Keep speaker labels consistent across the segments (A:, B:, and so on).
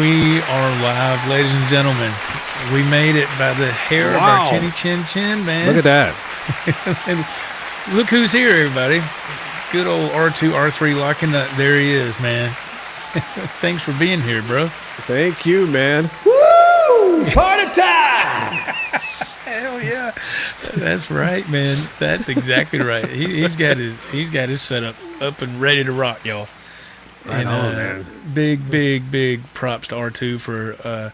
A: We are live, ladies and gentlemen. We made it by the hair of our chinny chin, man.
B: Look at that.
A: And look who's here, everybody. Good old R2R3 Lockingnut. There he is, man. Thanks for being here, bro.
B: Thank you, man. Woo! Party time!
A: Hell yeah. That's right, man. That's exactly right. He's got his setup up and ready to rock, y'all.
B: Right on, man.
A: Big props to R2 for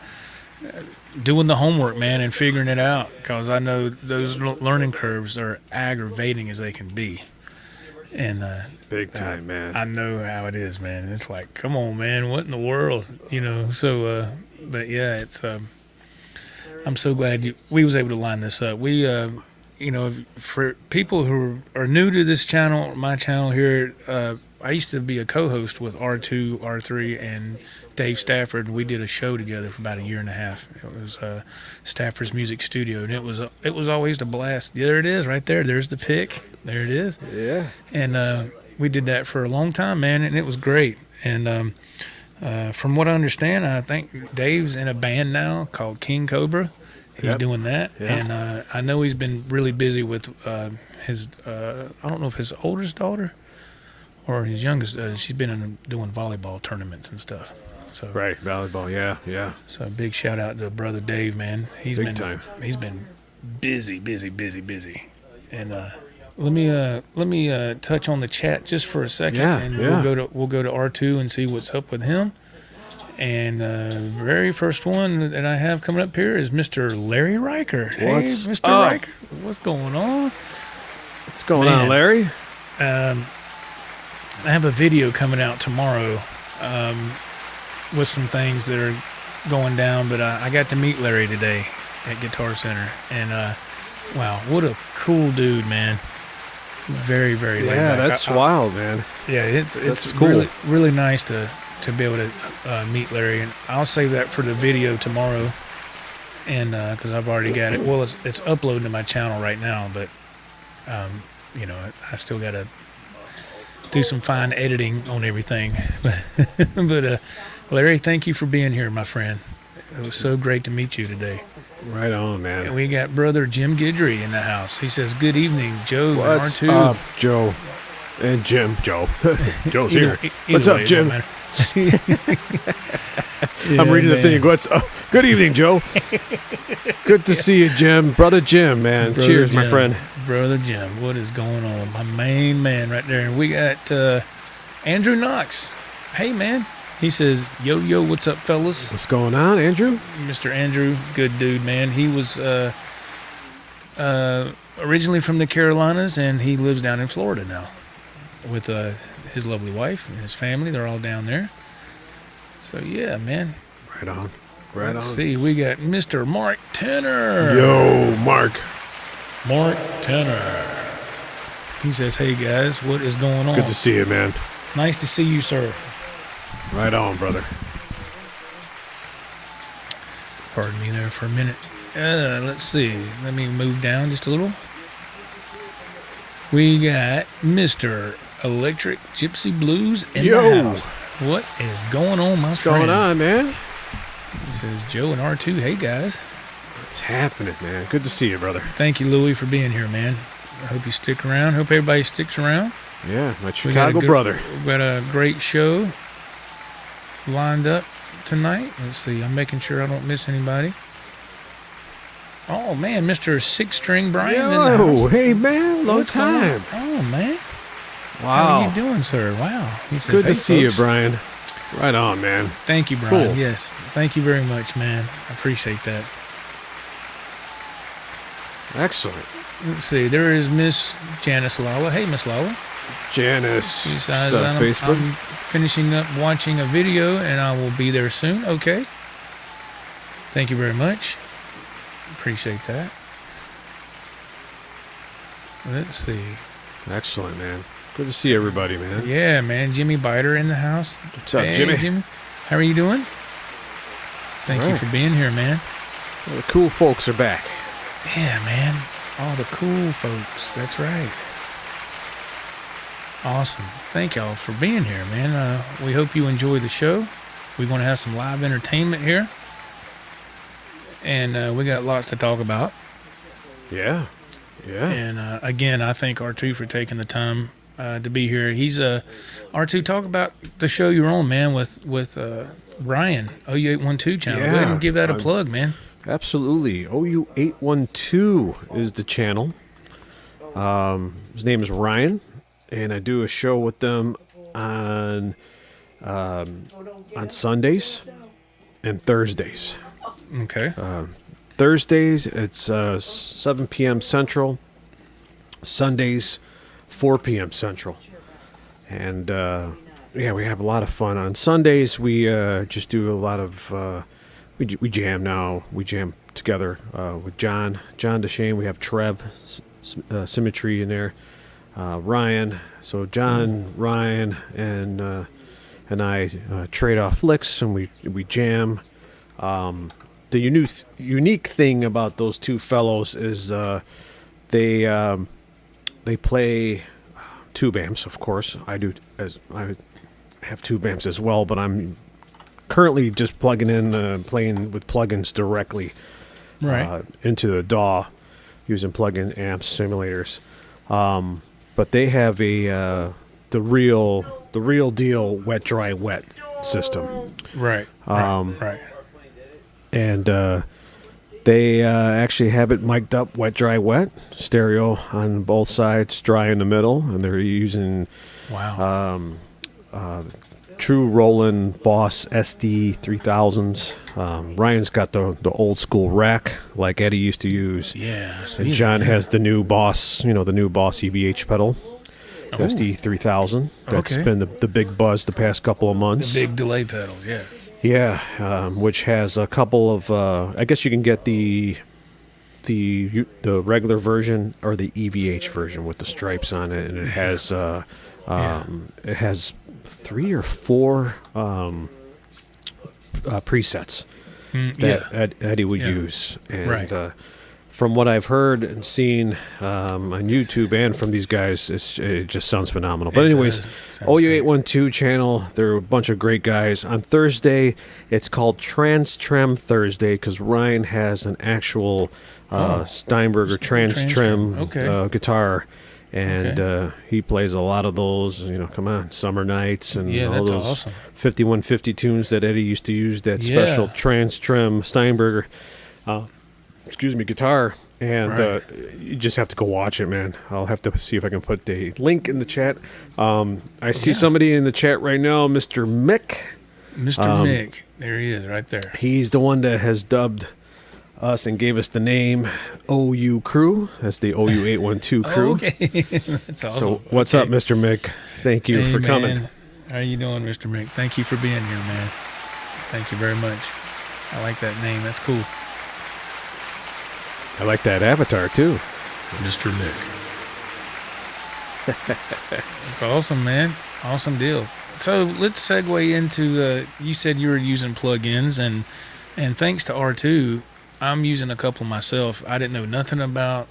A: doing the homework, man, and figuring it out, because I know those learning curves are aggravating as they can be. And
B: big time, man.
A: I know how it is, man. It's like, come on, man, what in the world, you know? So, but yeah, it's. I'm so glad we was able to line this up. We, you know, for people who are new to this channel, my channel here, I used to be a co-host with R2R3 and Dave Stafford, and we did a show together for about a year and a half. It was Stafford's Music Studio, and it was always a blast. There it is, right there. There's the pic. There it is.
B: Yeah.
A: And we did that for a long time, man, and it was great. And from what I understand, I think Dave's in a band now called King Cobra. He's doing that, and I know he's been really busy with his. I don't know if his oldest daughter or his youngest. She's been doing volleyball tournaments and stuff. So
B: right, volleyball, yeah.
A: So a big shout out to brother Dave, man. He's been busy, and let me touch on the chat just for a second, and we'll go to R2 and see what's up with him. And very first one that I have coming up here is Mr. Larry Riker. Hey, Mr. Riker, what's going on?
B: What's going on, Larry?
A: I have a video coming out tomorrow with some things that are going down, but I got to meet Larry today at Guitar Center, and wow, what a cool dude, man. Very laid back.
B: Yeah, that's wild, man.
A: Yeah, it's
B: cool.
A: really nice to be able to meet Larry, and I'll save that for the video tomorrow, and because I've already got it. Well, it's uploading to my channel right now, but you know, I still got to do some fine editing on everything. But Larry, thank you for being here, my friend. It was so great to meet you today.
B: Right on, man.
A: And we got brother Jim Guidry in the house. He says, "Good evening, Joe."
B: What's
A: and R2.
B: up, Joe? And Jim. Joe. Joe's
A: Either
B: here. What's
A: way,
B: up, Jim?
A: Yeah,
B: I'm reading the thing. What's up? Good evening, Joe. Good to see you, Jim. Brother Jim, man.
A: Brother
B: Cheers,
A: Jim,
B: my friend.
A: Brother Jim, what is going on? My main man right there. And we got Andrew Knox. Hey, man. He says, yo, what's up, fellas?
B: What's going on, Andrew?
A: Mr. Andrew, good dude, man. He was originally from the Carolinas, and he lives down in Florida now with his lovely wife and his family. They're all down there. So, yeah, man.
B: Right on.
A: Let's see. We got Mr. Mark Tenner.
B: Yo, Mark.
A: Mark Tenner. He says, hey, guys, what is going on?
B: Good to see you, man.
A: Nice to see you, sir.
B: Right on, brother.
A: Pardon me there for a minute. Let's see. Let me move down just a little. We got Mr. Electric Gypsy Blues in the house. What is going on, my friend?
B: What's going on, man?
A: He says, Joe and R2, hey, guys.
B: What's happening, man? Good to see you, brother.
A: Thank you, Louie, for being here, man. I hope you stick around. Hope everybody sticks around.
B: Yeah, my Chicago brother.
A: We've got a great show lined up tonight. Let's see. I'm making sure I don't miss anybody. Oh, man, Mr. Six String Brian's in the house.
B: Hey, man. Long time.
A: Oh, man.
B: Wow.
A: How are you doing, sir? Wow. He says,
B: good to
A: hey,
B: see
A: folks.
B: you, Brian. Right on, man.
A: Thank you, Brian.
B: Cool.
A: Yes. Thank you very much, man. I appreciate that.
B: Excellent.
A: Let's see. There is Miss Janice Lala. Hey, Miss Lala.
B: Janice.
A: She says,
B: Facebook.
A: I'm finishing up watching a video, and I will be there soon. Okay. Thank you very much. Appreciate that. Let's see.
B: Excellent, man. Good to see everybody, man.
A: Yeah, man. Jimmy Biter in the house.
B: What's up,
A: hey,
B: Jimmy?
A: How are you doing? Thank you for being here, man.
B: Well, the cool folks are back.
A: Yeah, man. All the cool folks. That's right. Awesome. Thank y'all for being here, man. We hope you enjoy the show. We want to have some live entertainment here, and we got lots to talk about.
B: Yeah.
A: And again, I thank R2 for taking the time to be here. He's R2. Talk about the show you're on, man, with Ryan, OU812 channel. Go ahead and give that a plug, man.
B: Absolutely. OU812 is the channel. His name is Ryan, and I do a show with them on Sundays and Thursdays.
A: Okay.
B: Thursdays, it's 7 p.m. Central. Sundays, 4 p.m. Central. And, yeah, we have a lot of fun. On Sundays, we just do a lot of, we jam now. We jam together with John DeShane. We have Trev, Symmetry in there. Ryan. So John, Ryan, and I trade off licks, and we jam. The unique thing about those two fellows is they play tube amps, of course. I have tube amps as well, but I'm currently just plugging in, playing with plugins directly into the DAW using plug-in amp simulators. But they have the real deal wet dry wet system.
A: Right.
B: And they actually have it mic'd up wet, dry, wet, stereo on both sides, dry in the middle, and they're using true Roland Boss SD 3000s. Ryan's got the old school rack like Eddie used to use.
A: Yeah.
B: And John has the new Boss, the new Boss EVH pedal. The SD 3000. That's been the big buzz the past couple of months.
A: The big delay pedal, yeah.
B: Yeah, which has a couple of. I guess you can get the regular version or the EVH version with the stripes on it, and it has it has 3 or 4 presets that Eddie would use, and from what I've heard and seen on YouTube and from these guys, it just sounds phenomenal. But anyways, OU812 channel, they're a bunch of great guys. On Thursday, it's called Trans Trem Thursday because Ryan has an actual Steinberger Trans Trem guitar. And he plays a lot of those, come on, Summer Nights and all those 5150 tunes that Eddie used to use, that special Trans Trem Steinberger guitar. And you just have to go watch it, man. I'll have to see if I can put the link in the chat. I see somebody in the chat right now, Mr. Mick.
A: Mr. Mick. There he is, right there.
B: He's the one that has dubbed us and gave us the name OU Crew. That's the OU812 crew.
A: Okay. That's awesome.
B: So what's up, Mr. Mick? Thank you for coming.
A: How you doing, Mr. Mick? Thank you for being here, man. Thank you very much. I like that name. That's cool.
B: I like that avatar, too.
A: Mr. Mick. It's awesome, man. Awesome deal. So let's segue into, you said you were using plugins, and thanks to R2, I'm using a couple myself. I didn't know nothing about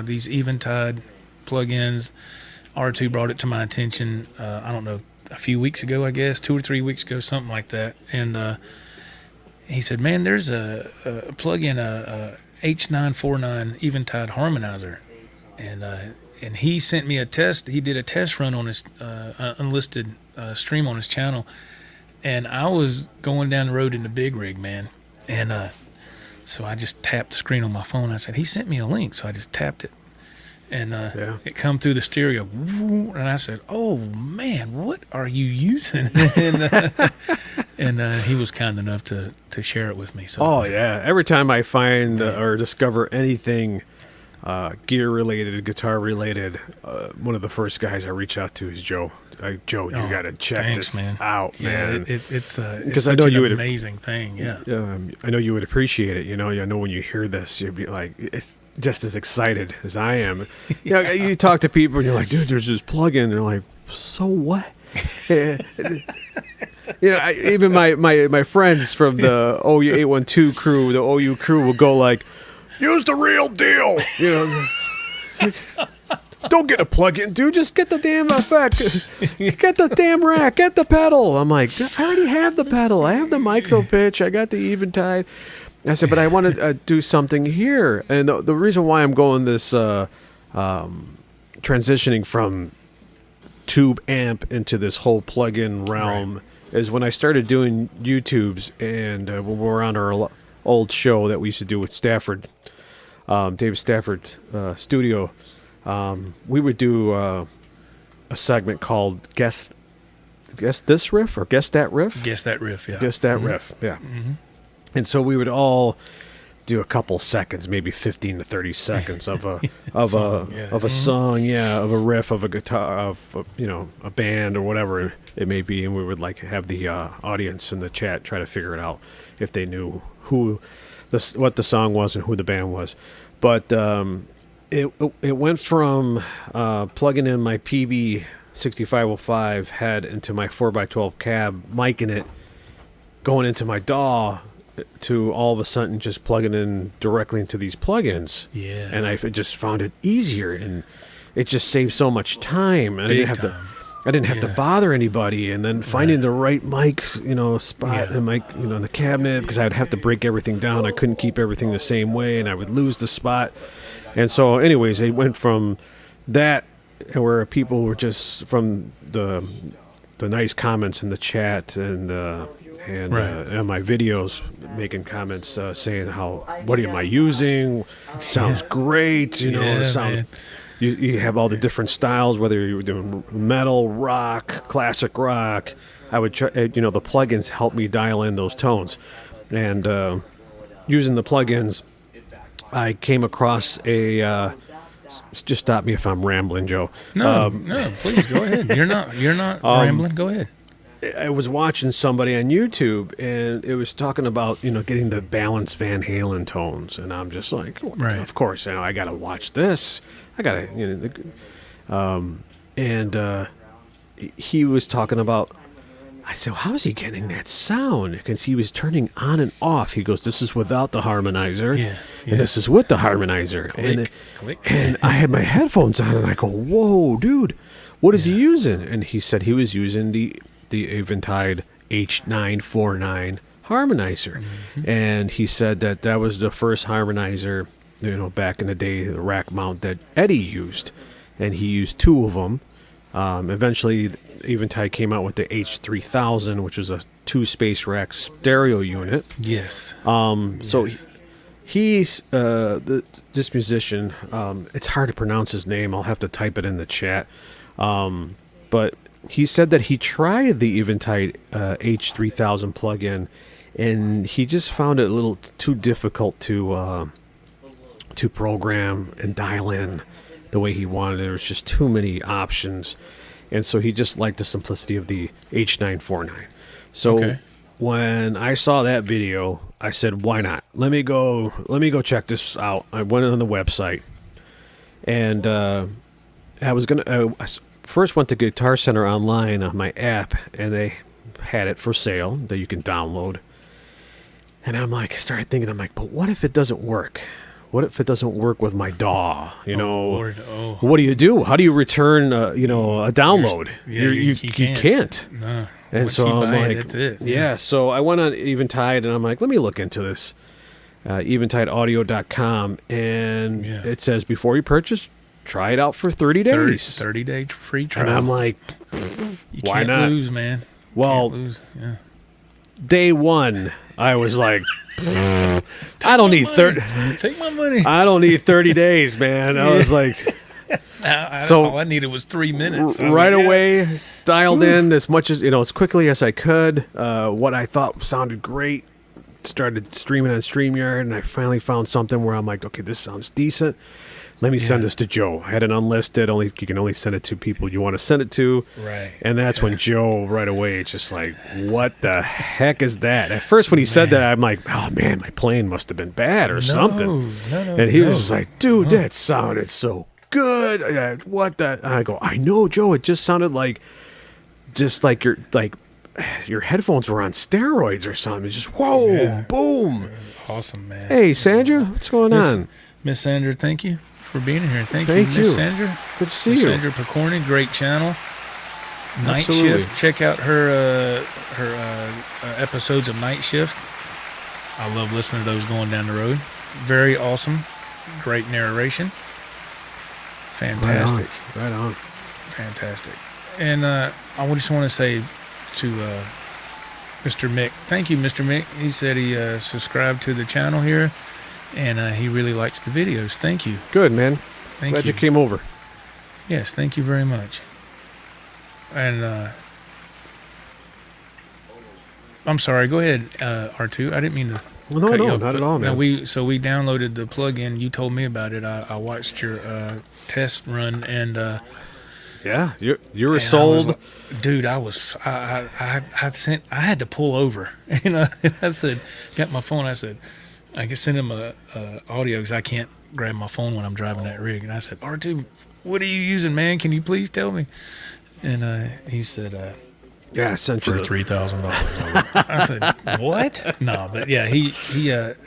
A: these Eventide plugins. R2 brought it to my attention, I don't know, a few weeks ago, I guess, 2 or 3 weeks ago, something like that. And he said, man, there's a plugin, a H949 Eventide harmonizer. And he sent me a test. He did a test run on his unlisted stream on his channel. And I was going down the road in the big rig, man. And so I just tapped the screen on my phone. I said, he sent me a link. So I just tapped it. And it come through the stereo. And I said, oh, man, what are you using? and he was kind enough to share it with me. So.
B: Oh, yeah. Every time I find or discover anything gear-related, guitar-related, one of the first guys I reach out to is Joe. Joe, you got to check this out, man. It's such an amazing thing, I know you would appreciate it. I know when you hear this, you'd be like, it's just as excited as I am. You talk to people, and you're like, dude, there's this plug-in. They're like, so what? Even my friends from the OU812 crew, the OU crew, will go like, use the real deal. don't get a plug-in, dude. Just get the damn effect. Get the damn rack. Get the pedal. I'm like, I already have the pedal. I have the micro pitch. I got the Eventide. I said, but I want to do something here. And the reason why I'm going this transitioning from tube amp into this whole plug-in realm is when I started doing YouTubes, and when we were on our old show that we used to do with Stafford, David Stafford studio, we would do a segment called Guess This Riff or Guess That Riff?
A: Guess that riff, yeah.
B: Guess That Riff, yeah. Mm-hmm. And so we would all do a couple seconds, maybe 15 to 30 seconds of a song, of a riff, of a guitar, of a band or whatever it may be, and we would like have the audience in the chat try to figure it out if they knew what the song was and who the band was. But it went from plugging in my PB 6505 head into my 4x12 cab, micing it, going into my DAW, to all of a sudden just plugging in directly into these plugins.
A: Yeah.
B: And I just found it easier, and it just saved so much time. And I didn't have to bother anybody, and then finding the right mic, spot and mic, in the cabinet, because I'd have to break everything down. I couldn't keep everything the same way, and I would lose the spot. And so anyways, it went from that, where people were just from the nice comments in the chat and my videos making comments saying what am I using? Sounds great, you have all the different styles, whether you're doing metal, rock, classic rock. I would try, the plugins help me dial in those tones, and using the plugins, I came across a. Just stop me if I'm rambling, Joe.
A: No, please go ahead. You're not rambling. Go ahead.
B: I was watching somebody on YouTube, and it was talking about, getting the balanced Van Halen tones. And I'm just like, of course, I got to watch this. I got to, and he was talking about, I said, well, how is he getting that sound? Because he was turning on and off. He goes, this is without the harmonizer, and this is with the harmonizer.
A: Click.
B: And I had my headphones on, and I go, whoa, dude, what is he using? And he said he was using the Eventide H949 harmonizer. Mm-hmm. And he said that was the first harmonizer, back in the day, the rack mount that Eddie used. And he used two of them. Eventually, Eventide came out with the H3000, which was a 2-space rack stereo unit.
A: Yes.
B: So he's this musician. It's hard to pronounce his name. I'll have to type it in the chat. But he said that he tried the Eventide H3000 plugin, and he just found it a little too difficult to program and dial in the way he wanted. There was just too many options, and so he just liked the simplicity of the H949. So when I saw that video, I said, "Why not? Let me go check this out." I went on the website, and I was gonna. First went to Guitar Center online on my app, and they had it for sale that you can download. And started thinking, but what if it doesn't work? What if it doesn't work with my DAW? What do you do? How do you return, a download? You can't.
A: No.
B: And so I'm like,
A: that's it.
B: Yeah. So I went on Eventide, and I'm like, let me look into this. EventideAudio.com, and it says before you purchase, try it out for 30 days.
A: 30-day free trial.
B: And I'm like, why not?
A: You can't lose, man.
B: Well, day one, I was like, I don't need 30.
A: Take my money.
B: I don't need 30 days, man. I was like,
A: all I needed was 3 minutes.
B: Right away, dialed in as much as quickly as I could. What I thought sounded great. Started streaming on StreamYard, and I finally found something where I'm like, okay, this sounds decent. Let me send this to Joe. I had an unlisted. You can only send it to people you want to send it to.
A: Right.
B: And that's when Joe right away just like, what the heck is that? At first when he said that, I'm like, oh man, my playing must have been bad or something.
A: No.
B: And he was just like, dude, that sounded so good. What the? And I go, I know, Joe. It just sounded like, just like you're like your headphones were on steroids or something. It's just whoa,
A: Yeah.
B: boom.
A: It was awesome, man.
B: Hey, Sandra, what's going on?
A: Miss Sandra, thank you for being here. Thank you,
B: Thank
A: Miss
B: you.
A: Sandra.
B: Good to see
A: Miss
B: you.
A: Sandra Picorni, great channel. Night
B: Absolutely.
A: Shift. Check out her episodes of Night Shift. I love listening to those going down the road. Very awesome. Great narration. Fantastic.
B: Right on.
A: Fantastic. And I just want to say to Mr. Mick, thank you, Mr. Mick. He said he subscribed to the channel here, and he really likes the videos. Thank you.
B: Good, man.
A: Thank
B: Glad
A: you.
B: you came over.
A: Yes, thank you very much. And I'm sorry. Go ahead, R2. I didn't mean to.
B: Well, no,
A: cut you
B: no,
A: off,
B: not
A: but
B: at all,
A: no,
B: man.
A: we downloaded the plugin. You told me about it. I watched your test run, and
B: Yeah, you were
A: and I was
B: sold.
A: like, dude. I had to pull over. You know, I said, got my phone. I said, I can send him a audio because I can't grab my phone when I'm driving that rig. And I said, R2, what are you using, man? Can you please tell me? And he said,
B: Yeah, I sent you
A: for
B: the-
A: $3,000. I said, what? No, but yeah, he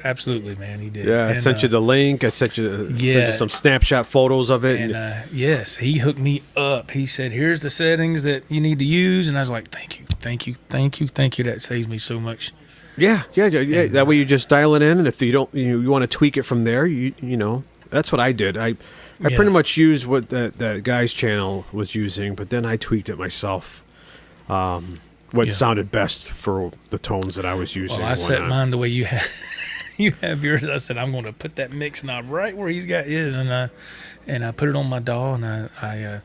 A: absolutely, man, he did.
B: Yeah, I
A: And,
B: sent you the link. I sent you
A: yeah.
B: some snapshot photos of it.
A: And yes, he hooked me up. He said, here's the settings that you need to use. And I was like, thank you. That saves me so much.
B: yeah. That way you just dial it in, and if you don't, you want to tweak it from there. You know, that's what I did. I
A: Yeah.
B: pretty much used what that guy's channel was using, but then I tweaked it myself. What
A: Yeah.
B: sounded best for the tones that I was using.
A: Well, I
B: and
A: set
B: whatnot.
A: mine the way you have you have yours. I said, I'm going to put that mix knob right where he's got his. And I put it on my DAW, and I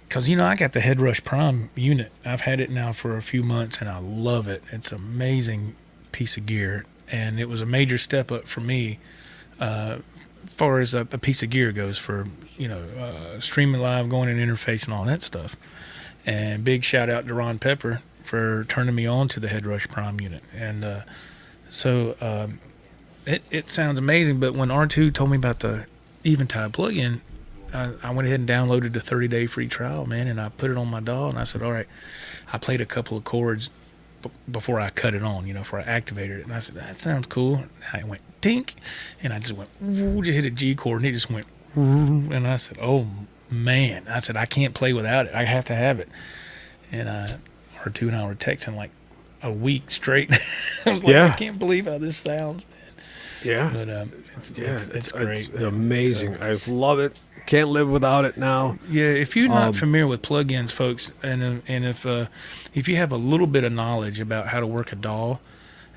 A: because, I got the HeadRush Prime unit. I've had it now for a few months, and I love it. It's an amazing piece of gear, and it was a major step up for me as far as a piece of gear goes for, streaming live, going in interface and all that stuff. And big shout out to Ron Pepper for turning me on to the HeadRush Prime unit. And so it sounds amazing, but when R2 told me about the Eventide plugin, I went ahead and downloaded the 30-day free trial, man, and I put it on my DAW, and I said, all right. I played a couple of chords before I cut it on, before I activated it, and I said, that sounds cool. And I went tink, and I just went, woo, just hit a G chord, and it just went, woo, and I said, oh, man. I said, I can't play without it. I have to have it. And R2 and I were texting like a week straight. I was like,
B: Yeah.
A: I can't believe how this sounds, man.
B: Yeah,
A: But it's great.
B: It's amazing. I love it. Can't live without it now.
A: Yeah, if you're not familiar with plugins, folks, and if you have a little bit of knowledge about how to work a DAW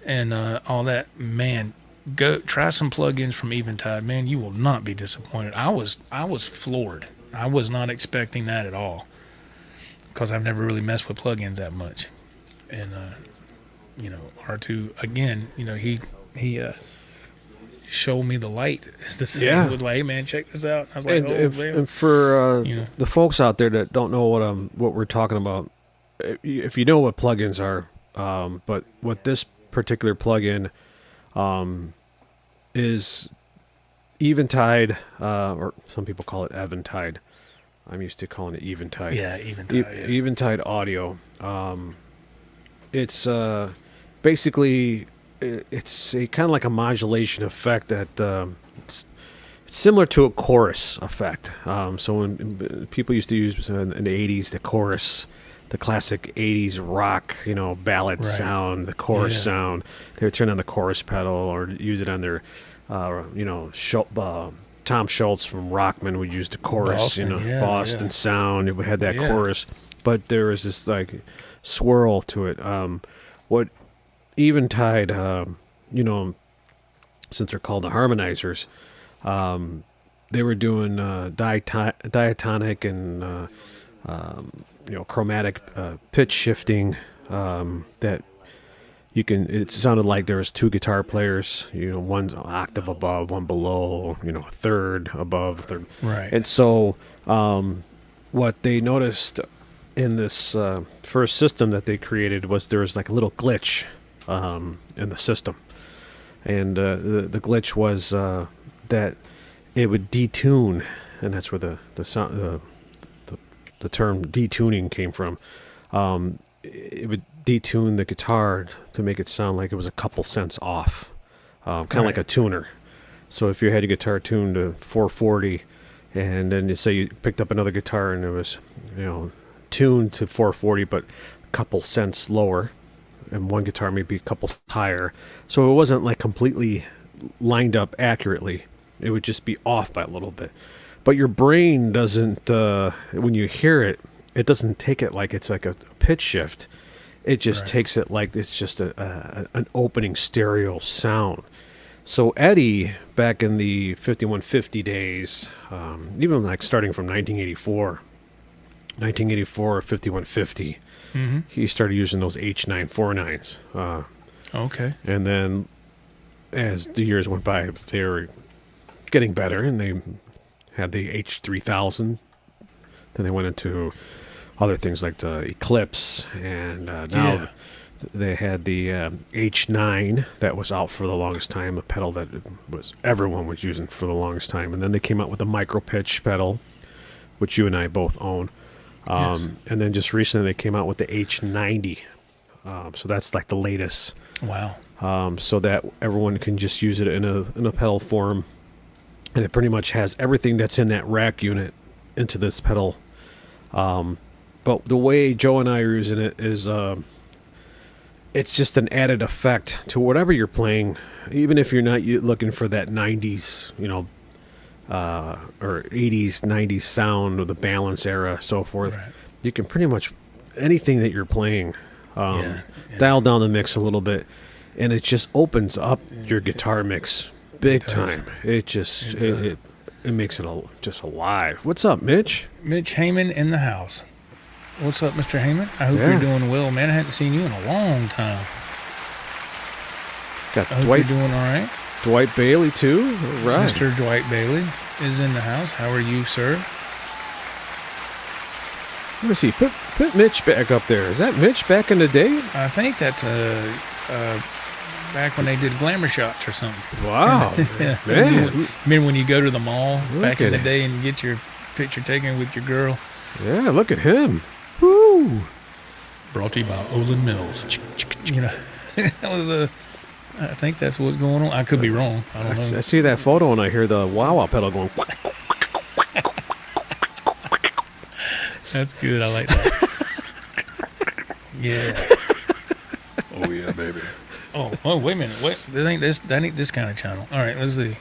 A: and all that, man, go try some plugins from Eventide. Man, you will not be disappointed. I was floored. I was not expecting that at all because I've never really messed with plugins that much. And R2 again, he showed me the light. Is the same?
B: Yeah.
A: He was like, hey man, check this out. I was like,
B: And for
A: You know.
B: the folks out there that don't know what we're talking about, if you know what plugins are, but what this particular plugin is Eventide, or some people call it Eventide. I'm used to calling it Eventide.
A: Yeah, Eventide.
B: Eventide Audio. It's basically it's a kind of like a modulation effect that it's similar to a chorus effect. So when people used to use in the 80s the chorus, the classic 80s rock, ballad
A: Right.
B: sound, the chorus
A: Yeah.
B: sound, they would turn on the chorus pedal or use it on their, Tom Schultz from Rockman would use the chorus,
A: Boston, yeah,
B: Boston
A: yeah.
B: sound. It had that
A: Yeah.
B: chorus, but there was this like swirl to it. What Eventide, since they're called the harmonizers, they were doing diatonic and chromatic pitch shifting that you can. It sounded like there was two guitar players, one's an octave above, one below, a third above, a third.
A: Right.
B: And so what they noticed in this first system that they created was there was like a little glitch in the system, and the glitch was that it would detune, and that's where the sound the term detuning came from. It would detune the guitar to make it sound like it was a couple cents off, kind of like a tuner. So if you had your guitar tuned to 440, and then you say you picked up another guitar and it was, tuned to 440, but a couple cents lower, and one guitar maybe a couple higher, so it wasn't like completely lined up accurately. It would just be off by a little bit. But your brain doesn't, when you hear it, it doesn't take it like it's like a pitch shift. It just takes it like it's just an opening stereo sound. So Eddie, back in the 5150 days, even like starting from 1984, 5150, he started using those H949s.
A: Okay.
B: And then as the years went by, they were getting better, and they had the H3000. Then they went into other things like the Eclipse, and now they had the H9 that was out for the longest time, a pedal that everyone was using for the longest time. And then they came out with the micro pitch pedal, which you and I both own. And then just recently they came out with the H90. So that's like the latest.
A: Wow.
B: So that everyone can just use it in a pedal form. And it pretty much has everything that's in that rack unit into this pedal. But the way Joe and I are using it is it's just an added effect to whatever you're playing. Even if you're not looking for that 90s, or 80s, 90s sound, or the balance era, so forth. Right. You can pretty much, anything that you're playing, dial down the mix a little bit, and it just opens up your guitar mix big time. It just, it makes it just alive. What's up, Mitch?
A: Mitch Heyman in the house. What's up, Mr. Heyman? I hope you're doing well, man. I hadn't seen you in a long time.
B: Got
A: I hope you're doing all right.
B: Dwight Bailey, too? All right.
A: Mr. Dwight Bailey is in the house. How are you, sir?
B: Let me see. Put Mitch back up there. Is that Mitch back in the day?
A: I think that's back when they did glamour shots or something.
B: Wow. Man.
A: Remember when you go to the mall back in the day and get your picture taken with your girl?
B: Yeah, look at him. Woo.
A: Brought to you by Olin Mills. That was I think that's what's going on. I could be wrong. I don't know.
B: I see that photo and I hear the wah-wah pedal going.
A: That's good. I like that. Yeah. Oh yeah, baby. Oh, wait a minute. Wait, that ain't this kind of channel. All right, let's see.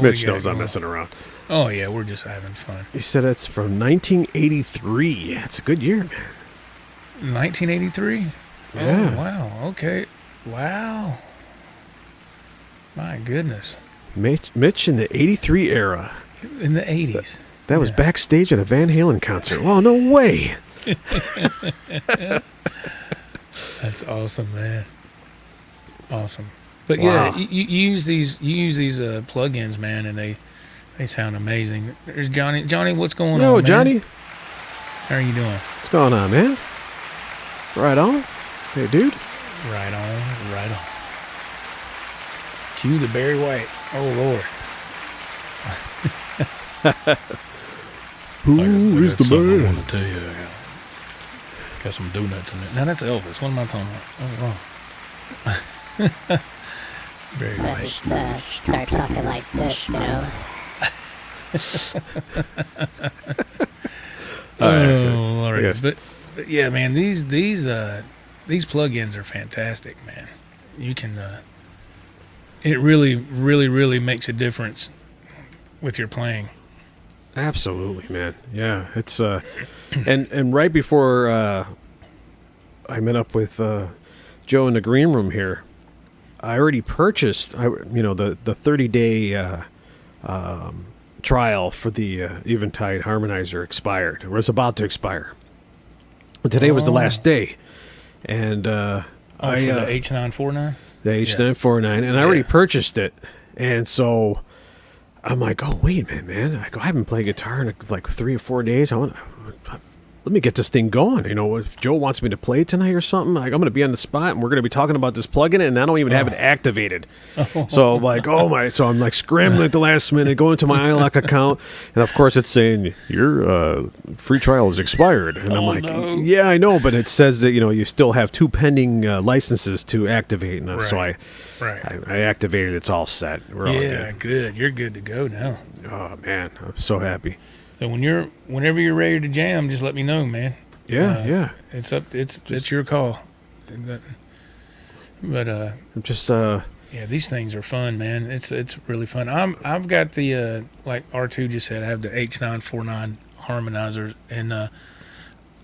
B: Mitch knows I'm messing around.
A: Oh yeah, we're just having fun.
B: He said it's from 1983. It's a good year, man.
A: 1983.
B: Yeah.
A: Oh wow. Okay. Wow. My goodness.
B: Mitch in the '83 era.
A: In the '80s.
B: That was backstage at a Van Halen concert. Oh, no way.
A: That's awesome, man. Awesome. But yeah, you use these plugins, man, and they sound amazing. There's Johnny. Johnny, what's going on, man?
B: Johnny.
A: How are you doing?
B: What's going on, man? Right on. Hey, dude.
A: Right on. Right on. Cue the Barry White. Oh, Lord.
B: Who is the man?
A: I want to tell you. Got some donuts in it. Now that's Elvis. What am I talking about? That's wrong. Very right.
C: Start talking like this,
A: Oh, Lord. But yeah, man, these plugins are fantastic, man. You can it really makes a difference with your playing.
B: Absolutely, man. Yeah, it's and right before I met up with Joe in the green room here, I already purchased the 30-day trial for the Eventide harmonizer expired. It was about to expire. And today was the last day, and
A: for the H949.
B: The H949, and I already purchased it, and so I'm like, oh wait a minute, man! I haven't played guitar in like 3 or 4 days. I let me get this thing going. You know, if Joe wants me to play tonight or something, like, I'm going to be on the spot and we're going to be talking about this plugin, and I don't even have it activated. So I'm like, oh my! So I'm like scrambling at the last minute, going to my iLock account, and of course it's saying your free trial is expired, and I'm like, yeah, I know, but it says that you still have 2 pending licenses to activate, and so I activated. It's all set. We're all
A: good. You're good to go now.
B: Oh man, I'm so happy.
A: So whenever you're ready to jam, just let me know, man.
B: Yeah.
A: It's your call. But
B: I'm just
A: these things are fun, man. It's really fun. I've got the like R2 just said, I have the H949 harmonizers, and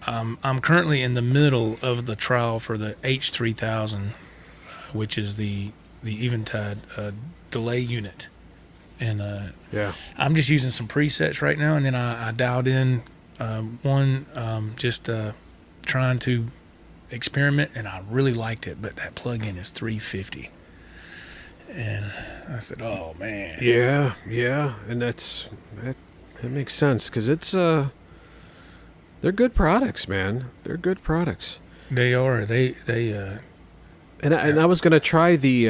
A: I'm currently in the middle of the trial for the H3000, which is the Eventide delay unit. And I'm just using some presets right now, and then I dialed in one just trying to experiment, and I really liked it, but that plug-in is $350, and I said, oh man.
B: Yeah, and that makes sense, because it's they're good products, man. They're good products.
A: They are.
B: And I was gonna try the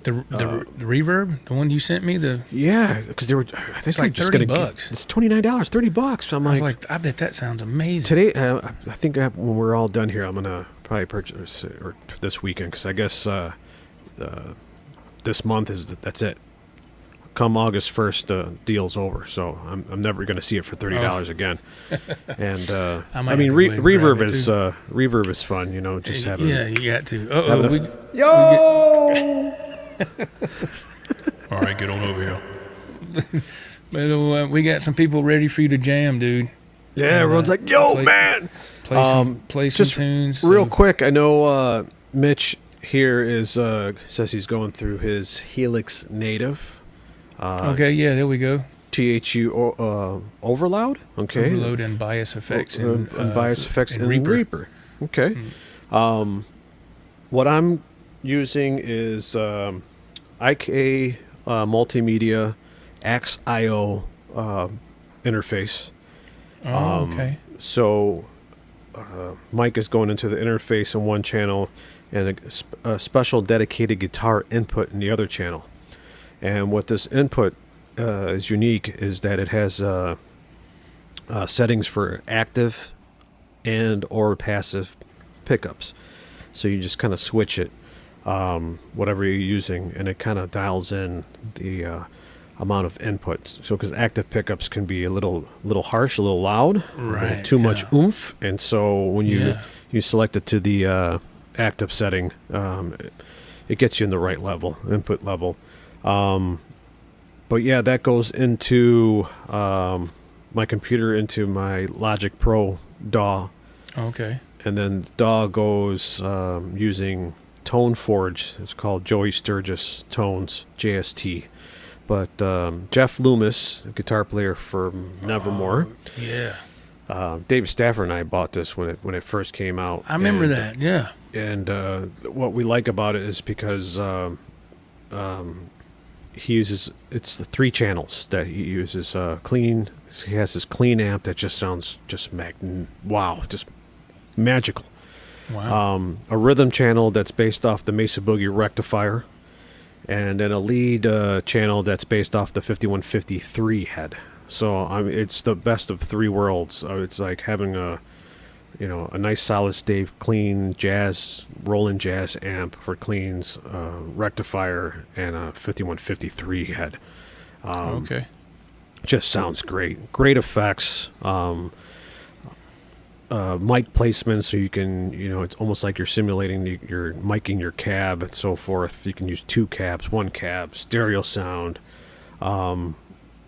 A: reverb, the one you sent me,
B: because they were. I think
A: it's like $30.
B: It's $29, $30.
A: I was like, I bet that sounds amazing.
B: Today, I think when we're all done here, I'm gonna probably purchase it, or this weekend, because I guess this month that's it. Come August 1st, deal's over, so I'm never gonna see it for $30 again. And I mean, reverb is fun, just having.
A: Yeah, you got to. All right, get on over here. But we got some people ready for you to jam, dude.
B: Yeah, everyone's like, "Yo, man!"
A: Play some tunes.
B: Real quick, I know Mitch here says he's going through his Helix Native.
A: Okay, yeah, there we go.
B: THU Overloud. Okay,
A: Overload and bias effects
B: and bias effects and Reaper. Okay. What I'm using is IK Multimedia AXIO interface.
A: Okay.
B: So Mike is going into the interface in one channel and a special dedicated guitar input in the other channel. And what this input is unique is that it has settings for active and or passive pickups. So you just kind of switch it, whatever you're using, and it kind of dials in the amount of inputs. So because active pickups can be a little harsh, a little loud,
A: right?
B: Too much oomph, and so when you select it to the active setting, it gets you in the right level, input level. But yeah, that goes into my computer, into my Logic Pro DAW. Okay. And then DAW goes using Tone Forge. It's called Joey Sturgis Tones, JST. But Jeff Loomis, a guitar player from Nevermore. David Stafford and I bought this when it first came out.
A: I remember that, yeah.
B: And what we like about it is because it's the 3 channels that he uses. Clean. He has this clean amp that just sounds just magical.
A: Wow.
B: A rhythm channel that's based off the Mesa Boogie rectifier, and then a lead channel that's based off the 5153 head. So it's the best of 3 worlds. It's like having a nice solid state clean jazz, rolling jazz amp for cleans, rectifier, and a 5153 head.
A: Okay.
B: Just sounds great. Great effects. Mic placement, so you can, it's almost like you're simulating you're micing your cab and so forth. You can use 2 cabs, 1 cab, stereo sound, and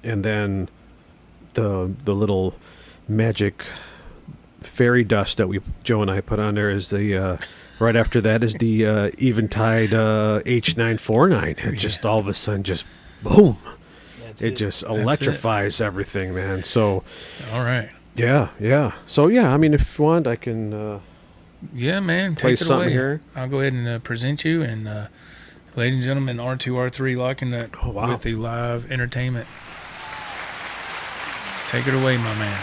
B: then the little magic fairy dust that Joe and I put on there is the right after that is the Eventide H949. It just all of a sudden just boom. It just electrifies everything, man. So
A: all right.
B: Yeah. So yeah, I mean, if you want, I can.
A: Yeah, man.
B: Play
A: Take it
B: something
A: away.
B: Here.
A: I'll go ahead and present you, and ladies and gentlemen, R2R3 Lockingnut with the live entertainment. Take it away, my man.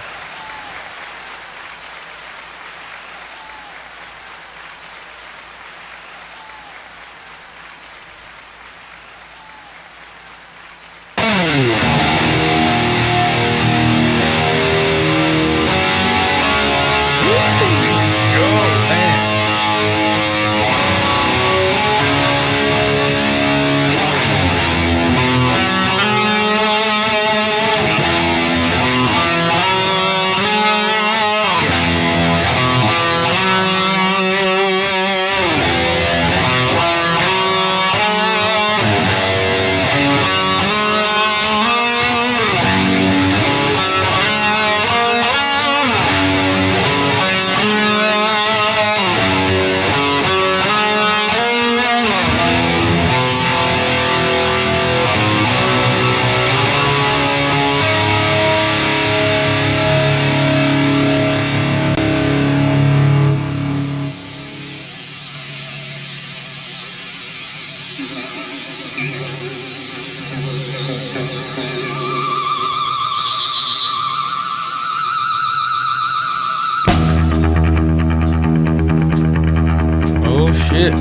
A: Oh shit.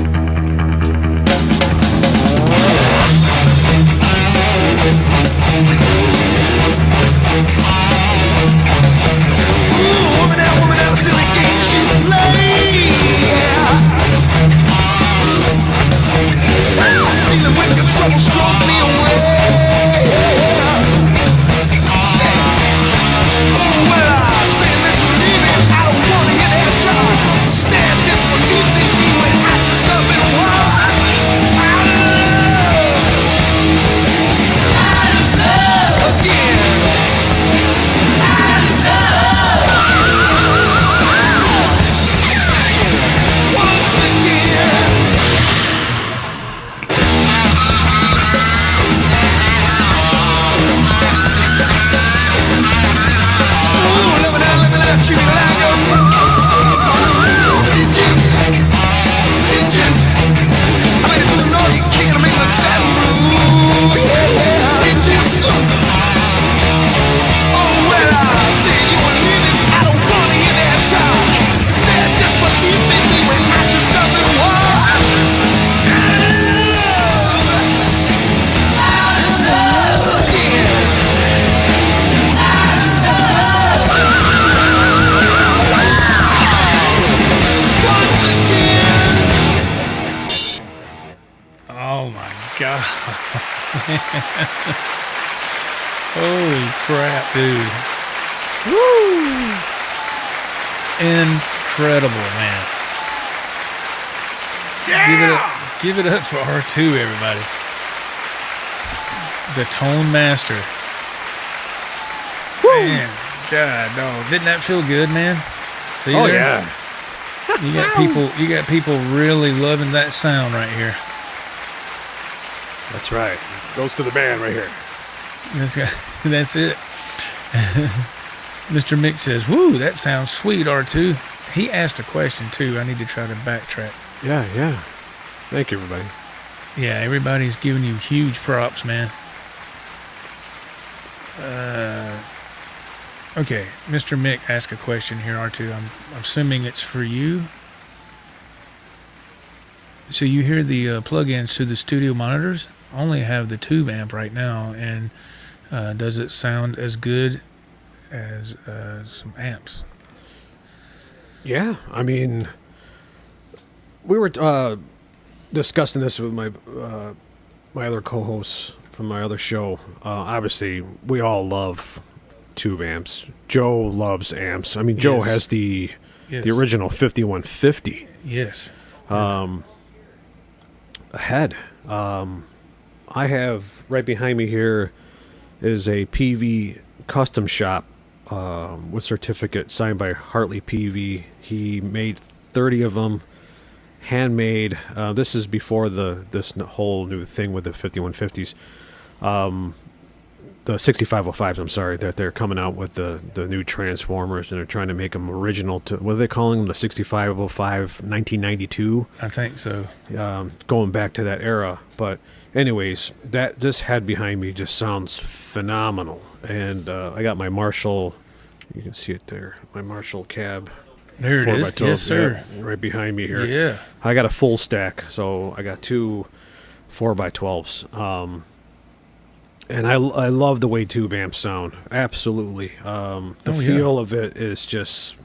D: Woman out, silly games you play. Feeling when your trouble stroke me away. Oh, well, I say that you leave it. I don't want to hear that song. Stand disbelief in me when I just love it.
A: Oh my god. Holy crap, dude. Woo! Incredible, man.
D: Yeah!
A: Give it up for R2, everybody. The Tone Master. Man, God, no. Didn't that feel good, man? See
B: Oh
A: there?
B: yeah.
A: You got people really loving that sound right here.
B: That's right. Goes to the band right here.
A: That's it. Mr. Mick says, "Woo, that sounds sweet, R2." He asked a question too. I need to try to backtrack.
B: Yeah, yeah. Thank you, everybody.
A: Yeah, everybody's giving you huge props, man. Okay, Mr. Mick asked a question here, R2. I'm assuming it's for you. So you hear the plug-ins to the studio monitors? I only have the tube amp right now, and does it sound as good as some amps?
B: Yeah, I mean, we were discussing this with my my other co-hosts from my other show. Obviously, we all love tube amps. Joe loves amps. I mean, Joe
A: Yes.
B: has the
A: Yes.
B: original 5150
A: Yes.
B: head. I have right behind me here is a PV custom shop with certificate signed by Hartley PV. He made 30 of them, handmade. This is before this whole new thing with the 5150s. The 6505s, I'm sorry, that they're coming out with the new Transformers, and they're trying to make them original to, what are they calling them, the 6505 1992?
A: I think so.
B: Going back to that era. But anyways, this head behind me just sounds phenomenal. And I got my Marshall, you can see it there, my Marshall cab.
A: There it
B: 4x12,
A: is. Yes, sir.
B: yeah, right behind me here.
A: Yeah.
B: I got a full stack, so I got two 4x12s. And I love the way tube amps sound. Absolutely. The feel of it is just,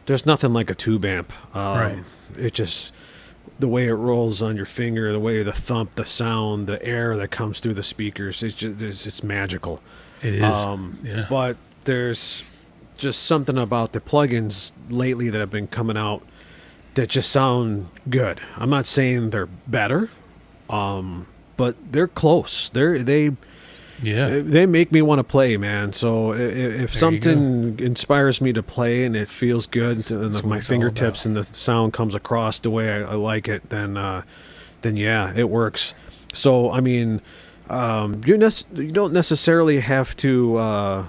B: there's nothing like a tube amp.
A: Right.
B: It just, the way it rolls on your finger, the way the thump, the sound, the air that comes through the speakers, it's magical.
A: It is. Yeah.
B: But there's just something about the plugins lately that have been coming out that just sound good. I'm not saying they're better, but they're close. They make me want to play, man. So if something inspires me to play and it feels good, and my fingertips and the sound comes across the way I like it, then yeah, it works. So I mean, you don't necessarily have to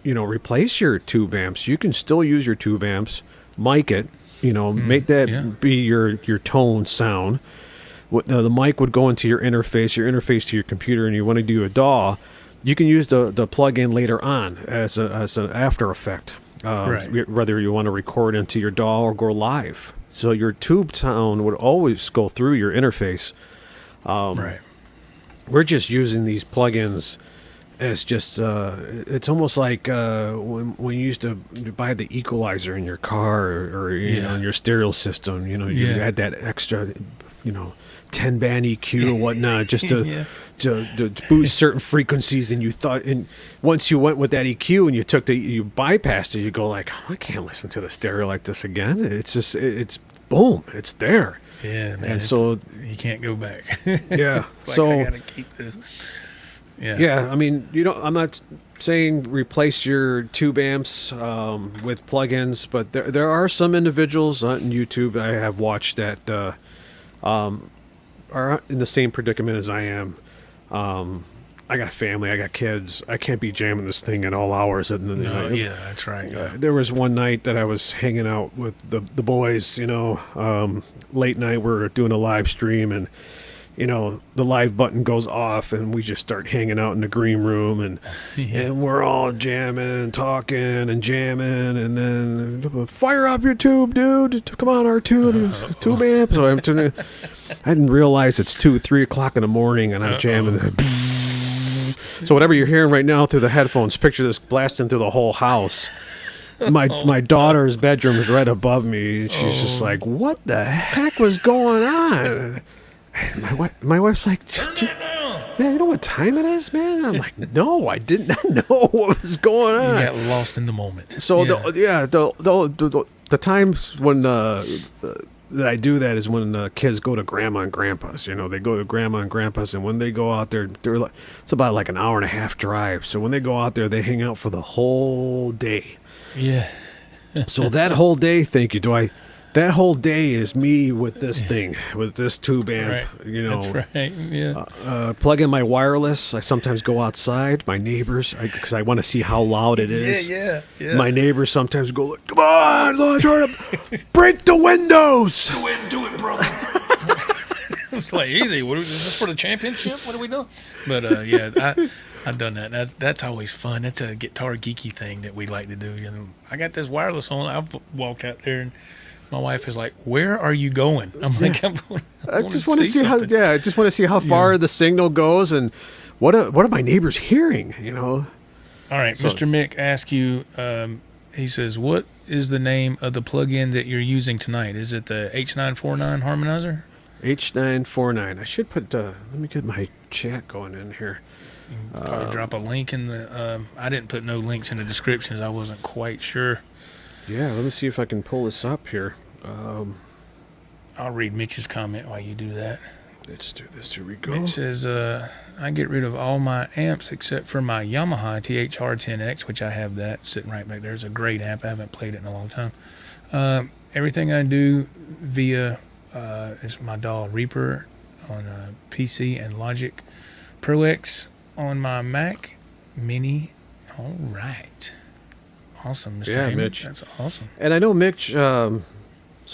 B: replace your tube amps. You can still use your tube amps, mic it, make that be your tone sound. The mic would go into your interface to your computer, and you want to do a DAW, you can use the plug-in later on as an after effect, whether you want to record into your DAW or go live. So your tube sound would always go through your interface.
A: Right.
B: We're just using these plugins as just it's almost like when you used to buy the equalizer in your car or in your stereo system. You had that extra 10-band EQ or whatnot just to boost certain frequencies, and you thought, and once you went with that EQ and you bypassed it, you go like, I can't listen to the stereo like this again. It's just it's boom, it's there.
A: Yeah, man.
B: And so
A: you can't go back.
B: Yeah.
A: So I gotta keep this. Yeah.
B: Yeah, I mean, I'm not saying replace your tube amps with plugins, but there are some individuals on YouTube I have watched that are in the same predicament as I am. I got a family, I got kids. I can't be jamming this thing at all hours.
A: Yeah, that's right.
B: There was one night that I was hanging out with the boys, late night. We're doing a live stream, and the live button goes off, and we just start hanging out in the green room, and we're all jamming, talking, and jamming, and then fire up your tube, dude! Come on, R2, tube amp. So I'm turning. I didn't realize it's 2-3 o'clock in the morning, and I'm jamming. So whatever you're hearing right now through the headphones, picture this blasting through the whole house. My daughter's bedroom is right above me. She's just like, "What the heck was going on?" My wife's like, "Yeah, you know what time it is, man?" I'm like, "No, I did not know what was going on."
A: You got lost in the moment.
B: So the times when that I do that is when kids go to grandma and grandpa's. They go to grandma and grandpa's, and when they go out there, it's about like an hour and a half drive. So when they go out there, they hang out for the whole day.
A: Yeah.
B: So that whole day, thank you. That whole day is me with this thing, with this tube amp.
A: Right. That's right. Yeah.
B: Plug in my wireless. I sometimes go outside. My neighbors, because I want to see how loud it is.
A: Yeah.
B: My neighbors sometimes go, like, "Come on, let's hurry up. Break the windows."
A: Go ahead and do it, brother. It's like easy. Is this for the championship? What are we doing? But I've done that. That's always fun. That's a guitar geeky thing that we like to do. I got this wireless on. I've walked out there, and my wife is like, "Where are you going?" I'm like,
B: I just want to see how. Yeah, I just want to see how far the signal goes, and what are my neighbors hearing?
A: All right, so, Mr. Mick asks you. He says, "What is the name of the plug-in that you're using tonight? Is it the H949 harmonizer?"
B: H949. I should put. Let me get my chat going in here.
A: You can probably drop a link in the. I didn't put no links in the descriptions. I wasn't quite sure.
B: Yeah, let me see if I can pull this up here.
A: I'll read Mitch's comment while you do that.
B: Let's do this. Here we go.
A: Mitch says, I get rid of all my amps except for my Yamaha THR10X, which I have that sitting right back there. It's a great amp. I haven't played it in a long time. Everything I do via is my DAW Reaper on PC and Logic Pro X on my Mac Mini. All right. Awesome, Mr.
B: Yeah,
A: Heyman.
B: Mitch.
A: That's awesome.
B: And I know Mitch, sorry,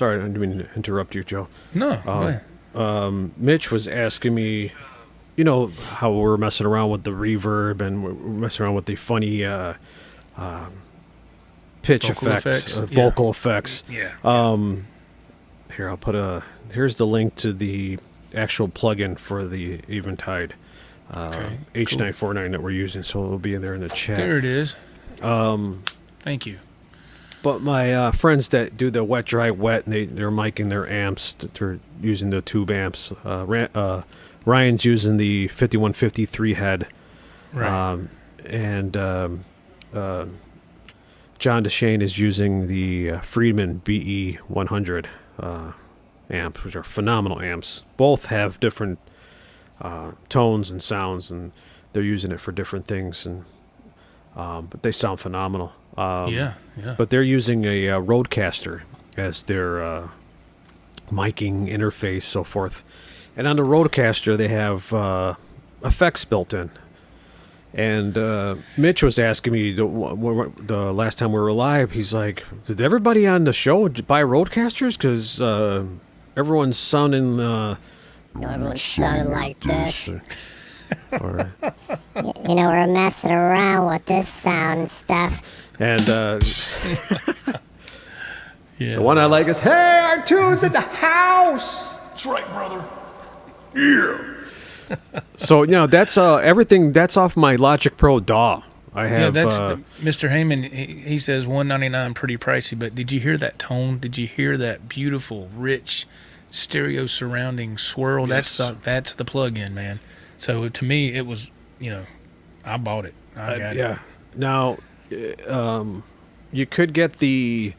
B: I didn't mean to interrupt you, Joe.
A: No, go ahead.
B: Mitch was asking me, how we're messing around with the reverb and we're messing around with the funny pitch effects, vocal effects.
A: Yeah.
B: Here, I'll put here's the link to the actual plugin for the Eventide.
A: Okay,
B: H949 that we're using, so it'll be in there in the chat.
A: There it is. Thank you.
B: But my friends that do the wet, dry, wet, and they're miking their amps. They're using the tube amps. Ryan's using the 5153 head.
A: Right.
B: And John DeShane is using the Friedman BE100 amps, which are phenomenal amps. Both have different tones and sounds, and they're using it for different things. And but they sound phenomenal.
A: Yeah.
B: But they're using a Rodecaster as their miking interface, so forth. And on the Rodecaster, they have effects built in. And Mitch was asking me the last time we were live, he's like, did everybody on the show buy Rodecasters? Because everyone's sounding...
C: Everyone's sounding like this.
B: or,
C: You know, we're messing around with this sound and stuff.
B: and
A: Yeah.
B: the one I like is, hey, R2's in the house!
D: That's right, brother.
B: So, that's everything. That's off my Logic Pro DAW. I have...
A: Yeah, that's Mr. Heyman. He says $199, pretty pricey. But did you hear that tone? Did you hear that beautiful, rich stereo surrounding swirl?
B: Yes.
A: That's the plug-in, man. So to me, it was, I bought it. I got it.
B: Yeah. Now, you could get the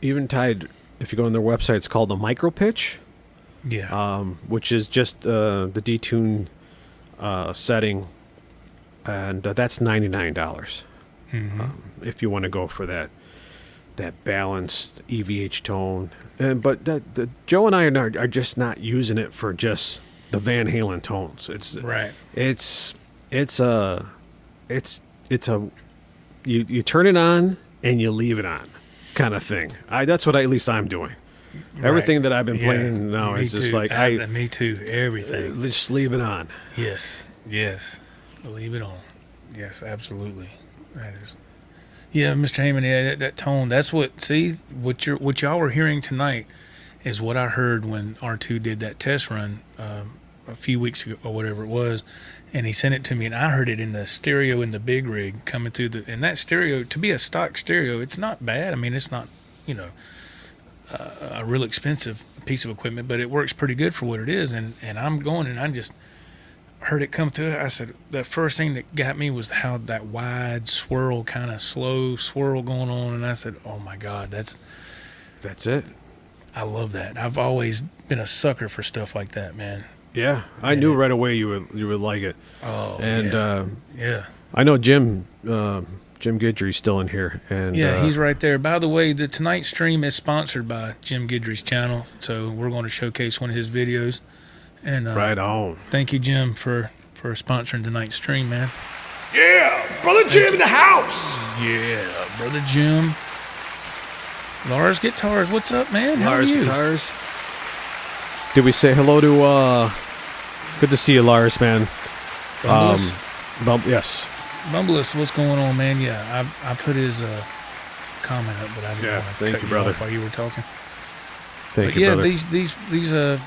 B: Eventide, if you go on their website, it's called the Micro Pitch,
A: Yeah.
B: which is just the detune setting, and that's $99 if you want to go for that balanced EVH tone. But Joe and I are just not using it for just the Van Halen tones. It's
A: Right.
B: It's a you turn it on and you leave it on kind of thing. That's what at least I'm doing. Everything that I've been playing now
A: Me
B: is just
A: too.
B: like
A: me too. Everything.
B: just leave it on.
A: Yes. Leave it on. Yes, absolutely. That is. Yeah, Mr. Heyman. Yeah, that tone. That's what. See, what y'all were hearing tonight is what I heard when R2 did that test run a few weeks ago or whatever it was, and he sent it to me, and I heard it in the stereo in the big rig coming through and that stereo, to be a stock stereo, it's not bad. I mean, it's not a real expensive piece of equipment, but it works pretty good for what it is. And I'm going, and I just heard it come through. I said, the first thing that got me was how that wide swirl, kind of slow swirl going on. And I said, oh my God, that's
B: it.
A: I love that. I've always been a sucker for stuff like that, man.
B: Yeah, I knew right away you would like it.
A: Oh,
B: and
A: yeah.
B: I know Jim Guidry's still in here, and
A: Yeah, he's right there. By the way, the tonight's stream is sponsored by Jim Guidry's channel, so we're going to showcase one of his videos. And
B: right on.
A: Thank you, Jim, for sponsoring tonight's stream, man.
D: Yeah, brother Jim in the house.
A: Yeah, brother Jim. Lars Guitars, what's up, man? How
B: Lars
A: are you?
B: Guitars. Did we say hello to? Good to see you, Lars, man.
A: Bumbless?
B: Yes.
A: Bumbless, what's going on, man? Yeah, I put his comment up, but I didn't want to
B: thank
A: cut
B: you,
A: you
B: brother.
A: off while you were talking.
B: Thank
A: But
B: you,
A: yeah,
B: brother.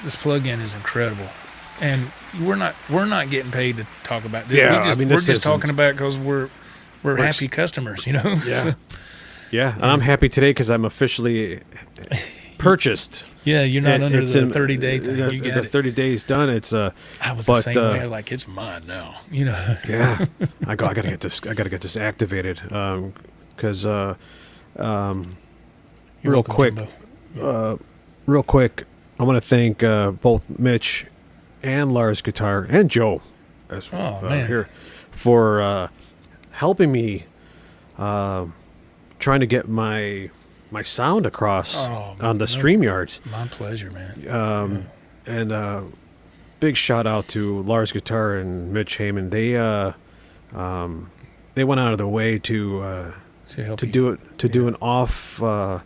A: this plug-in is incredible, and we're not getting paid to talk about this.
B: Yeah,
A: we're
B: this
A: just
B: isn't-
A: talking about it because we're happy customers,
B: Yeah. Yeah, and I'm happy today because I'm officially purchased.
A: Yeah, you're not under
B: It's
A: the
B: in- the30-day
A: thing. You got it.
B: 30 days done. It's
A: I was the
B: but,
A: same way. I was like, it's mine now.
B: yeah. I gotta get this. I gotta get this activated. Because
A: You're
B: real
A: welcome,
B: quick,
A: Jimbo.
B: real quick, I want to thank both Mitch and Lars Guitar and Joe as
A: Oh, man.
B: here for helping me trying to get my sound across
A: Oh,
B: on the
A: no.
B: StreamYards.
A: My pleasure, man.
B: And big shout out to Lars Guitar and Mitch Heyman. They went out of their way to
A: help
B: to
A: you.
B: do it do an offline.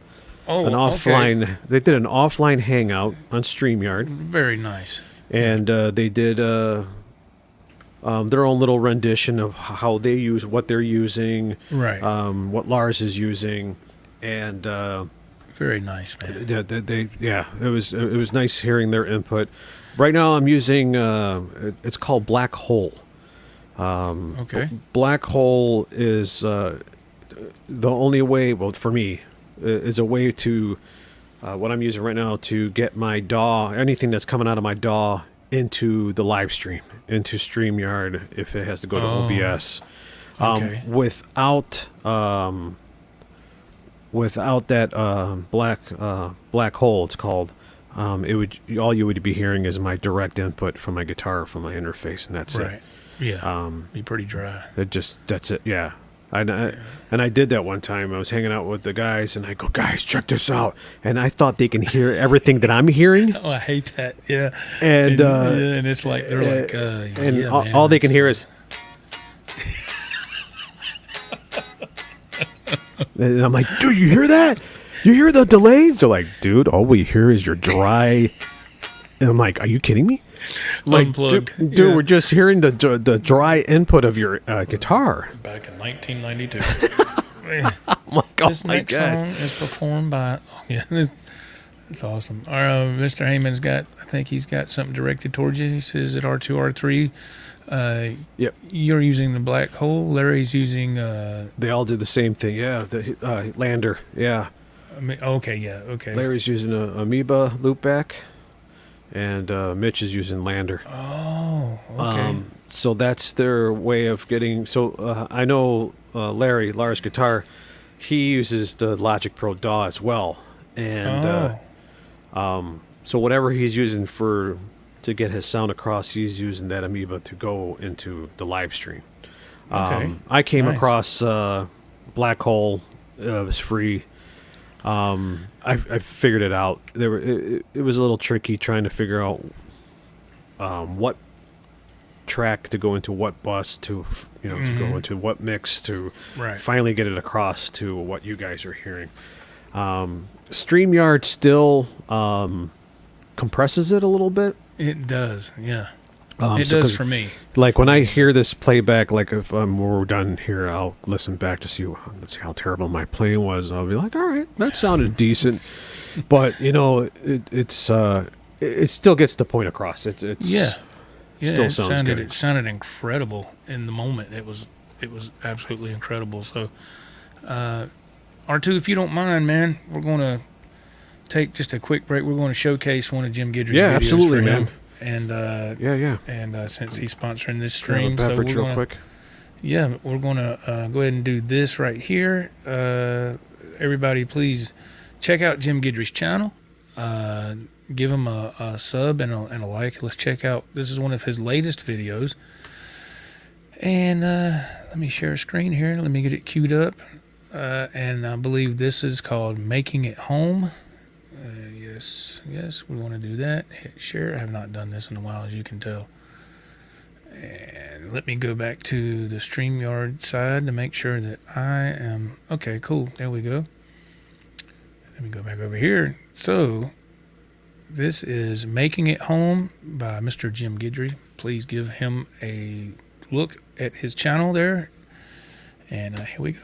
A: Okay.
B: They did an offline hangout on StreamYard,
A: Very nice.
B: and they did their own little rendition of how they use what they're using,
A: Right.
B: what Lars is using, and
A: Very nice, man.
B: it was nice hearing their input. Right now I'm using, it's called Black Hole.
A: Okay.
B: Black Hole is the only way, well, for me, is a way to, what I'm using right now to get my DAW, anything that's coming out of my DAW into the live stream, into StreamYard if it has to go to OBS.
A: Okay.
B: Without that black hole, it's called, all you would be hearing is my direct input from my guitar, from my interface, and that's
A: Right.
B: it.
A: Yeah. Be pretty dry.
B: That's it. Yeah. And I did that one time. I was hanging out with the guys, and I go, guys, check this out. And I thought they can hear everything that I'm hearing.
A: Oh, I hate that. Yeah.
B: And
A: and it's like they're like,
B: and
A: yeah,
B: all they can hear is. And I'm like, dude, you hear that? You hear the delays? They're like, dude, all we hear is your dry. And I'm like, are you kidding me? I'm like,
A: Unplugged.
B: dude,
A: Yeah.
B: we're just hearing the dry input of your guitar.
A: Back in 1992.
B: I'm like, oh
A: This
B: my
A: next
B: gosh.
A: song is performed by. Oh, yeah, it's awesome. Mr. Heyman's got. I think he's got something directed towards you. He says at R2R3.
B: Yep.
A: You're using the Black Hole. Larry's using.
B: They all did the same thing. Yeah, the Lander. Yeah.
A: Okay. Yeah. Okay.
B: Larry's using a Amoeba loopback, and Mitch is using Lander.
A: Oh. Okay.
B: So that's their way of getting. So I know Lars Guitar, he uses the Logic Pro DAW as well, and so whatever he's using to get his sound across, he's using that Amoeba to go into the live stream.
A: Okay.
B: I came
A: Nice.
B: across Black Hole. It was free. I figured it out. It was a little tricky trying to figure out what track to go into what bus to to go into what mix to
A: Right.
B: finally get it across to what you guys are hearing. StreamYard still compresses it a little bit.
A: It does. Yeah. It
B: So
A: does
B: 'cause,
A: for me.
B: like when I hear this playback, like if we're done here, I'll listen back to see how terrible my playing was. I'll be like, all right, that sounded decent, but it still gets the point across. It's
A: Yeah. Yeah.
B: still
A: it
B: sounds
A: sounded.
B: good.
A: It sounded incredible in the moment. It was absolutely incredible. So, R2, if you don't mind, man, we're going to take just a quick break. We're going to showcase one of Jim Guidry's
B: Yeah,
A: videos
B: absolutely,
A: for him.
B: man.
A: And
B: Yeah.
A: and since he's sponsoring this
B: Grab a
A: stream, so
B: beverage
A: we're
B: real
A: gonna,
B: quick.
A: yeah, we're going to go ahead and do this right here. Everybody, please check out Jim Guidry's channel. Give him a sub and a like. Let's check out. This is one of his latest videos. And let me share a screen here. Let me get it queued up. And I believe this is called Making It Home. Yes, we want to do that. Hit share. I have not done this in a while, as you can tell. And let me go back to the StreamYard side to make sure that I am... Okay, cool. There we go. Let me go back over here. So, this is Making It Home by Mr. Jim Guidry. Please give him a look at his channel there. And here we go.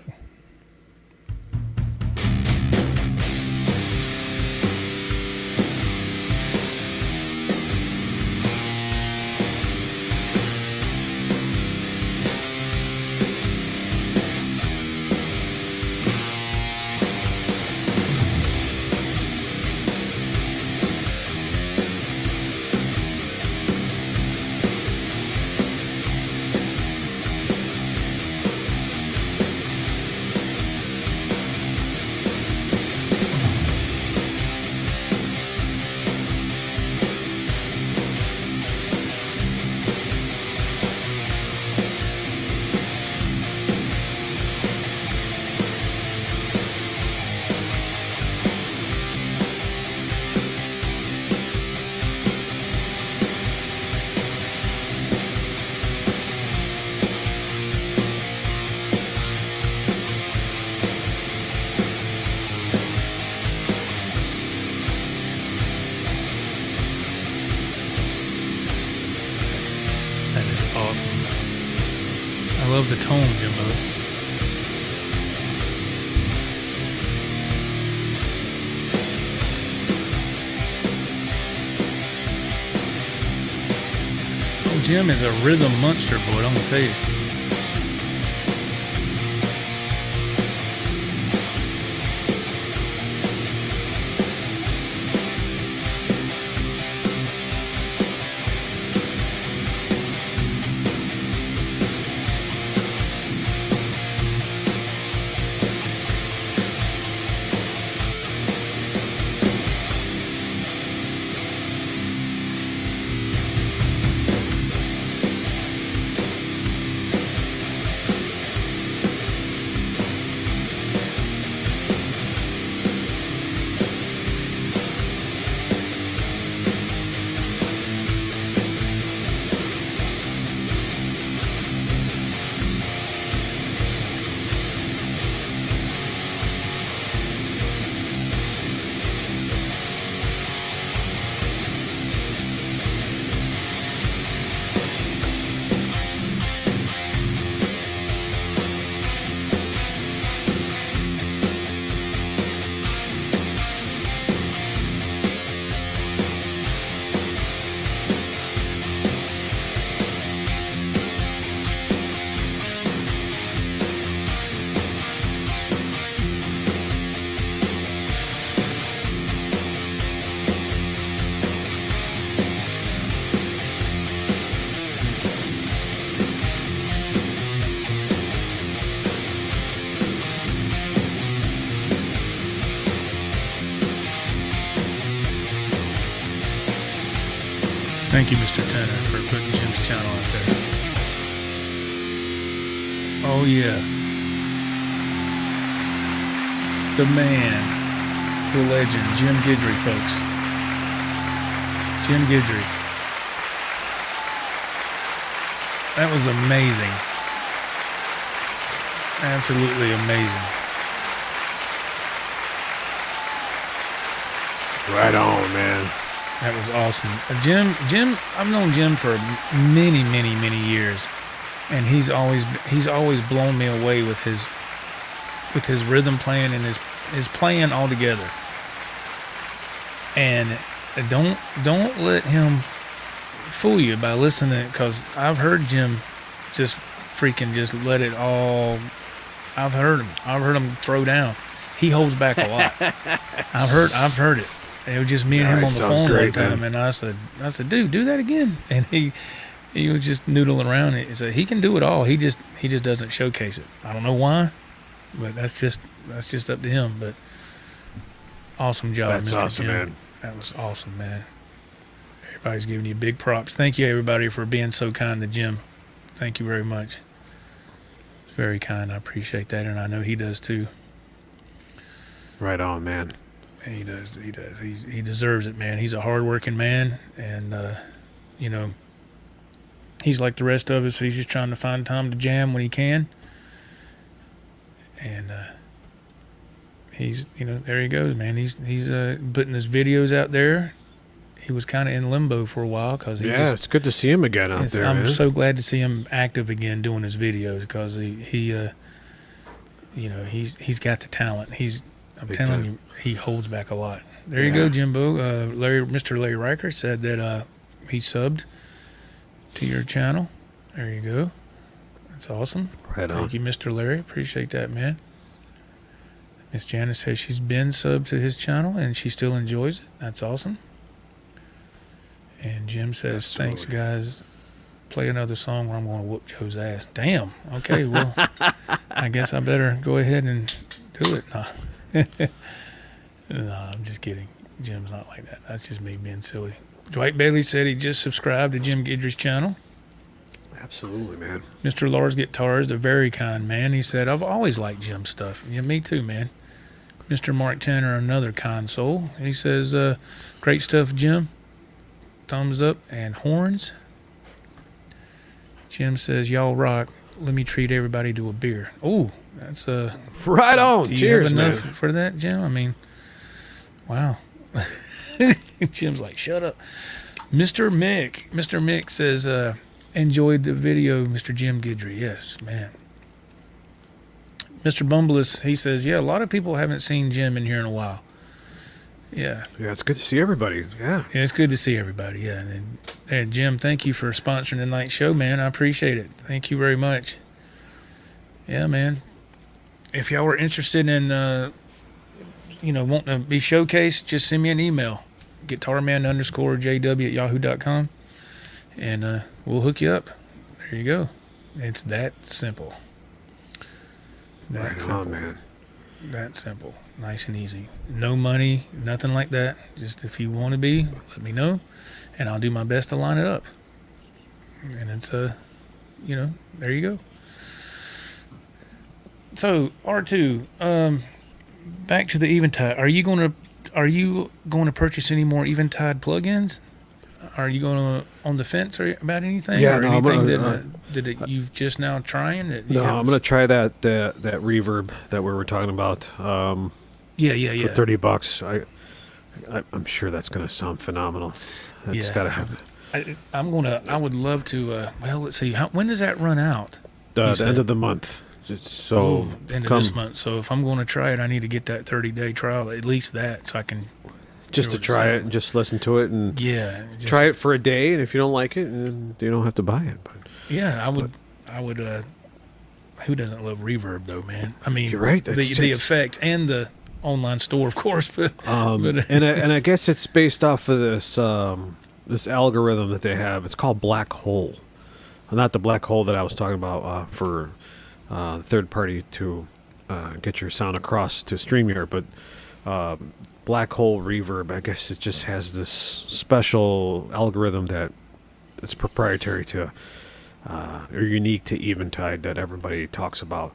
A: That is awesome. I love the tone, Jimbo. Jim is a rhythm monster, boy, I'm gonna tell you. Thank you, Mr. Tanner, for putting Jim's channel out there. Oh, yeah. The man, the legend, Jim Guidry, folks. Jim Guidry. That was amazing. Absolutely amazing.
B: Right on, man.
A: That was awesome. Jim, I've known Jim for many, many, many years, and he's always blown me away with his rhythm playing and his playing altogether. And don't let him fool you by listening, because I've heard Jim just freaking just let it all. I've heard him throw down. He holds back a lot. I've heard it. It was just me and him on the phone one time, man. And I said, dude, do that again. And he was just noodling around it. So he can do it all. He just doesn't showcase it. I don't know why, but that's just up to him. But awesome job,
B: That's
A: Mr.
B: awesome,
A: Jim.
B: man.
A: That was awesome, man. Everybody's giving you big props. Thank you, everybody, for being so kind to Jim. Thank you very much. It's very kind. I appreciate that, and I know he does too.
B: Right on, man.
A: He does. He deserves it, man. He's a hard-working man, and you know, he's like the rest of us. He's just trying to find time to jam when he can, and he's, you know, there he goes, man. He's putting his videos out there. He was kind of in limbo for a while because
B: it's good to see him again out there.
A: I'm
B: man.
A: so glad to see him active again doing his videos, because he you know, he's got the talent. I'm
B: Big
A: telling
B: time.
A: you, he holds back a lot. There you go, Jimbo. Mr. Larry Riker said that he subbed to your channel. There you go. That's awesome.
B: Right on.
A: Thank you, Mr. Larry. Appreciate that, man. Miss Janice says she's been subbed to his channel and she still enjoys it. That's awesome. And Jim says, thanks, guys. Play another song or I'm going to whoop Joe's ass. Damn. Okay, well, I guess I better go ahead and do it. Nah. No, I'm just kidding. Jim's not like that. That's just me being silly. Dwight Bailey said he just subscribed to Jim Guidry's channel.
B: Absolutely, man.
A: Mr. Lars Guitars, a very kind man. He said, I've always liked Jim's stuff. Yeah, me too, man. Mr. Mark Tanner, another kind soul. He says, great stuff, Jim. Thumbs up and horns. Jim says, y'all rock. Let me treat everybody to a beer. Oh, that's
B: right on.
A: Do you
B: Cheers,
A: have enough
B: man.
A: for that, Jim? I mean, wow. Jim's like, shut up. Mr. Mick says, enjoyed the video, Mr. Jim Guidry. Yes, man. Mr. Bumbleus, he says, yeah, a lot of people haven't seen Jim in here in a while. Yeah.
B: Yeah, it's good to see everybody. Yeah.
A: Yeah, it's good to see everybody. Yeah, and Jim, thank you for sponsoring tonight's show, man. I appreciate it. Thank you very much. Yeah, man. If y'all were interested in, wanting to be showcased, just send me an email, guitarman_JW@yahoo.com, and we'll hook you up. There you go. It's that simple.
B: Right on, man.
A: That simple. Nice and easy. No money, nothing like that. Just if you want to be, let me know, and I'll do my best to line it up. And it's, there you go. So, R2, back to the Eventide. Are you going to purchase any more Eventide plugins? Are you going to on the fence about anything?
B: Yeah,
A: or
B: no,
A: anything that you've just now trying? I'm
B: going to try that reverb that we were talking about.
A: Yeah.
B: For $30, I'm sure that's going to sound phenomenal. That's got to have.
A: I would love to. Let's see. When does that run out?
B: The end of the month. So
A: end of this month. So if I'm going to try it, I need to get that 30-day trial, at least that, so I can
B: just to try it and just listen to it and try it for a day. And if you don't like it, then you don't have to buy it. But
A: yeah, I would. Who doesn't love reverb though, man? I mean,
B: you're right.
A: The effect and the online store, of course, but
B: and I guess it's based off of this this algorithm that they have. It's called Black Hole, not the black hole that I was talking about for third party to get your sound across to StreamYard, but Black Hole Reverb, I guess it just has this special algorithm that's proprietary to or unique to Eventide that everybody talks about.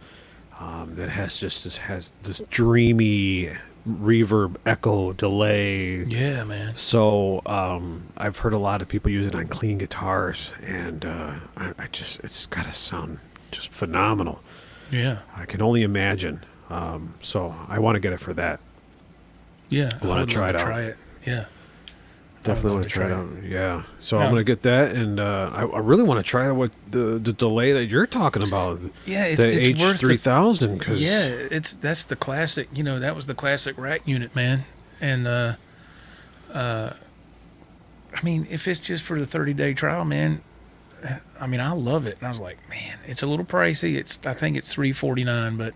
B: That has this dreamy reverb echo delay.
A: Yeah, man.
B: So I've heard a lot of people use it on clean guitars, and it's got to sound just phenomenal.
A: Yeah,
B: I can only imagine. So I want to get it for that.
A: Yeah,
B: I want to try it out.
A: Try it. Yeah,
B: definitely want to try it out. Yeah, so I'm going to get that, and I really want to try out what the delay that you're talking about.
A: Yeah, it's
B: the
A: worth
B: H3000. Cause
A: that's the classic. That was the classic rack unit, man. And I mean, if it's just for the 30-day trial, man. I mean, I love it. And I was like, man, it's a little pricey. I think it's $349, but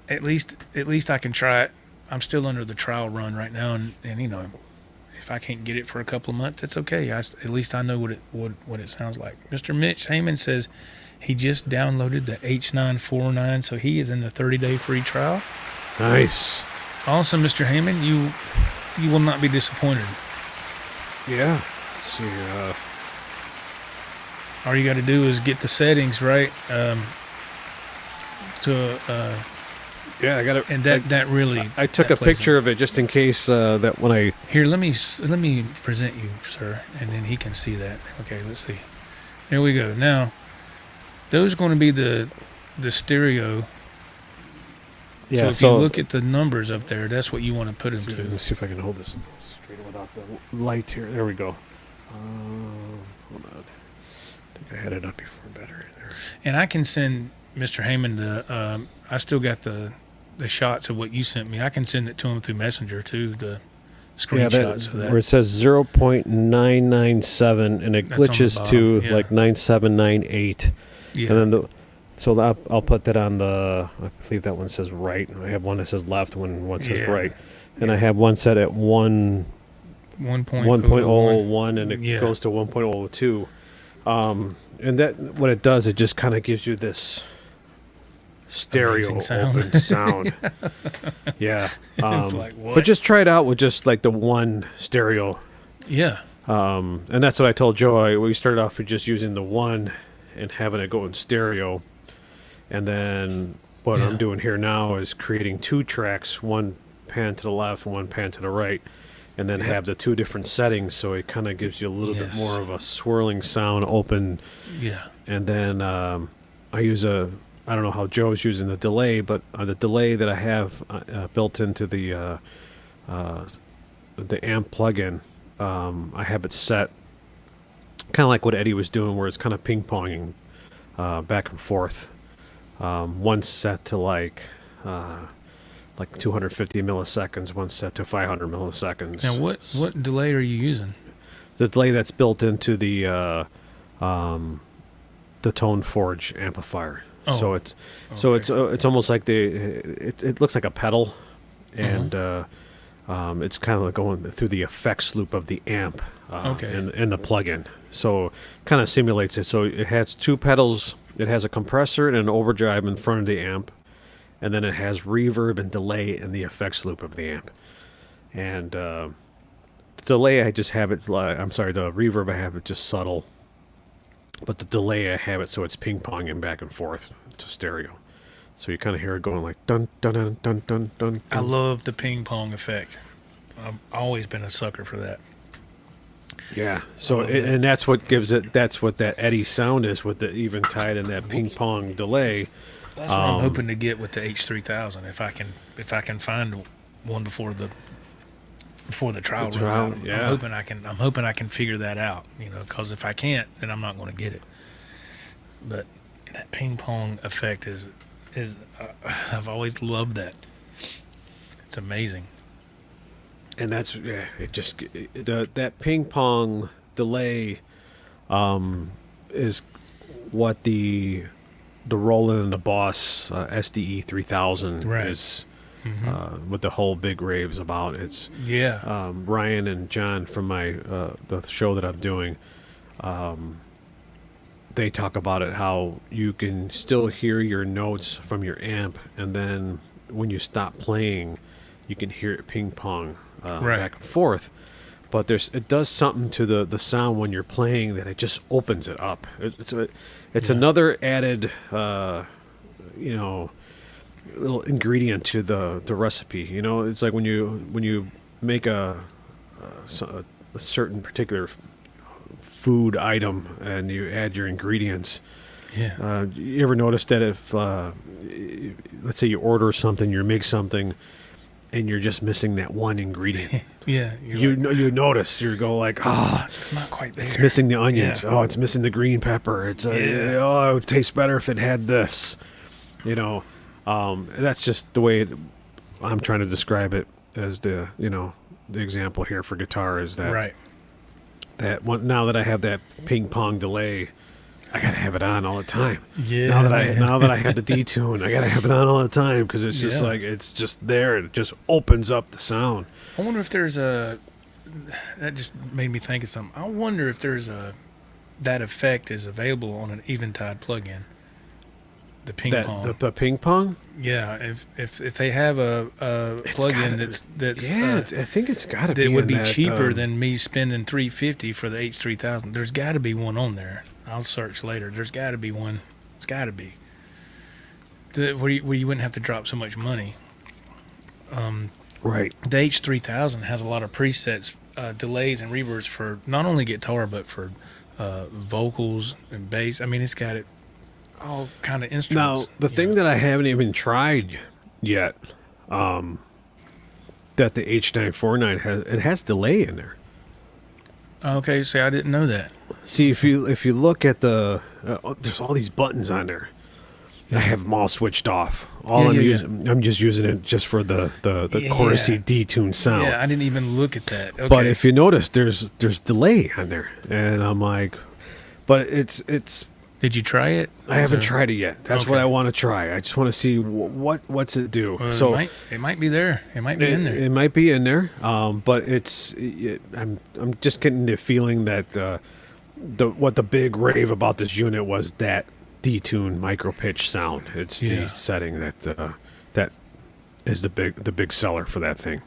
A: at least I can try it. I'm still under the trial run right now, and if I can't get it for a couple of months, that's okay. At least I know what it sounds like. Mr. Mitch Heyman says he just downloaded the H949, so he is in the 30-day free trial.
B: Nice.
A: Awesome, Mr. Heyman. You will not be disappointed.
B: Yeah. Let's see.
A: All you got to do is get the settings right.
B: Yeah, I got it.
A: And that really.
B: I took a picture of it just in case that when I.
A: Here, let me present you, sir, and then he can see that. Okay, let's see. There we go. Now, those are going to be the stereo.
B: Yeah.
A: So if you look at the numbers up there, that's what you want to put them to.
B: Let me see if I can hold this straight without the light here. There we go. Hold on. I think I had it up before better. There.
A: And I can send Mr. Heyman I still got the shots of what you sent me. I can send it to him through Messenger too, the screenshots of that.
B: Where it says 0.997 and it glitches to like 9798.
A: Yeah.
B: And then so I'll put that on I believe that one says right. I have one that says left, one says right. And I have one set at 1.01 and it goes to 1.02. And that what it does, it just kind of gives you this stereo open sound. Yeah.
A: Like, what?
B: But just try it out with just like the one stereo.
A: Yeah.
B: And that's what I told Joe. We started off with just using the one and having it go in stereo. And then what I'm doing here now is creating two tracks, one pan to the left, one pan to the right, and then have the two different settings, so it kind of gives you a little bit more of a swirling sound, open. Yeah. And then I use I don't know how Joe's using the delay, but the delay that I have built into the amp plugin, I have it set kind of like what Eddie was doing, where it's kind of ping-ponging back and forth. One set to like like 250 milliseconds, one set to 500 milliseconds.
A: Now, what delay are you using?
B: The delay that's built into the Tone Forge amplifier.
A: Oh,
B: So it's
A: okay.
B: it's almost like it looks like a pedal, and it's kind of like going through the effects loop of the amp
A: Okay.
B: in the plugin. So kind of simulates it. So it has two pedals. It has a compressor and an overdrive in front of the amp, and then it has reverb and delay in the effects loop of the amp. And the delay, I just have it. I'm sorry, the reverb I have it just subtle, but the delay I have it so it's ping ponging back and forth to stereo. So you kind of hear it going like dun dun dun dun dun dun.
A: I love the ping pong effect. I've always been a sucker for that.
B: Yeah. So
A: love that.
B: and that's what gives it. That's what that Eddie sound is with the Eventide and that ping pong delay.
A: That's what I'm hoping to get with the H3000 if I can find one before the trial runs out.
B: Yeah.
A: I'm hoping I can figure that out, because if I can't, then I'm not going to get it. But that ping pong effect is I've always loved that. It's amazing.
B: And that's that ping pong delay is what the Roland and the Boss SDE 3000
A: Right.
B: is what the whole big rave is about. It's
A: Yeah.
B: Ryan and John from my the show that I'm doing. They talk about it, how you can still hear your notes from your amp, and then when you stop playing, you can hear it ping pong
A: Right.
B: back and forth. But it does something to the sound when you're playing that it just opens it up. It's another added little ingredient to the recipe. It's like when you make a certain particular food item and you add your ingredients.
A: Yeah.
B: You ever notice that if let's say you order something, you make something, and you're just missing that one ingredient?
A: Yeah.
B: You notice, you go like,
A: it's not quite there.
B: it's missing the onions.
A: Yeah.
B: Oh, it's missing the green pepper. It's
A: Yeah.
B: it would taste better if it had this. That's just the way I'm trying to describe it as the example here for guitar is that
A: Right.
B: that one. Now that I have that ping pong delay, I gotta have it on all the time.
A: Yeah.
B: Now that I have the detune, I gotta have it on all the time because it's just
A: Yeah.
B: like it's just there. It just opens up the sound.
A: I wonder if there's that just made me think of something. I wonder if that effect is available on an Eventide plugin. The ping pong.
B: The ping pong.
A: Yeah, if they have a plugin that's
B: I think it's got to be.
A: that would
B: in
A: be
B: that,
A: cheaper than me spending $350 for the H3000. There's got to be one on there. I'll search later. There's got to be one. It's got to be. Where you wouldn't have to drop so much money.
B: right.
A: The H3000 has a lot of presets, delays, and reverbs for not only guitar but for vocals and bass. I mean, it's got it all kind of
B: Now
A: instruments.
B: the thing that I haven't even tried yet, that the H949 has delay in there.
A: Okay, see, I didn't know that.
B: See, if you look at there's all these buttons on there. I have them all switched off. I'm just using it just for the chorusy detune sound.
A: Yeah, I didn't even look at that. Okay.
B: But if you notice, there's delay on there, and I'm like, but it's.
A: Did you try it?
B: I haven't tried it yet. That's what
A: Okay.
B: I want to try. I just want to see what's it do.
A: Well,
B: So
A: it might be there. It might be in there.
B: It might be in there, but I'm just getting the feeling that what the big rave about this unit was that detune micro pitch sound. It's
A: Yeah.
B: the setting that is the big seller for that thing.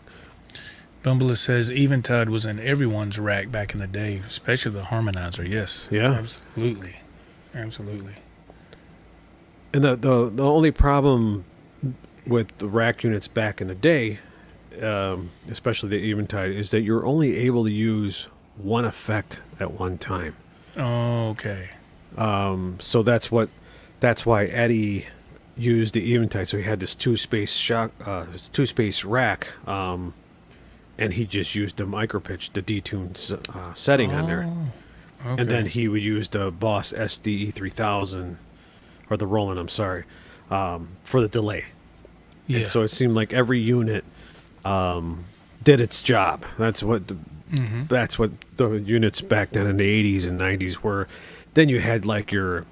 A: Bumblist says Eventide was in everyone's rack back in the day, especially the harmonizer. Yes.
B: Yeah.
A: Absolutely. Absolutely.
B: And the only problem with the rack units back in the day, especially the Eventide, is that you're only able to use one effect at one time.
A: Okay.
B: So that's why Eddie used the Eventide. So he had this two space rack, and he just used the micro pitch, the detune setting on there.
A: Okay.
B: And then he would use the Boss SDE 3000, or the Roland, I'm sorry, for the delay.
A: Yeah.
B: And so it seemed like every unit did its job. That's what the units back then in the 80s and 90s were. Then you had like your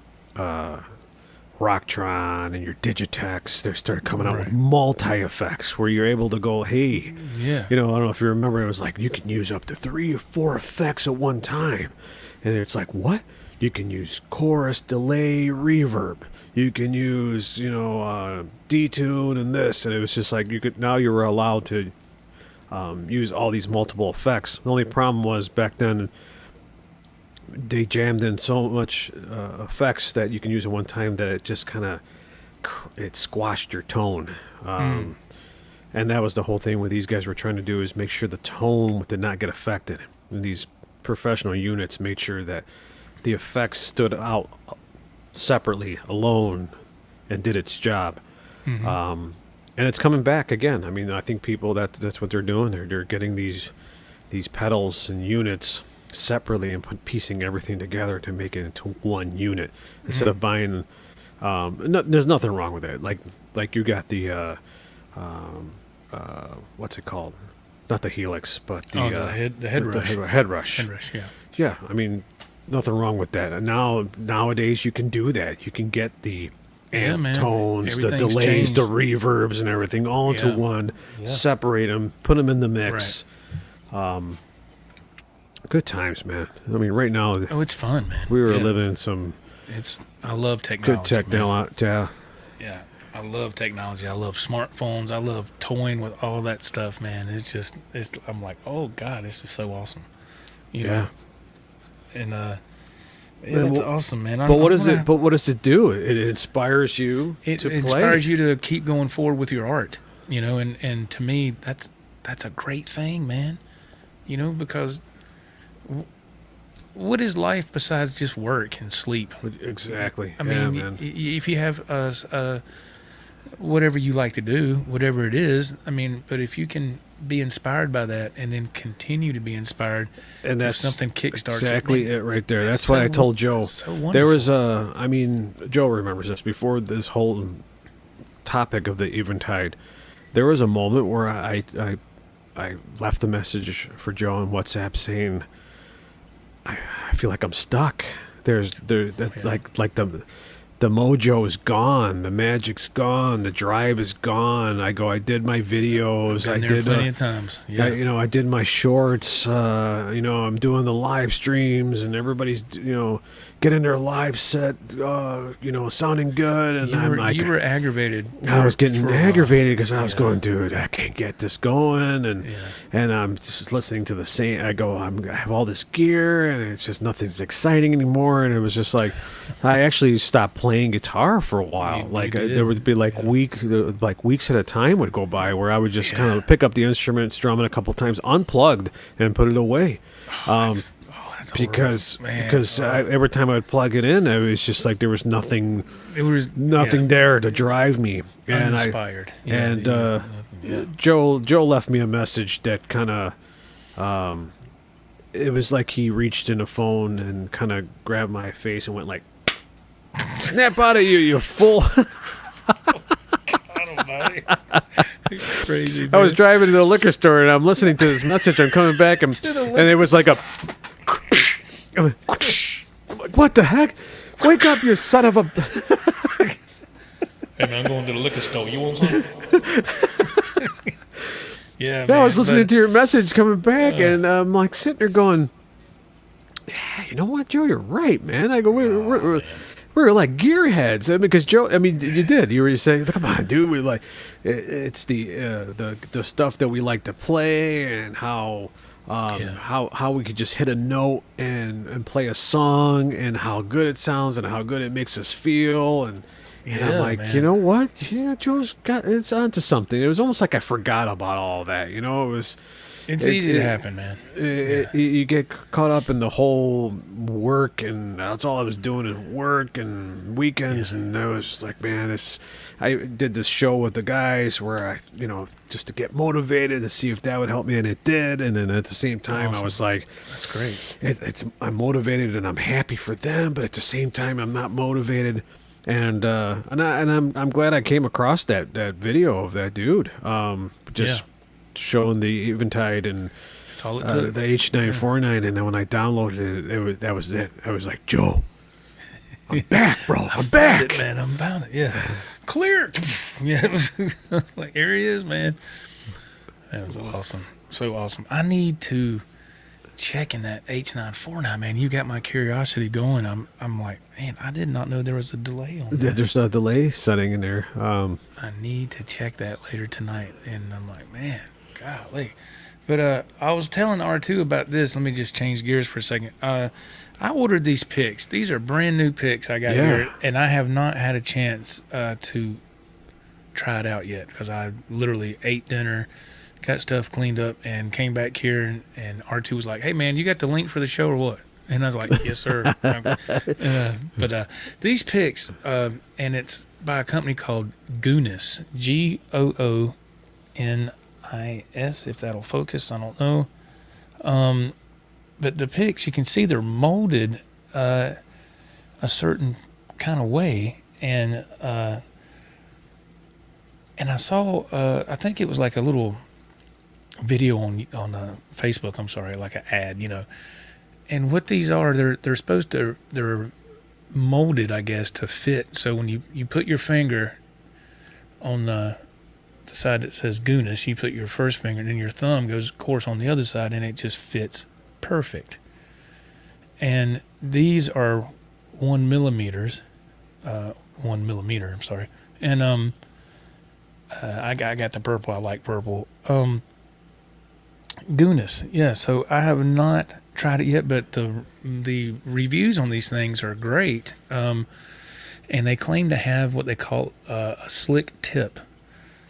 B: Rocktron and your Digitex. They started coming out with multi-effects where you're able to go, hey,
A: Yeah.
B: you know, I don't know if you remember, it was like you can use up to 3 or 4 effects at one time. And it's like, what? You can use chorus, delay, reverb. You can use, you know, detune and this. And it was just like now you were allowed to use all these multiple effects. The only problem was back then they jammed in so much effects that you can use at one time that it just kind of it squashed your tone. And that was the whole thing what these guys were trying to do is make sure the tone did not get affected. And these professional units made sure that the effects stood out separately, alone, and did its job. And it's coming back again. I mean, I think people that's what they're doing. They're getting these pedals and units separately and piecing everything together to make it into one unit instead of buying. There's nothing wrong with it. Like you got the what's it called? Not the Helix, but the
A: HeadRush.
B: HeadRush.
A: HeadRush, yeah.
B: Yeah, I mean, nothing wrong with that. And nowadays you can do that. You can get the amp tones, the
A: Everything's
B: delays,
A: changed.
B: the reverbs, and everything all into one.
A: Yeah.
B: Separate them, put them in the mix. Good times, man. I mean, right now
A: Oh, it's fun, man.
B: we were living in some
A: I love technology.
B: good technology. Yeah.
A: Yeah, I love technology. I love smartphones. I love toying with all that stuff, man. I'm like, oh God, this is so awesome. You know? And it's awesome, man.
B: But what does it? But what does it do? It inspires you
A: It
B: to play.
A: inspires you to keep going forward with your art. You know, and to me, that's a great thing, man. You know, because what is life besides just work and sleep?
B: Exactly.
A: I mean,
B: man.
A: if you have whatever you like to do, whatever it is, I mean, but if you can be inspired by that and then continue to be inspired,
B: and that's
A: if something kickstarts
B: exactly
A: it,
B: it right there. That's
A: so
B: why I told Joe.
A: so wonderful.
B: There was I mean, Joe remembers this before this whole topic of the Eventide. There was a moment where I left a message for Joe on WhatsApp saying, I feel like I'm stuck. That's like the mojo is gone, the magic's gone, the drive is gone. I did my videos,
A: Been there plenty of times. Yeah.
B: I did my shorts. I'm doing the live streams, and everybody's getting their live set, sounding good. And
A: you were aggravated.
B: I was getting
A: for a while.
B: aggravated because I was going, dude, I can't get this going, and I'm just listening to the same. I have all this gear, and it's just nothing's exciting anymore. And it was just like, I actually stopped playing guitar for a while. There would be weeks at a time would go by where I would just kind of pick up the instrument, strum it a couple times, unplugged, and put it away.
A: That's
B: because
A: man.
B: every time I would plug it in, it was just like there was nothing.
A: It was
B: nothing there to drive me. And
A: uninspired.
B: Joe left me a message that kind of, it was like he reached in a phone and kind of grabbed my face and went like, "Snap out of you fool!"
A: I don't know. Crazy.
B: I was driving to the liquor store and I'm listening to this message. I'm coming back and it was like a. I'm like, what the heck? Wake up, you son of a.
A: Hey man, I'm going to the liquor store. You want something? Yeah,
B: I was listening to your message coming back, and I'm like sitting there going, "Yeah, you know what, Joe? You're right, man." I go, "We're like gearheads." I mean, because Joe, I mean, you did. You were saying, "Come on, dude. We like it's the stuff that we like to play, and how we could just hit a note and play a song, and how good it sounds, and how good it makes us feel." And I'm like, man. You know what? Yeah, Joe's it's onto something. It was almost like I forgot about all that. It was.
A: It's easy to happen, man.
B: You get caught up in the whole work, and that's all I was doing is work and weekends, and I was just like, man, I did this show with the guys where I, just to get motivated to see if that would help me, and it did. And then at the same time, awesome. I was like,
A: that's great.
B: I'm motivated and I'm happy for them, but at the same time, I'm not motivated. I'm glad I came across that video of that dude. Just showing the Eventide and
A: That's all it
B: the
A: took.
B: H949, and then when I downloaded it, that was it. I was like, Joe, I'm back, bro. I'm back.
A: Found it, man. I'm found it. Yeah. Clear. Yeah. It was like, here he is, man. That was awesome. So awesome. I need to check in that H949, man. You got my curiosity going. I'm like, man, I did not know there was a delay on that.
B: There's a delay setting in there.
A: I need to check that later tonight. And I'm like, man, golly. But I was telling R2 about this. Let me just change gears for a second. I ordered these picks. These are brand new picks I got here, and I have not had a chance to try it out yet because I literally ate dinner, got stuff cleaned up, and came back here, and R2 was like, hey, man, you got the link for the show or what? And I was like, yes, sir. But these picks, and it's by a company called Goonis, Goonis, if that'll focus, I don't know. But the picks, you can see they're molded a certain kind of way, and I saw, I think it was like a little video on Facebook. I'm sorry, like an ad, you know. And what these are, they're supposed to, they're molded, I guess, to fit. So when you put your finger on the side that says Goonis, you put your first finger, and then your thumb goes, of course, on the other side, and it just fits perfect. And these are 1 millimeter, I'm sorry. And I got the purple. I like purple. Goonis, yeah. So I have not tried it yet, but the reviews on these things are great. And they claim to have what they call a slick tip.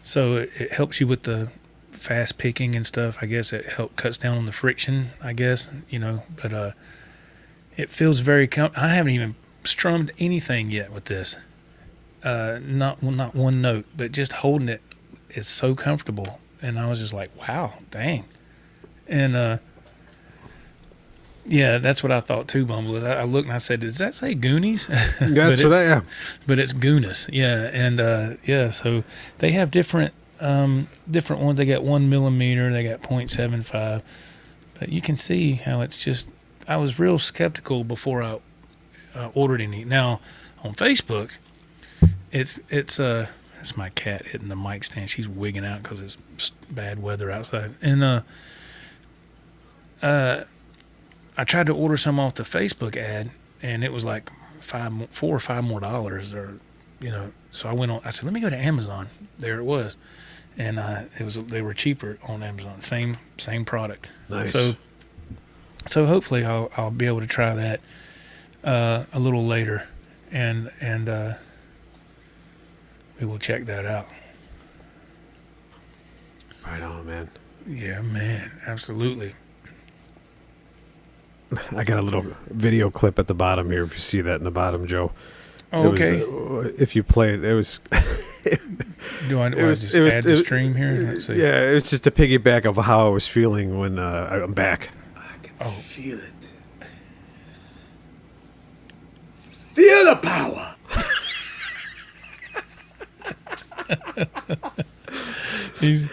A: So it helps you with the fast picking and stuff. I guess it cuts down on the friction, I guess, you know. But it feels very I haven't even strummed anything yet with this. Not one note, but just holding it is so comfortable. And I was just like, wow, dang. And yeah, that's what I thought too, Bumble. I looked and I said, does that say Goonies?
B: That's what I am.
A: But it's Goonis, yeah. And yeah, so they have different ones. They got 1 millimeter, they got 0.75. But you can see how it's just, I was real skeptical before I ordered any. Now, on Facebook, it's my cat hitting the mic stand. She's wigging out because it's bad weather outside. And I tried to order some off the Facebook ad, and it was like $4 or $5 more, or you know. So I went on. I said, let me go to Amazon. There it was, and they were cheaper on Amazon. Same product.
B: Nice.
A: So hopefully I'll be able to try that a little later, and we will check that out.
B: Right on, man.
A: Yeah, man, absolutely.
B: I got a little video clip at the bottom here. If you see that in the bottom, Joe.
A: Oh, okay.
B: If you play it, it was.
A: Do I just add the stream here? Let's see.
B: Yeah, it's just a piggyback of how I was feeling when I'm back. I can feel it. Feel the power.
A: He's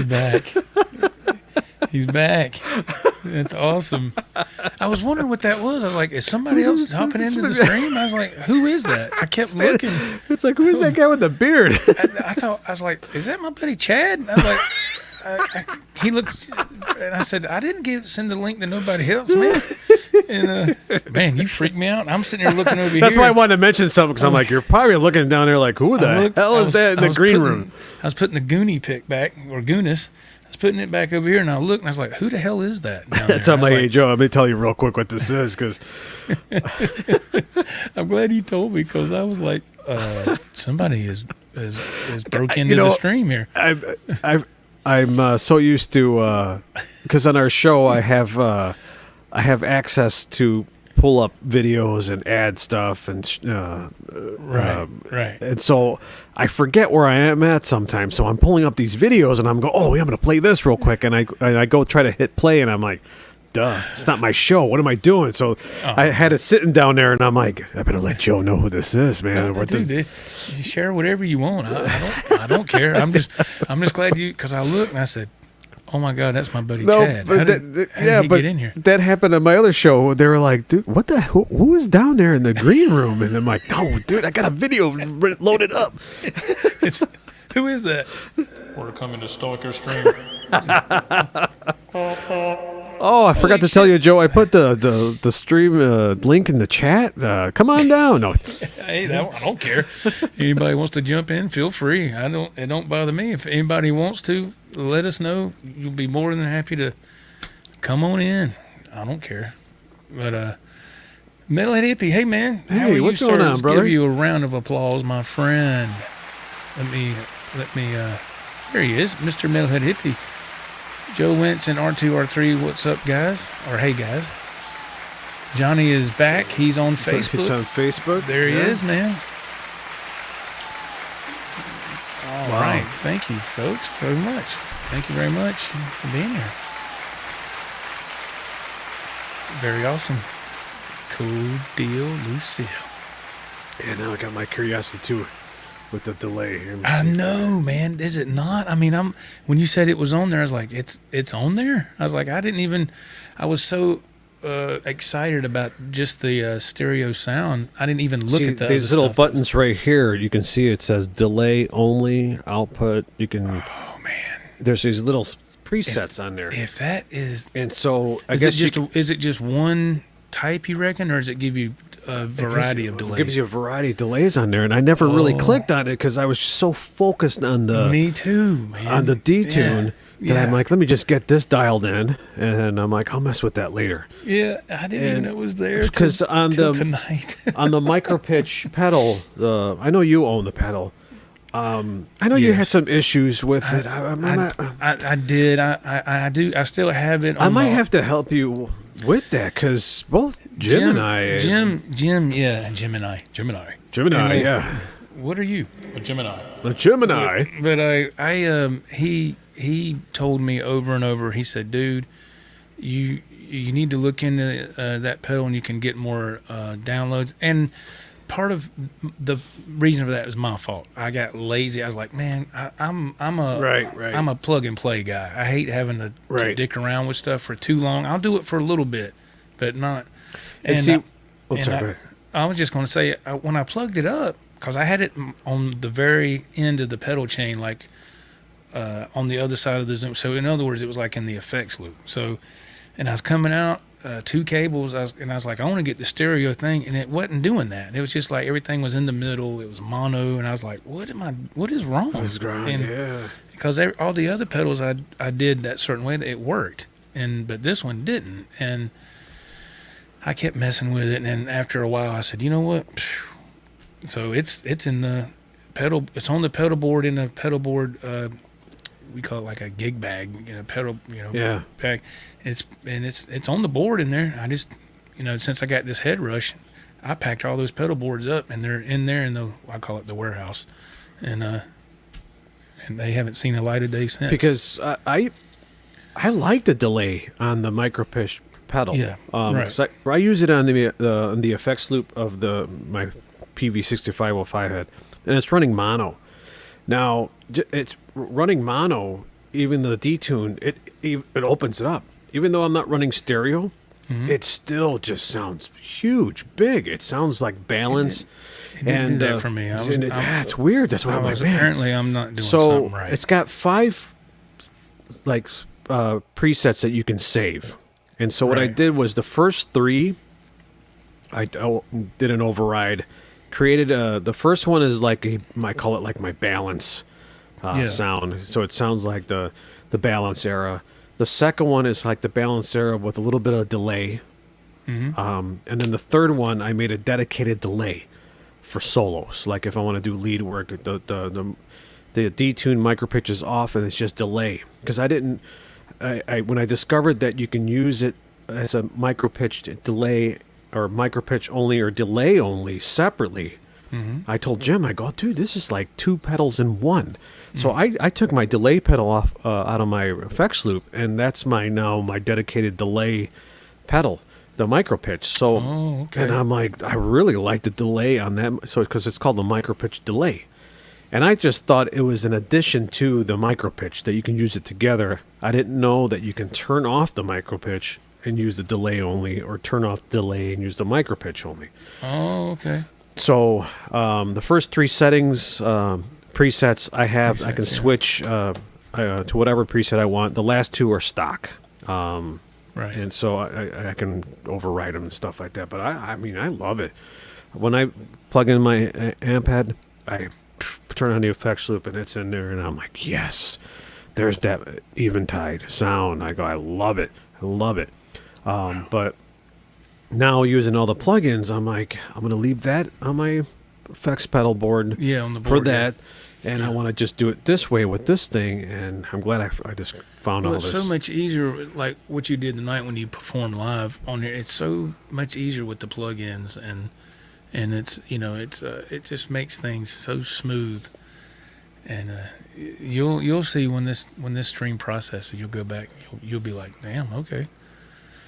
A: back. He's back. That's awesome. I was wondering what that was. I was like, is somebody else hopping into the stream? I was like, who is that? I kept looking.
B: It's like, who is that guy with the beard?
A: I was like, is that my buddy Chad? I was like, he looks, and I said, I didn't send the link to nobody else, man. And man, you freaked me out. I'm sitting here looking over here.
B: That's why I wanted to mention something, because I'm like, you're probably looking down there like, who the hell is that in the green room?
A: I was putting the Goonie pick back, or Goonis. I was putting it back over here, and I looked, and I was like, who the hell is that?
B: That's I'm like, hey, Joe, let me tell you real quick what this is, because
A: I'm glad you told me, because I was like, somebody is broke into the stream here.
B: I'm so used to, because on our show I have access to pull up videos and add stuff and
A: right.
B: And so I forget where I am at sometimes. So I'm pulling up these videos and I'm going, oh, yeah, I'm going to play this real quick. And I go try to hit play and I'm like, duh, it's not my show. What am I doing? So I had it sitting down there, and I'm like, I better let Joe know who this is, man.
A: Dude, you share whatever you want. I don't care. I'm just glad you, because I looked and I said, oh my God, that's my buddy Chad. How did he get in here?
B: That happened on my other show. They were like, dude, what the who is down there in the green room? And I'm like, no, dude, I got a video loaded up.
A: Who is that?
E: We're coming to stalk your stream.
B: Oh, I forgot to tell you, Joe. I put the stream link in the chat. Come on down. No,
A: Hey, I don't care. Anybody wants to jump in, feel free. It don't bother me. If anybody wants to, let us know. You'll be more than happy to come on in. I don't care. But Metalhead Hippie, hey man,
B: Hey,
A: how are
B: what's
A: you,
B: going
A: sir?
B: on,
A: Let's
B: brother?
A: give you a round of applause, my friend. Let me. There he is, Mr. Metalhead Hippie. Joe Wentz and R2R3, what's up, guys? Or hey, guys. Johnny is back. He's on Facebook.
B: He's on Facebook.
A: There he is, man. All right. Thank you, folks, very much. Thank you very much for being here. Very awesome. Cool deal, Lucille.
B: Yeah, now I got my curiosity too with the delay here.
A: I know, man. Is it not? I mean, when you said it was on there, I was like, it's on there? I was like, I was so excited about just the stereo sound. I didn't even look at
B: these little buttons right here. You can see it says delay only, output. You can.
A: Oh man.
B: There's these little presets on there.
A: If that is,
B: And so I
A: is
B: guess
A: it just one type, you reckon, or does it give you a variety of
B: it
A: delays?
B: gives you a variety of delays on there, and I never really clicked on it because I was just so focused on the
A: Me too, man.
B: on the detune
A: Yeah.
B: that I'm like, let me just get this dialed in, and I'm like, I'll mess with that later.
A: Yeah, I didn't even know it was there.
B: Because on
A: till
B: the
A: tonight.
B: on the micro pitch pedal, I know you own the pedal. I know you had
A: Yes.
B: some issues with it.
A: I did. I do. I still have it.
B: I might have to help you with that because both Jim and I.
A: Gemini.
B: Gemini,
A: And,
B: yeah.
A: What are you?
E: A Gemini.
B: The Gemini.
A: But he told me over and over. He said, "Dude, you need to look into that pedal, and you can get more downloads." And part of the reason for that was my fault. I got lazy. I was like, "Man, I'm a plug and play guy. I hate having to dick around with stuff for too long. I'll do it for a little bit, but not."
B: And see, sorry.
A: I was just going to say, when I plugged it up, because I had it on the very end of the pedal chain, like on the other side of the zoom. So in other words, it was like in the effects loop. So, and I was coming out 2 cables, I was like, I want to get the stereo thing, and it wasn't doing that. It was just like everything was in the middle. It was mono, and I was like, what is wrong?
B: Yeah.
A: Because all the other pedals I did that certain way, it worked, but this one didn't, and I kept messing with it, and then after a while I said, you know what? So it's in the pedal. It's on the pedal board in the pedal board. We call it like a gig bag, pedal, bag. It's on the board in there. I just, since I got this HeadRush, I packed all those pedal boards up, and they're in there in I call it the warehouse, and they haven't seen a light of day since.
B: Because I like the delay on the micro pitch pedal.
A: Yeah, right.
B: So I use it on the effects loop of my PV6505 head, and it's running mono. Now it's running mono. Even the detune, it opens it up. Even though I'm not running stereo, it still just sounds huge, big. It sounds like balance.
A: It didn't do that for me.
B: It's weird. That's why I'm like, man.
A: Apparently, I'm not doing
B: So
A: something right.
B: it's got 5 presets that you can save. And so what I
A: Right.
B: did was the first 3, I did an override. Created the first one is like I call it like my balance sound. So it sounds like the balance era. The second one is like the balance era with a little bit of delay. And then the third one, I made a dedicated delay for solos. Like if I want to do lead work, the detune micro pitch is off and it's just delay. Because when I discovered that you can use it as a micro pitch delay or micro pitch only or delay only separately, I told Jim, I go, dude, this is like 2 pedals in one. So I took my delay pedal off out of my effects loop, and that's my dedicated delay pedal, the micro pitch. So, and I'm like, I really like the delay on that. So because it's called the micro pitch delay, and I just thought it was an addition to the micro pitch that you can use it together. I didn't know that you can turn off the micro pitch and use the delay only, or turn off the delay and use the micro pitch only.
A: Oh, okay.
B: So the first 3 settings, presets I have, I can switch to whatever preset I want. The last 2 are stock.
A: Right.
B: And so I can override them and stuff like that. But I mean, I love it. When I plug in my amp head, I turn on the effects loop and it's in there, and I'm like, yes, there's that Eventide sound. I go, I love it. I love it. But now using all the plugins, I'm like, I'm going to leave that on my effects pedal board,
A: On the board
B: for that. And I want to just do it this way with this thing, and I'm glad I just found all
A: It's
B: this.
A: so much easier, like what you did tonight when you performed live on here. It's so much easier with the plugins, and it's it just makes things so smooth. And you'll see when this stream processes, you'll go back, you'll be like, damn, okay,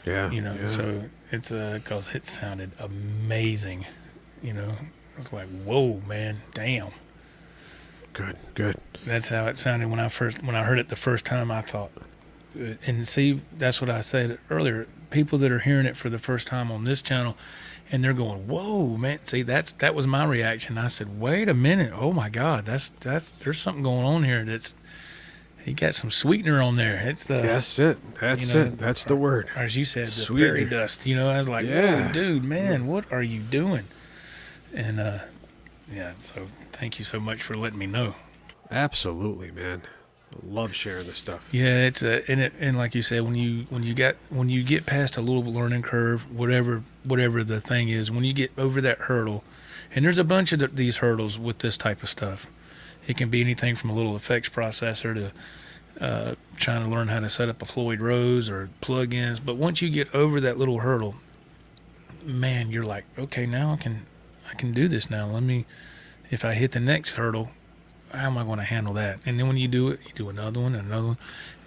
B: Yeah.
A: So it's because it sounded amazing, It's like, whoa, man, damn.
B: Good.
A: That's how it sounded when I heard it the first time. I thought, and see, that's what I said earlier. People that are hearing it for the first time on this channel, and they're going, "Whoa, man!" See, that was my reaction. I said, "Wait a minute! Oh my God, that's there's something going on here. He got some sweetener on there. It's the
B: That's it. That's the word.
A: or as you said, the
B: Sweetener.
A: fairy dust. I was like,
B: Yeah.
A: "Whoa, dude, man, what are you doing?" And so thank you so much for letting me know.
B: Absolutely, man. I love sharing this stuff.
A: Yeah, it's and like you said, when you get past a little learning curve, whatever the thing is, when you get over that hurdle, and there's a bunch of these hurdles with this type of stuff. It can be anything from a little effects processor to trying to learn how to set up a Floyd Rose or plugins. But once you get over that little hurdle, man, you're like, okay, now I can do this now. If I hit the next hurdle, how am I going to handle that? And then when you do it, you do another one, another one.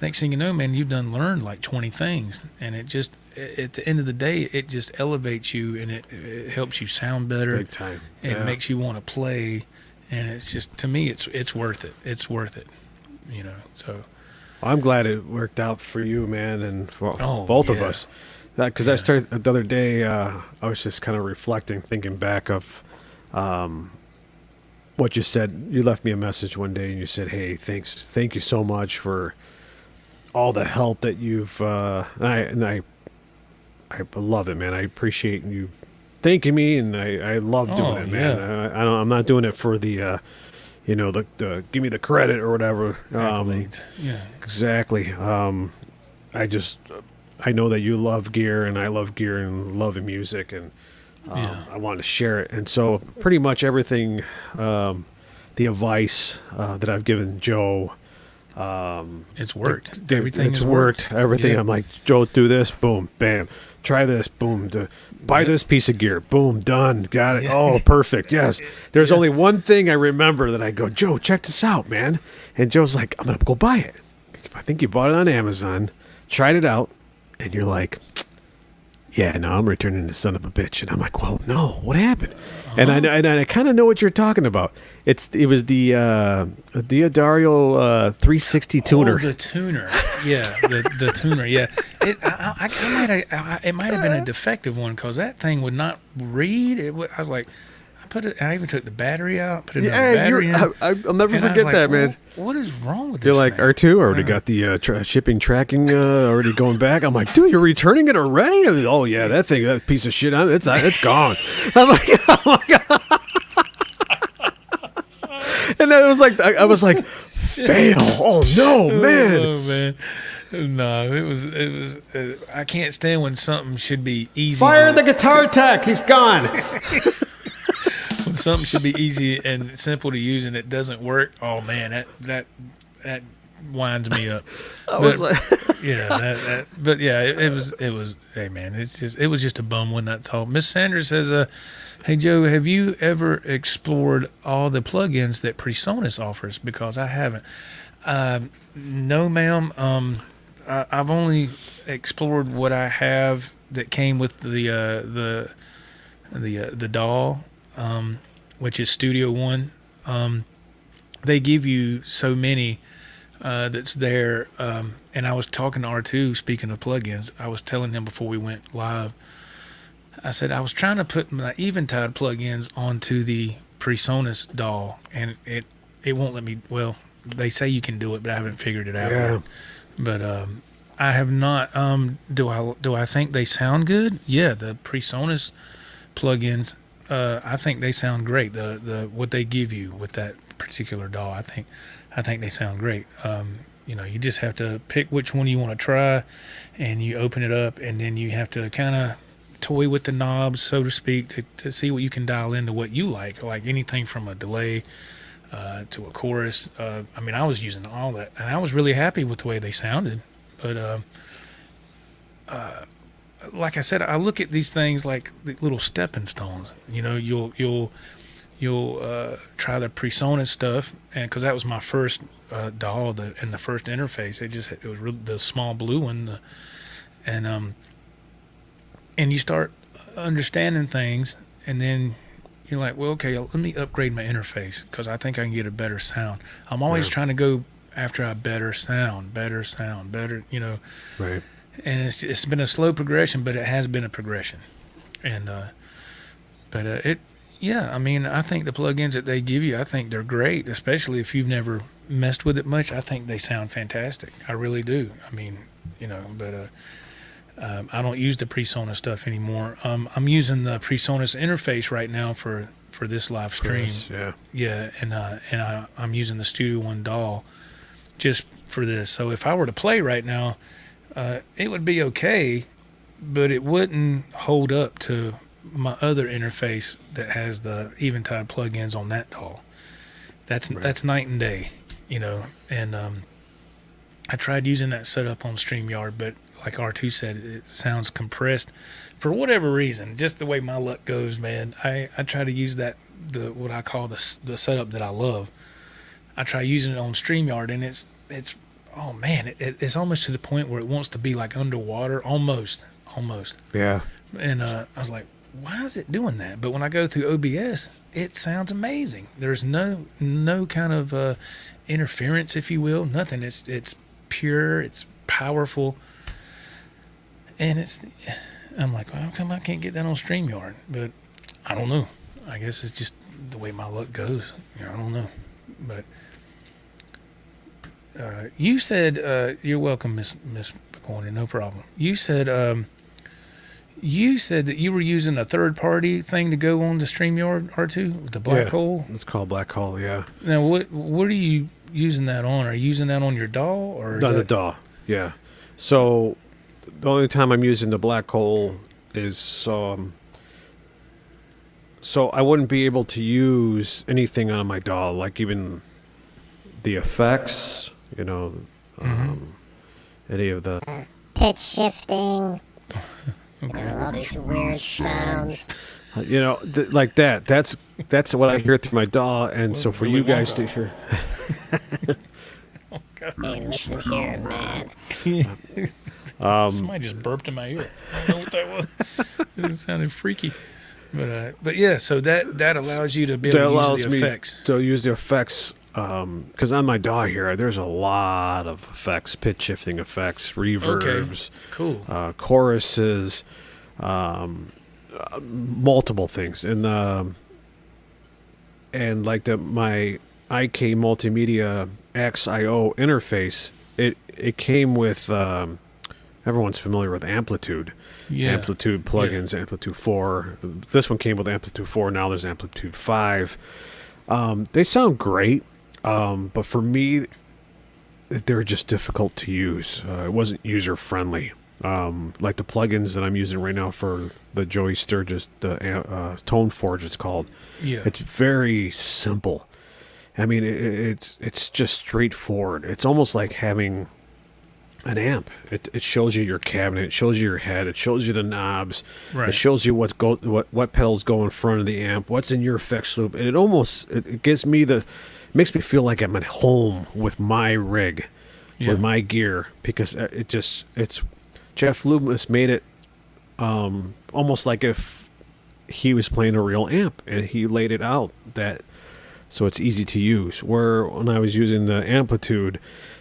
A: Next thing you know, man, you've learned like 20 things. And it just, at the end of the day, it just elevates you, and it helps you sound better.
B: Big time.
A: It makes you want to play. And it's just, to me, it's worth it. It's worth it, so.
B: I'm glad it worked out for you, man, and for
A: Oh,
B: both of
A: yeah.
B: us. Because I started the other day, I was just kind of reflecting, thinking back of what you said. You left me a message one day, and you said, "Hey, thank you so much for all the help that you've." And I love it, man. I appreciate you thanking me, and I love doing it, man.
A: yeah.
B: I'm not doing it for the, the give me the credit or whatever.
A: Accolades. Yeah.
B: Exactly. I know that you love gear, and I love gear and love music, and I want to share it. And so pretty much everything, the advice that I've given Joe,
A: It's worked. Everything
B: it's
A: has
B: worked. Everything.
A: Yeah.
B: I'm like, Joe, do this, boom, bam. Try this, boom. Buy this piece of gear, boom, done. Got it.
A: Yeah.
B: Oh, perfect. Yes. There's only one thing I remember that I go, Joe, check this out, man. And Joe's like, I'm going to go buy it. I think you bought it on Amazon, tried it out, and you're like, yeah, no, I'm returning this son of a bitch. And I'm like, well, no, what happened? And I kind of know what you're talking about. It was the Diodario 360 tuner.
A: Oh, the tuner. Yeah, the tuner. Yeah, it might have been a defective one, because that thing would not read. I was like, I even took the battery out, put another battery in.
B: I'll never
A: And I was
B: forget
A: like,
B: that, man.
A: What is wrong with
B: You're
A: this
B: like,
A: thing?
B: R2 already got the shipping tracking already going back. I'm like, dude, you're returning it already? Oh yeah, that piece of shit, it's gone. I'm like, oh my god. And I was like, fail. Oh no, man.
A: Oh man. No, it was. I can't stand when something should be easy.
B: Fire the guitar tech. He's gone.
A: When something should be easy and simple to use and it doesn't work. Oh man, that winds me up.
B: I was like,
A: Yeah, but yeah, it was. Hey man, it was just a bum when that's all. Miss Sanders says, "Hey Joe, have you ever explored all the plugins that PreSonus offers? Because I haven't." No, ma'am. I've only explored what I have that came with the DAW, which is Studio One. They give you so many that's there. And I was talking to R2, speaking of plugins. I was telling him before we went live, I said I was trying to put my Eventide plugins onto the PreSonus DAW, and it won't let me. Well, they say you can do it, but I haven't figured it out yet. But I have not. Do I think they sound good? Yeah, the PreSonus plugins. I think they sound great. The what they give you with that particular DAW, I think they sound great. You just have to pick which one you want to try, and you open it up, and then you have to kind of toy with the knobs, so to speak, to see what you can dial into what you like anything from a delay to a chorus. I was using all that, and I was really happy with the way they sounded. But like I said, I look at these things like the little stepping stones. You'll try the PreSonus stuff, and because that was my first DAW and the first interface, it was really the small blue one, and you start understanding things, and then you're like, well, okay, let me upgrade my interface because I think I can get a better sound. I'm always trying to go after a better sound, better.
B: right.
A: And it's been a slow progression, but it has been a progression. And I think the plugins that they give you, I think they're great, especially if you've never messed with it much. I think they sound fantastic. I really do. I don't use the PreSonus stuff anymore. I'm using the PreSonus interface right now for this live stream.
B: Yeah.
A: And I'm using the Studio One DAW just for this. So if I were to play right now, it would be okay, but it wouldn't hold up to my other interface that has the Eventide plugins on that DAW. That's night and day, and I tried using that setup on StreamYard, but like R2 said, it sounds compressed for whatever reason. Just the way my luck goes, man. I try to use what I call the setup that I love. I try using it on StreamYard, and it's oh man, it's almost to the point where it wants to be like underwater, almost.
B: Yeah.
A: And I was like, why is it doing that? But when I go through OBS, it sounds amazing. There's no kind of interference, if you will, nothing. It's pure, it's powerful, and I'm like, well, how come I can't get that on StreamYard? But I don't know. I guess it's just the way my luck goes. I don't know. But you said you're welcome, Miss Corner, no problem. You said that you were using a third-party thing to go on the StreamYard R2, the Black Hole.
B: It's called Black Hole. Yeah.
A: Now, what are you using that on? Are you using that on your DAW or
B: Not the DAW? Yeah. So the only time I'm using the Black Hole is so I wouldn't be able to use anything on my DAW, like even the effects, any of the
C: Pitch shifting.
A: Okay.
C: All these weird sounds.
B: like that. That's what I hear through my DAW, and so for you guys to hear.
C: Hey, listen here, man.
A: Somebody just burped in my ear. I don't know what that was. It sounded freaky. But yeah, so that allows you to be able to use the effects.
B: To use the effects, because on my DAW here, there's a lot of effects, pitch shifting effects, reverbs,
A: cool,
B: choruses, multiple things, and like my IK Multimedia XIO interface, it came with everyone's familiar with Amplitude.
A: Yeah.
B: Amplitude plugins, Amplitude 4. This one came with Amplitude 4. Now there's Amplitude 5. They sound great, but for me, they're just difficult to use. It wasn't user-friendly. Like the plugins that I'm using right now for the Joey Sturgis, the Tone Forge it's called.
A: Yeah.
B: It's very simple. I mean, it's just straightforward. It's almost like having an amp. It shows you your cabinet, it shows you your head, it shows you the knobs,
A: Right.
B: it shows you what pedals go in front of the amp, what's in your effects loop, and it gives me makes me feel like I'm at home with my rig, with my gear, because it's Jeff Loomis made it almost like if he was playing a real amp, and he laid it out so it's easy to use. Where when I was using the Amplitude,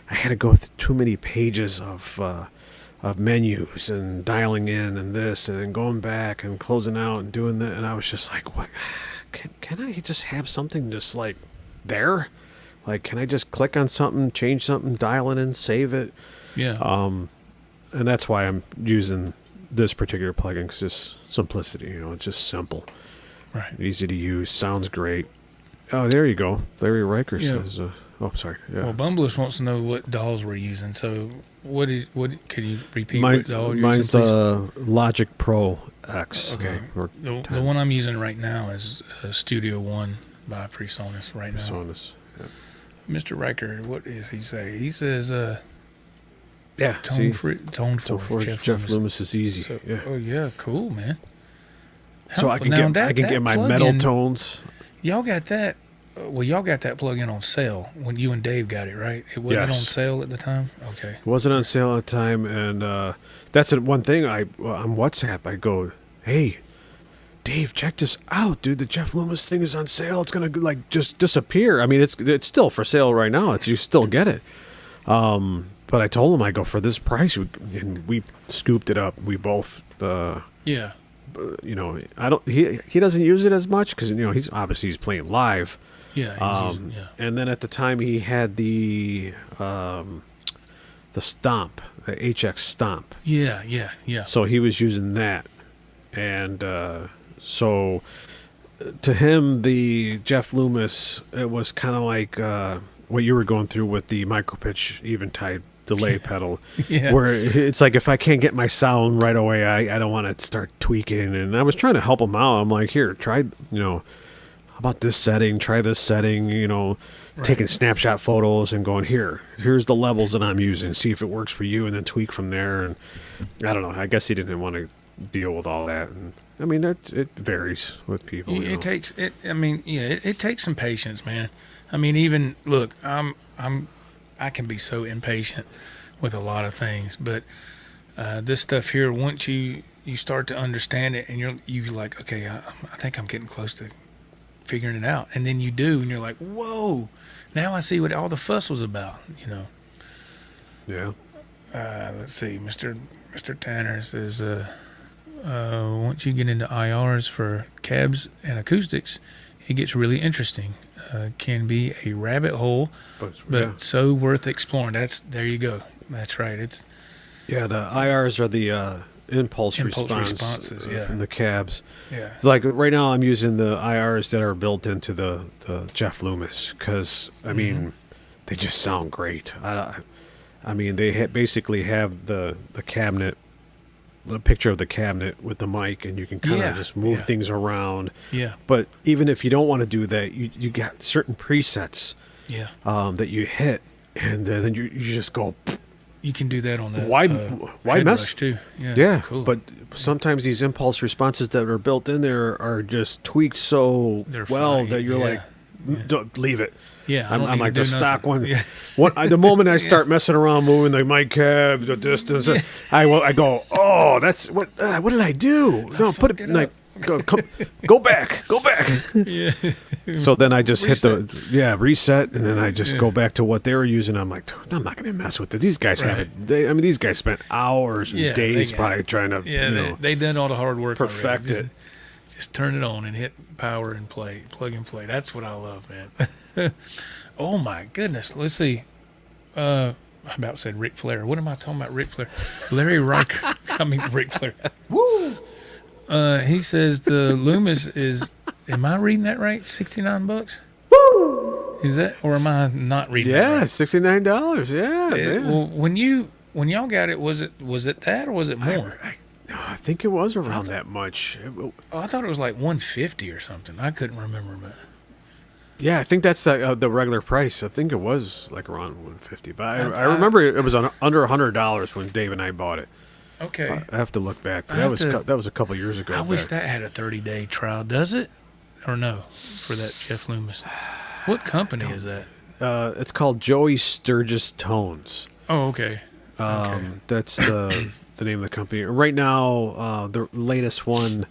B: I had to go through too many pages of menus and dialing in and this and then going back and closing out and doing that, and I was just like, what? Can I just have something just like there? Like, can I just click on something, change something, dial it in, save it?
A: Yeah.
B: And that's why I'm using this particular plugin, because it's simplicity. It's just simple,
A: Right.
B: easy to use, sounds great. Oh, there you go. Larry Riker says. Oh, sorry. Yeah.
A: Well, Bumbless wants to know what DAWs we're using. So, can you repeat what DAW you're
B: mine's
A: using,
B: the Logic Pro X.
A: Okay.
B: Or
A: The one I'm using right now is Studio One by PreSonus right now.
B: PreSonus. Yeah.
A: Mr. Riker, what does he say? He says
B: Yeah.
A: tone
B: So
A: for
B: for Jeff Loomis is easy.
A: So,
B: yeah.
A: Oh yeah, cool, man.
B: So I can get my metal tones.
A: Y'all got that? Y'all got that plug-in on sale when you and Dave got it, right? It wasn't on sale at the time. Okay.
B: It wasn't on sale at the time, and that's one thing. On WhatsApp, I go, "Hey, Dave, check this out, dude. The Jeff Loomis thing is on sale. It's gonna like just disappear. I mean, it's still for sale right now. You still get it." But I told him, I go, for this price, and we scooped it up. We both,
A: Yeah.
B: I don't. He doesn't use it as much because he's playing live.
A: Yeah.
B: And then at the time he had the Stomp, the HX Stomp.
A: Yeah.
B: So he was using that, and so to him the Jeff Loomis, it was kind of like what you were going through with the micropitch Eventide delay pedal,
A: Yeah.
B: where it's like if I can't get my sound right away, I don't want to start tweaking. And I was trying to help him out. I'm like, here, try, how about this setting? Try this setting. Taking snapshot photos and going, here's the levels that I'm using. See if it works for you, and then tweak from there. And I don't know. I guess he didn't want to deal with all that. And I mean, it varies with people.
A: It takes it. I mean, it takes some patience, man. I mean, even look, I can be so impatient with a lot of things, but this stuff here, once you start to understand it, and you're like, okay, I think I'm getting close to figuring it out, and then you do, and you're like, whoa, now I see what all the fuss was about,
B: Yeah.
A: Let's see, Mr. Tanner says, once you get into IRs for cabs and acoustics, it gets really interesting. Can be a rabbit hole, but so worth exploring. There you go. That's right. It's
B: the IRs are the impulse
A: responses,
B: in the cabs.
A: Yeah.
B: So like right now, I'm using the IRs that are built into the Jeff Loomis because I mean, they just sound great. I mean, they basically have the cabinet, the picture of the cabinet with the mic, and you can kind of just move things around.
A: Yeah.
B: But even if you don't want to do that, you got certain presets.
A: Yeah.
B: That you hit, and then you just go.
A: You can do that on the
B: why mess
A: HeadRush too?
B: Yeah,
A: cool.
B: but sometimes these impulse responses that are built in there are just tweaked so
A: They're
B: well
A: fine,
B: that you're like, don't leave it.
A: Yeah,
B: I'm like the stock one.
A: Yeah.
B: The moment I start messing around, moving the mic cab, the distance, I go, oh, that's what did I do? No, put it like. Go back.
A: Yeah.
B: So then I just hit reset, and then I just go back to what they were using. I'm like, dude, I'm not going to mess with this. These guys have it. These guys spent hours and days probably trying to.
A: Yeah, they done all the hard work.
B: Perfect
A: already.
B: it.
A: Just turn it on and hit power and play, plug and play. That's what I love, man. Oh my goodness. Let's see. I about said Ric Flair. What am I talking about? Ric Flair. Larry Riker. I mean Ric Flair. Woo. He says the Loomis is. Am I reading that right? $69. Woo! Is that, or am I not reading?
B: Yeah,
A: that right?
B: $69. Yeah.
A: Well, when y'all got it, was it that or was it more?
B: I think it was around that much.
A: I thought it was like $150 or something. I couldn't remember, but
B: Yeah, I think that's the regular price. I think it was like around $150, but I
A: I-
B: remember it was under $100 when Dave and I bought it.
A: Okay.
B: I have to look back.
A: I
B: That
A: have
B: was
A: to-
B: that was a couple years ago.
A: I wish
B: back.
A: that had a 30-day trial. Does it? Or no? For that Jeff Loomis. What company is that?
B: It's called Joey Sturgis Tones.
A: Oh, okay.
B: That's the name of the company. Right now, the latest one,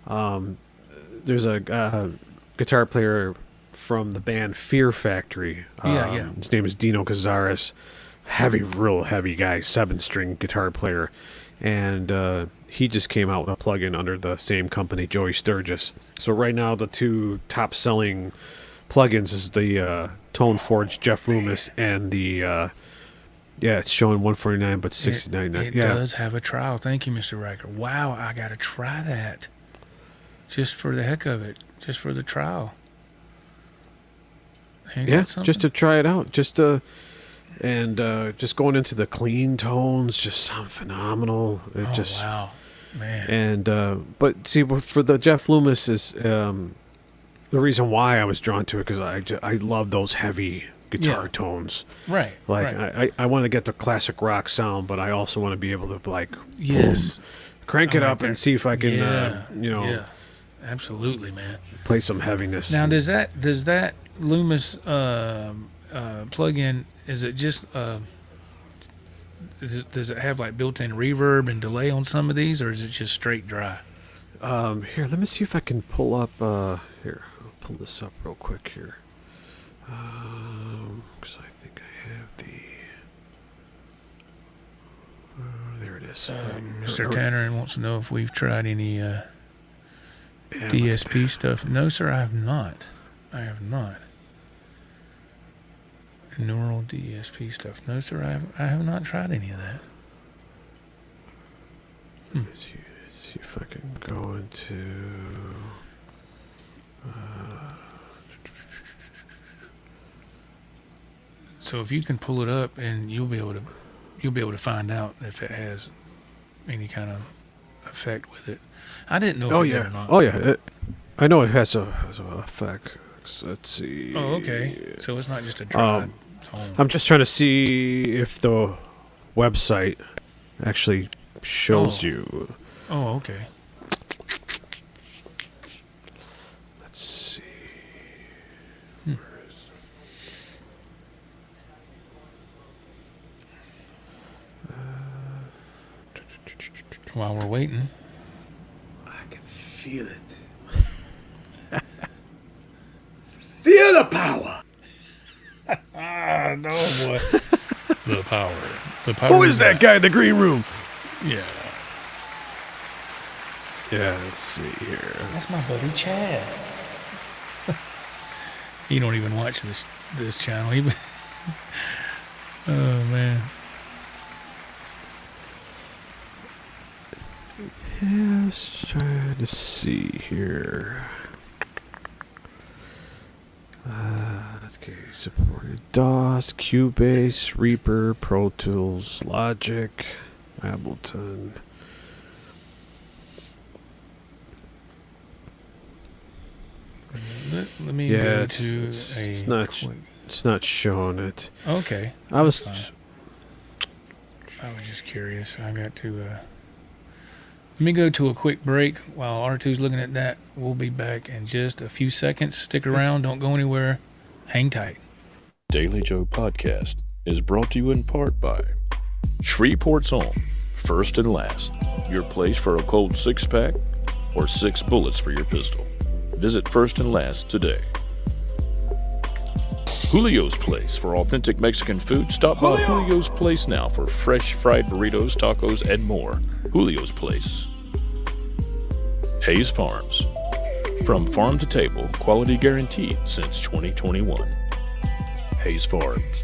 B: there's a guitar player from the band Fear Factory.
A: Yeah.
B: His name is Dino Cazares. Real heavy guy, 7-string guitar player. And he just came out with a plugin under the same company, Joey Sturgis. So right now, the two top-selling plugins is the Tone Forge Jeff Loomis and the it's showing $149 but $69.
A: It does have a trial. Thank you, Mr. Riker. Wow, I got to try that. Just for the heck of it. Just for the trial. Ain't that something?
B: Just to try it out. Just going into the clean tones just sound phenomenal.
A: Wow, man.
B: And but see, for the Jeff Loomis is the reason why I was drawn to it, because I love those heavy guitar tones.
A: Right.
B: Like
A: right.
B: I want to get the classic rock sound, but I also want to be able to like
A: Yes.
B: crank it
A: I'm right
B: up
A: there.
B: and see if I can
A: Yeah. Absolutely, man.
B: play some heaviness.
A: Now, does that Loomis plug-in, is it just does it have like built-in reverb and delay on some of these, or is it just straight dry?
B: Here, let me see if I can pull up. Here, I'll pull this up real quick here. Because I think I have the. There it is.
A: Mr. Tanner wants to know if we've tried any DSP stuff. No, sir, I have not. Neural DSP stuff. No, sir, I have not tried any of that.
B: Let's see if I can go into.
A: So if you can pull it up, and you'll be able to find out if it has any kind of effect with it. I didn't know if it did or not.
B: Oh yeah. I know it has a effect. Let's see.
A: Oh, okay. So it's not just a dry tone.
B: I'm just trying to see if the website actually shows you.
A: Oh, okay.
B: Let's see.
A: While we're waiting.
B: I can feel it. Feel the power.
A: Ah, no boy. The power.
B: Who is that guy in the green room?
A: Yeah.
B: Yeah, let's see here.
A: That's my buddy Chad. He don't even watch this channel. Oh man.
B: Yeah, let's try to see here. Let's get supported DOS, Cubase, Reaper, Pro Tools, Logic, Ableton.
A: Let me
B: Yeah,
A: go
B: it's,
A: to
B: it's,
A: a
B: it's not
A: quick.
B: it's not showing it.
A: Okay.
B: I was
A: That's fine. I was just curious. I got to. Let me go to a quick break while R2's looking at that. We'll be back in just a few seconds. Stick around. Don't go anywhere. Hang tight.
F: Daily Joe Podcast is brought to you in part by Shreveport's own First and Last, your place for a cold six-pack or 6 bullets for your pistol. Visit First and Last today. Julio's Place for authentic Mexican food. Stop by Julio's Place now for fresh fried burritos, tacos, and more. Julio's Place. Hayes Farms. From farm to table, quality guaranteed since 2021. Hayes Farms.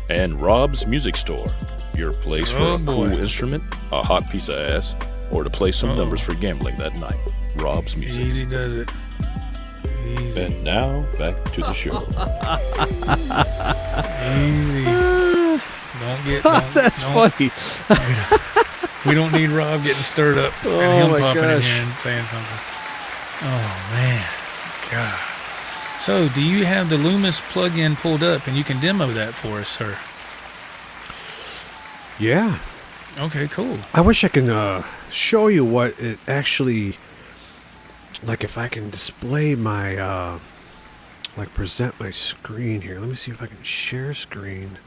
F: And Rob's Music Store. Your place for
A: Oh,
F: a cool
A: boy.
F: instrument, a hot piece of ass, or to play some numbers for gambling that night. Rob's Music.
A: Easy does it. Easy.
F: And now, back to the show.
A: Easy.
B: That's funny.
A: We don't need Rob getting stirred up and
B: Oh,
A: him
B: my
A: popping in
B: gosh.
A: here and saying something. Oh man, God. So, do you have the Loomis plugin pulled up, and you can demo that for us, sir?
B: Yeah.
A: Okay, cool.
B: I wish I can show you what it actually, like if I can display my, like present my screen here. Let me see if I can share screen.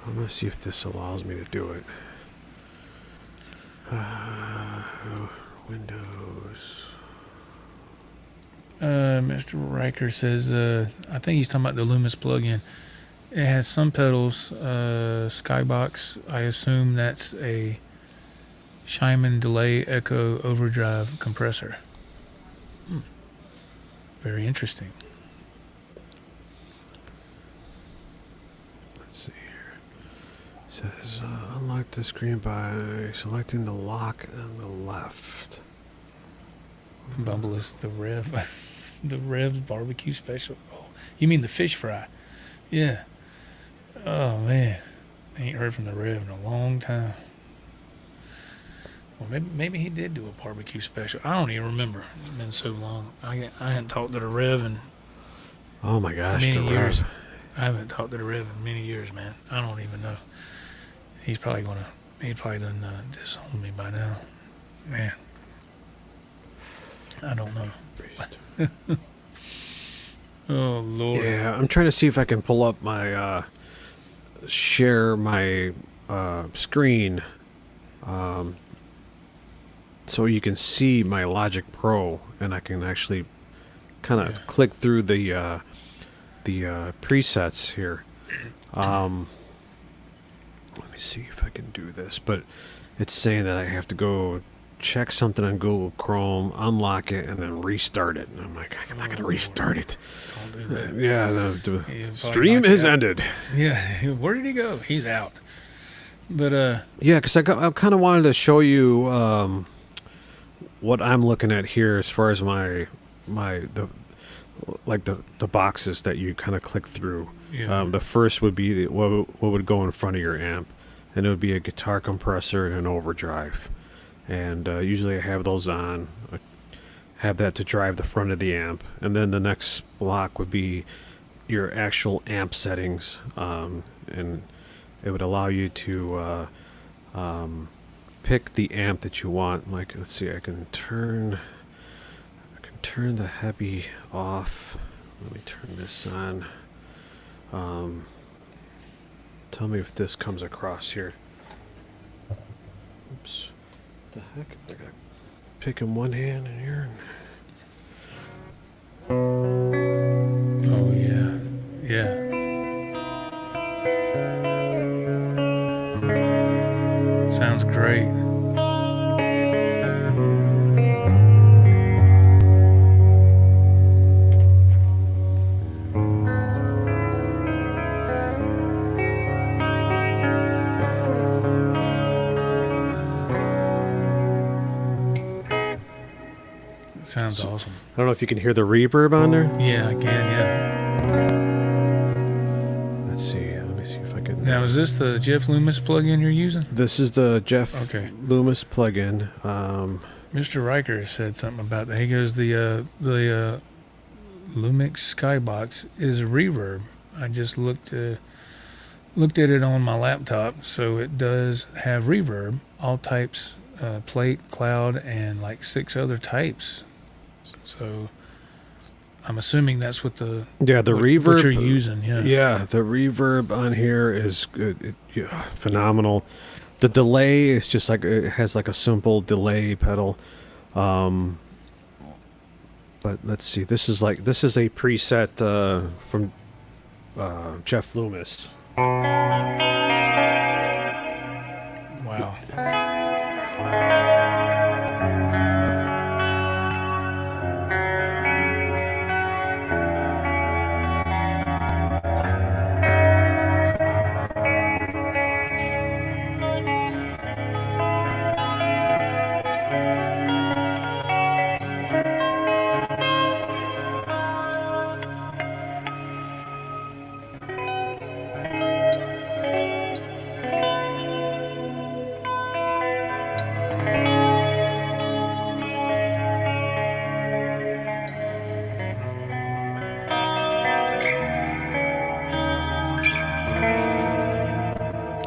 B: I'm going to see if this allows me to do it. Windows.
A: Mr. Riker says, I think he's talking about the Loomis plugin. It has some pedals, Skybox. I assume that's a Shyman delay echo overdrive compressor. Very interesting.
B: Let's see here. It says unlock the screen by selecting the lock on the left.
A: Bumble is the Rev. The Rev's barbecue special. Oh, you mean the fish fry? Yeah. Oh, man. Ain't heard from the Rev in a long time. Well, maybe he did do a barbecue special. I don't even remember. It's been so long. I hadn't talked to the Rev in
B: Oh my gosh, the
A: many years.
B: Rev.
A: I haven't talked to the Rev in many years, man. I don't even know. He probably done disowned me by now. Man. I don't know. Oh, Lord.
B: Yeah, I'm trying to see if I can pull up my share my screen so you can see my Logic Pro, and I can actually kind of click through the presets here. Let me see if I can do this, but it's saying that I have to go check something on Google Chrome, unlock it, and then restart it. And I'm like, I'm not going to restart it.
A: Don't do that.
B: Yeah, the
A: He'll
B: stream
A: probably knock
B: has
A: you out.
B: ended.
A: Yeah. Where did he go? He's out. But,
B: Yeah, because I kind of wanted to show you what I'm looking at here as far as the boxes that you kind of click through.
A: Yeah.
B: The first would be what would go in front of your amp, and it would be a guitar compressor and an overdrive. And usually I have those on. I have that to drive the front of the amp. And then the next block would be your actual amp settings. And it would allow you to pick the amp that you want. Like, let's see, I can turn the heavy off. Let me turn this on. Tell me if this comes across here. Oops. The heck? I got pick in one hand in here.
A: oh, yeah. Yeah. Sounds great. Sounds awesome.
B: I don't know if you can hear the reverb on there.
A: Yeah, I can, yeah.
B: Let's see. Let me see if I can.
A: Now, is this the Jeff Loomis plugin you're using?
B: This is the Jeff
A: Okay.
B: Loomis plugin.
A: Mr. Riker said something about that. He goes, the Lumix Skybox is a reverb. I just looked at it on my laptop, so it does have reverb, all types, plate, cloud, and like 6 other types. So I'm assuming that's what the
B: reverb
A: what you're using.
B: Yeah, the reverb on here is good. Phenomenal. The delay is just like it has like a simple delay pedal. But let's see. This is a preset from Jeff Loomis.
A: Wow.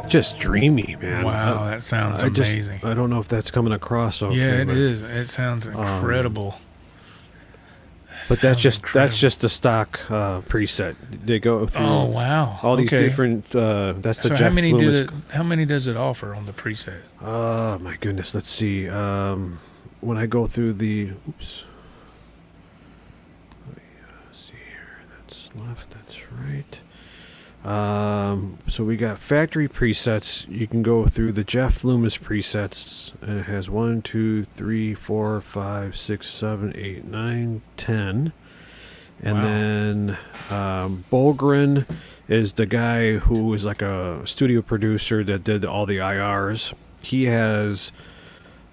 B: just dreamy, man.
A: Wow, that sounds amazing.
B: I don't know if that's coming across. Okay,
A: Yeah, it
B: but,
A: is. It sounds incredible.
B: But that's
A: Sounds
B: just a stock preset. They go through
A: Oh wow!
B: all these
A: Okay.
B: different. That's the
A: So
B: Jeff
A: how many
B: Loomis.
A: how many does it offer on the preset?
B: Oh my goodness, let's see. When I go through the, oops. Let me see here. That's left. That's right. So we got factory presets. You can go through the Jeff Loomis presets, and it has 1, 2, 3, 4, 5, 6, 7, 8, 9, 10. And
A: Wow.
B: then Bogren is the guy who is like a studio producer that did all the IRs. He has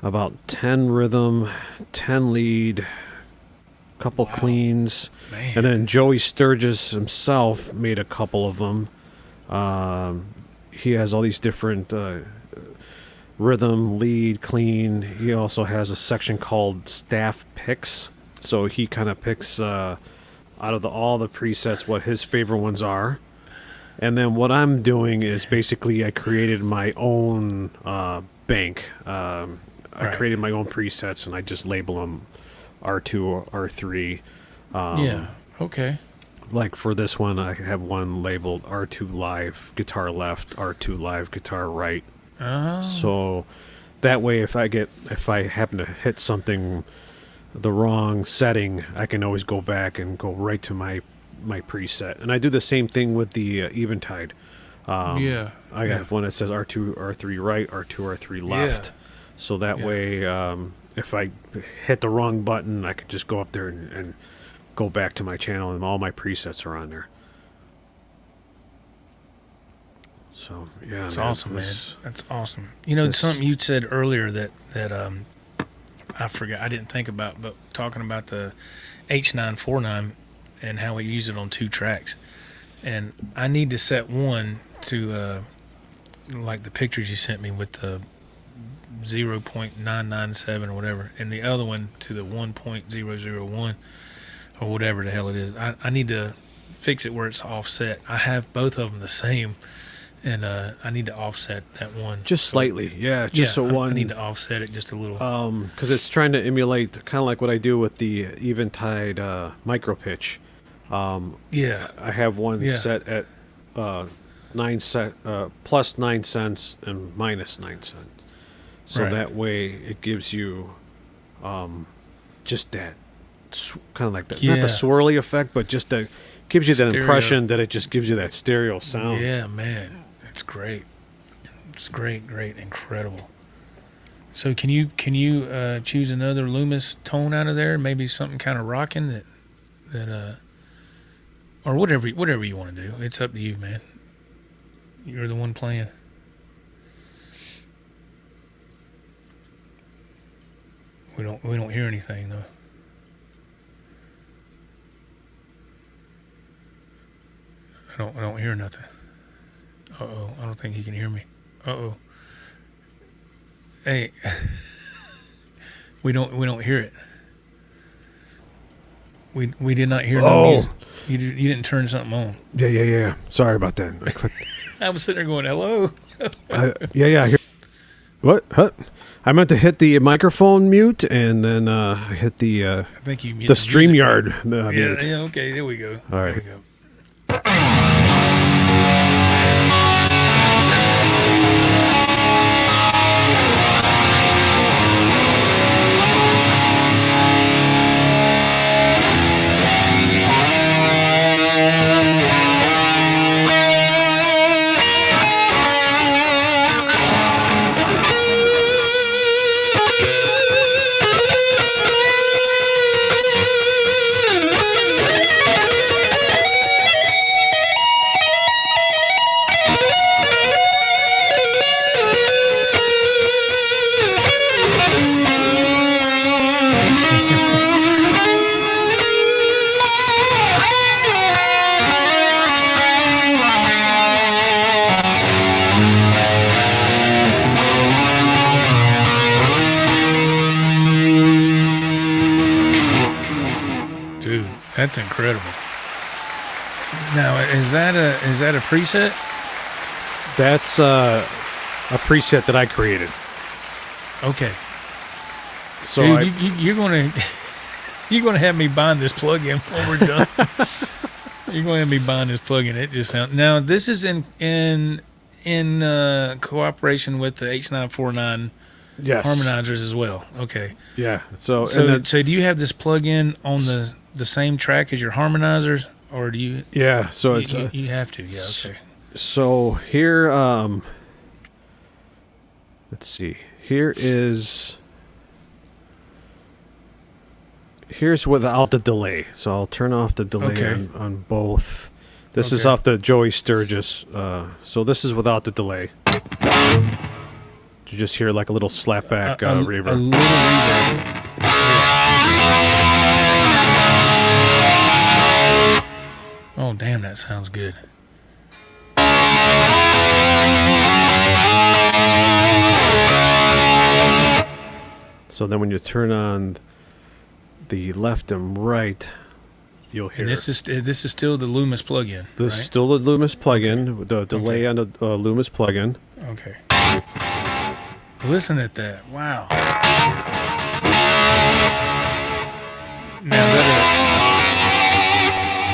B: about 10 rhythm, 10 lead, couple cleans.
A: Man.
B: And then Joey Sturgis himself made a couple of them. He has all these different rhythm, lead, clean. He also has a section called staff picks. So he kind of picks out of all the presets what his favorite ones are. And then what I'm doing is basically I created my own bank. I created my own presets and I just label them R2 or R3.
A: Yeah. Okay.
B: Like for this one, I have one labeled R2 Live guitar left, R2 Live guitar right.
A: Oh.
B: So that way, if I happen to hit something the wrong setting, I can always go back and go right to my preset. And I do the same thing with the Eventide.
A: Yeah.
B: I have one that says R2 R3 right, R2 R3 left.
A: Yeah.
B: So that
A: Yeah.
B: way, if I hit the wrong button, I could just go up there and go back to my channel, and all my presets are on there. So yeah,
A: That's
B: man,
A: awesome, man.
B: this-
A: That's awesome. You know,
B: this-
A: something you said earlier that I forgot, I didn't think about, but talking about the H949 and how we use it on 2 tracks. And I need to set one to like the pictures you sent me with the 0.997 or whatever, and the other one to the 1.001 or whatever the hell it is. I need to fix it where it's offset. I have both of them the same, and I need to offset that one
B: just slightly, yeah, just so
A: I
B: one.
A: need to offset it just a little.
B: Because it's trying to emulate kind of like what I do with the Eventide micro pitch.
A: Yeah,
B: I have one
A: Yeah.
B: set at plus 9 cents and minus 9 cents. So
A: Right.
B: that way it gives you just that kind of like that, not
A: Yeah.
B: the swirly effect, but just that gives you that
A: Stereo.
B: impression that it just gives you that stereo sound.
A: yeah, man, it's great. It's great, incredible. So can you choose another Loomis tone out of there? Maybe something kind of rocking that or whatever you want to do. It's up to you, man. You're the one playing. We don't hear anything though. I don't hear nothing. Uh-oh, I don't think he can hear me. Uh-oh. Hey. we don't hear it. We did not hear no music. You didn't turn something on.
B: Yeah. Sorry about that. I clicked.
A: I was sitting there going, "Hello."
B: Yeah. I hear- What? I meant to hit the microphone mute, and then I hit the
A: I think you
B: the StreamYard mute.
A: Yeah, okay, there we go.
B: All right.
A: There we go. Dude, that's incredible. Now, is that a preset?
B: That's a preset that I created.
A: Okay.
B: So
A: Dude, you're gonna have me buying this plugin when we're done. You're gonna have me buying this plugin. It just sounds. Now this is in cooperation with the H949
B: yes.
A: harmonizers as well. Okay.
B: Yeah. So
A: So do you have this plugin on the same track as your harmonizers, or do you?
B: yeah. So it's
A: you have to. Yeah. Okay.
B: so here. Let's see. Here's without the delay. So I'll turn off the delay
A: Okay.
B: on both. This is
A: Okay.
B: off the Joey Sturgis. So this is without the delay. You just hear like a little slapback
A: A
B: reverb.
A: little reverb. Oh damn, that sounds good.
B: So then when you turn on the left and right, you'll hear
A: And this is still the Loomis plugin,
B: this is
A: right?
B: still the Loomis plugin, with the delay on the Loomis plugin.
A: Okay. Listen at that. Wow. Now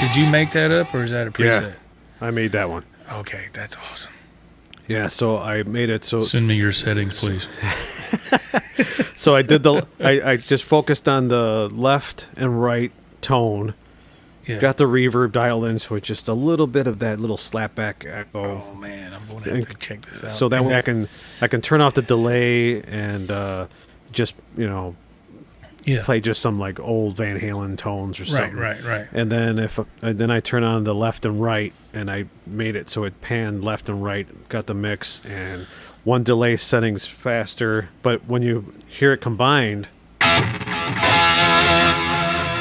A: did you make that up, or is that a preset?
B: Yeah, I made that one.
A: Okay, that's awesome.
B: Yeah, so I made it so
A: Send me your settings, please.
B: so I did I just focused on the left and right tone.
A: Yeah.
B: Got the reverb dialed in, so it's just a little bit of that little slapback echo.
A: Oh man, I'm going to have to check this out.
B: So that
A: And
B: way I can turn off the delay and just
A: yeah.
B: play just some like old Van Halen tones or something.
A: Right.
B: And then then I turn on the left and right, and I made it so it panned left and right. Got the mix and one delay settings faster, but when you hear it combined,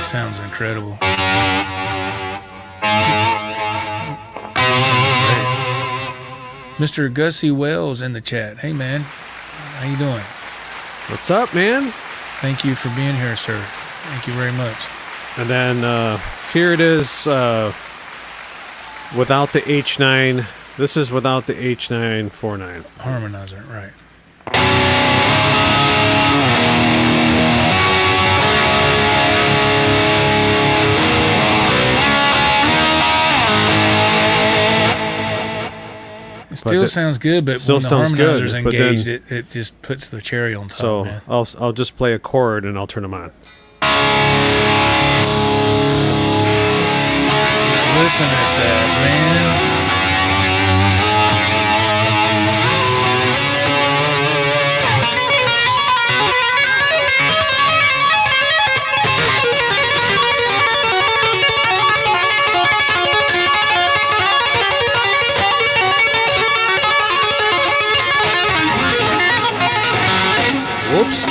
A: Sounds incredible. Mr. Gussie Wells in the chat. Hey man, how you doing?
B: what's up, man?
A: Thank you for being here, sir. Thank you very much.
B: And then here it is without the H9. This is without the H949.
A: Harmonizer, right. It still sounds good, but
B: still
A: when the
B: sounds good,
A: harmonizer's
B: but then-
A: engaged, it just puts the cherry on top,
B: So
A: man.
B: I'll just play a chord and I'll turn them on.
A: Listen at that, man.
B: Whoops.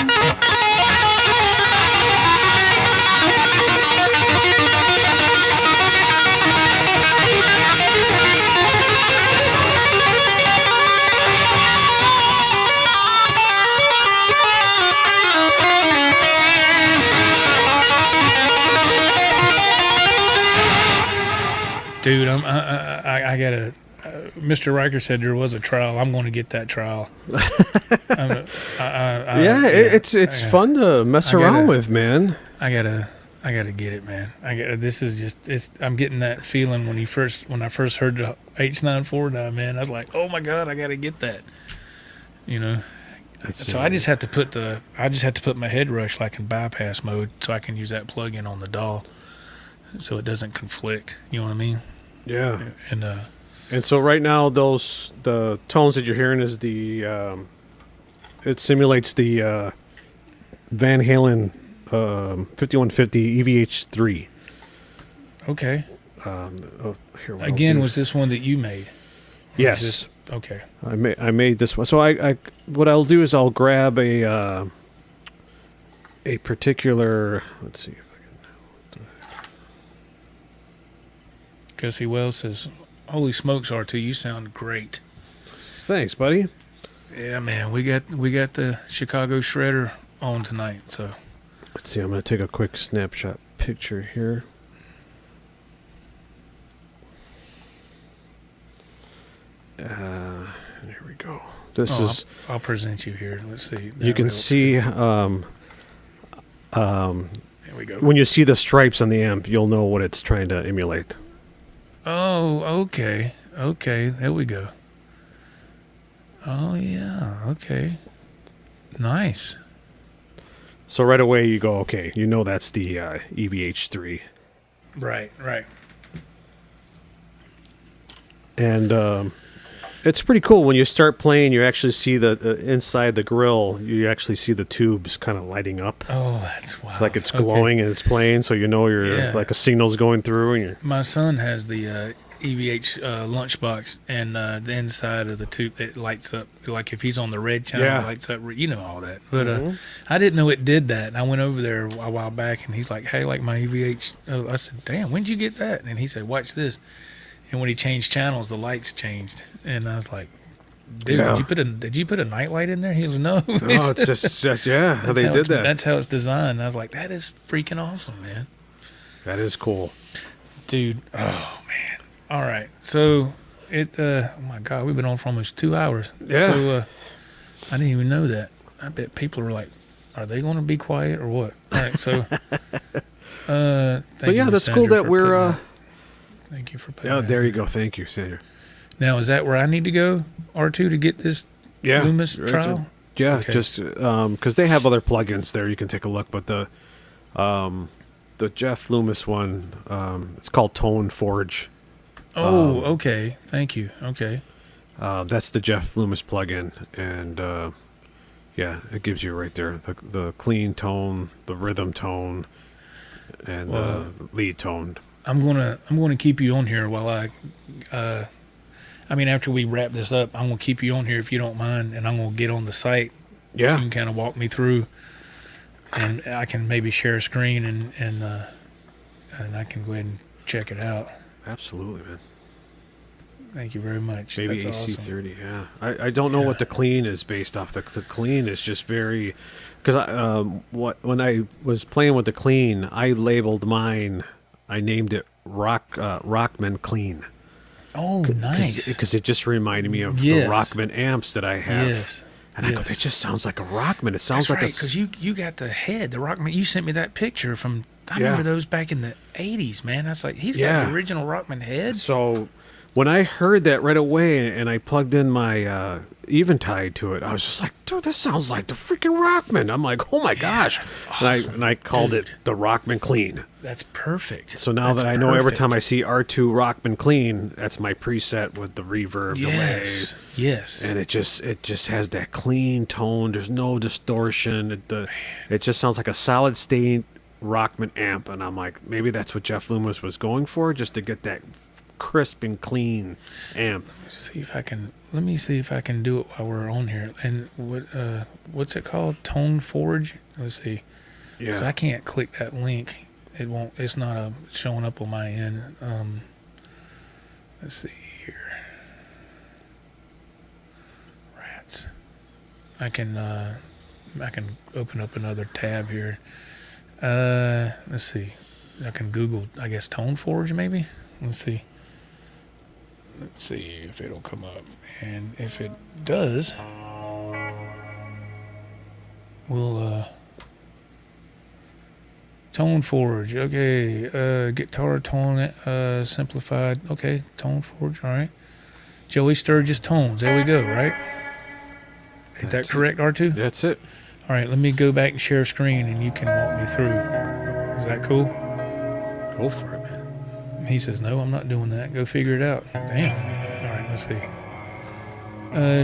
A: Dude, I gotta. Mr. Riker said there was a trial. I'm going to get that trial.
B: It's fun to mess around with, man.
A: I gotta get it, man. This is just. I'm getting that feeling when I first heard the H949, man. I was like, oh my god, I gotta get that. You know. So I just have to put my HeadRush like in bypass mode, so I can use that plug-in on the DAW, so it doesn't conflict. You know what I mean?
B: Yeah.
A: And
B: so right now, the tones that you're hearing is it simulates the Van Halen 5150 EVH3.
A: okay.
B: Here, what I'll
A: Again,
B: do-
A: was this one that you made? Or
B: yes,
A: was this- okay.
B: I made this one. So I what I'll do is I'll grab a particular. Let's see if I can.
A: Gussie Wells says, "Holy smokes, R2, you sound great."
B: Thanks, buddy.
A: Yeah, man, we got the Chicago Shredder on tonight. So
B: Let's see. I'm gonna take a quick snapshot picture here. go. This
A: Oh,
B: is.
A: I'll present you here. Let's see.
B: You can see.
A: There we go.
B: When you see the stripes on the amp, you'll know what it's trying to emulate.
A: Oh, okay. Okay, there we go. Oh, yeah. Okay. Nice.
B: So right away you go, okay, you know that's the EVH3.
A: Right.
B: And it's pretty cool. When you start playing, you actually see the inside the grill, you actually see the tubes kind of lighting up.
A: Oh, that's wild.
B: Like it's glowing and it's playing, so you know you're like a signal's going through. And you're,
A: My son has the EVH lunchbox, and the inside of the tube, it lights up. Like if he's on the red channel, it lights up. You know all that. But I didn't know it did that. And I went over there a while back, and he's like, hey, like my EVH. I said, damn, when'd you get that? And he said, watch this. And when he changed channels, the lights changed. And I was like, dude, did you put a night light in there? He was no.
B: Oh, it's just how they did that.
A: That's how it's designed. I was like, that is freaking awesome, man.
B: That is cool.
A: Dude, oh, man. All right. So, oh, my God, we've been on for almost 2 hours.
B: Yeah.
A: So, I didn't even know that. I bet people are like, are they going to be quiet or what? All right. So,
B: but yeah, that's cool that we're...
A: Thank you for putting
B: Oh,
A: that
B: there
A: in.
B: you go. Thank you, Sandra.
A: Now, is that where I need to go, R2, to get this Loomis
B: right,
A: trial?
B: Yeah,
A: Okay.
B: just because they have other plugins there, you can take a look. But the Jeff Loomis one, it's called Tone Forge.
A: Oh, okay. Thank you. Okay.
B: That's the Jeff Loomis plugin, and yeah, it gives you right there the clean tone, the rhythm tone, and the lead tone.
A: I'm gonna keep you on here while I mean, after we wrap this up, I'm gonna keep you on here if you don't mind, and I'm gonna get on the site.
B: Yeah.
A: So you can kind of walk me through, and I can maybe share a screen and I can go ahead and check it out.
B: Absolutely, man.
A: Thank you very much.
B: Maybe
A: That's awesome.
B: AC30. Yeah, I don't know what the clean is based off. The clean is just very because when I was playing with the clean, I labeled mine. I named it Rockman Clean.
A: Oh, nice.
B: Because it just reminded me of the Rockman amps that I have.
A: Yes.
B: And I go, that just sounds like a Rockman. It sounds
A: That's
B: like
A: right, because you got the head, the Rockman. You sent me that picture from. I remember those back in the '80s, man. I was like, he's got the original Rockman head.
B: So when I heard that right away, and I plugged in my Eventide to it, I was just like, dude, this sounds like the freaking Rockman. I'm like, oh my gosh.
A: That's awesome.
B: And I called it the Rockman Clean.
A: That's perfect.
B: So now that I know every time I see R2 Rockman Clean, that's my preset with the reverb delay.
A: Yes.
B: And it just has that clean tone. There's no distortion. It just sounds like a solid state Rockman amp. And I'm like, maybe that's what Jeff Loomis was going for, just to get that crisp and clean amp.
A: Let me see if I can do it while we're on here. And what's it called? Tone Forge? Let's see.
B: Yeah.
A: Because I can't click that link. It's not showing up on my end. Let's see here. Rats. I can open up another tab here. Let's see. I can Google, I guess, Tone Forge maybe. Let's see if it'll come up. And if it does, we'll Tone Forge. Okay. Guitar tone simplified. Okay. Tone Forge. All right. Joey Sturgis tones. There we go. Right. Is that correct, R2?
B: That's it.
A: All right. Let me go back and share screen, and you can walk me through. Is that cool?
B: Go for it, man.
A: He says, no, I'm not doing that. Go figure it out. Damn. All right. Let's see.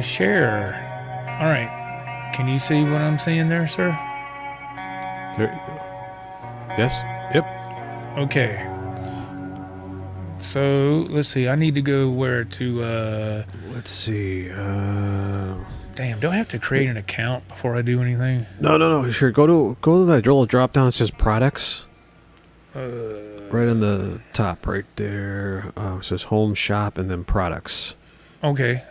A: Share. All right. Can you see what I'm seeing there, sir?
B: There you go. Yes. Yep.
A: Okay. So let's see. I need to go where to.
B: Let's see.
A: Damn. Do I have to create an account before I do anything?
B: No. Sure. Go to that little drop down that says products. Right on the top, right there. It says home shop and then products.
A: Okay.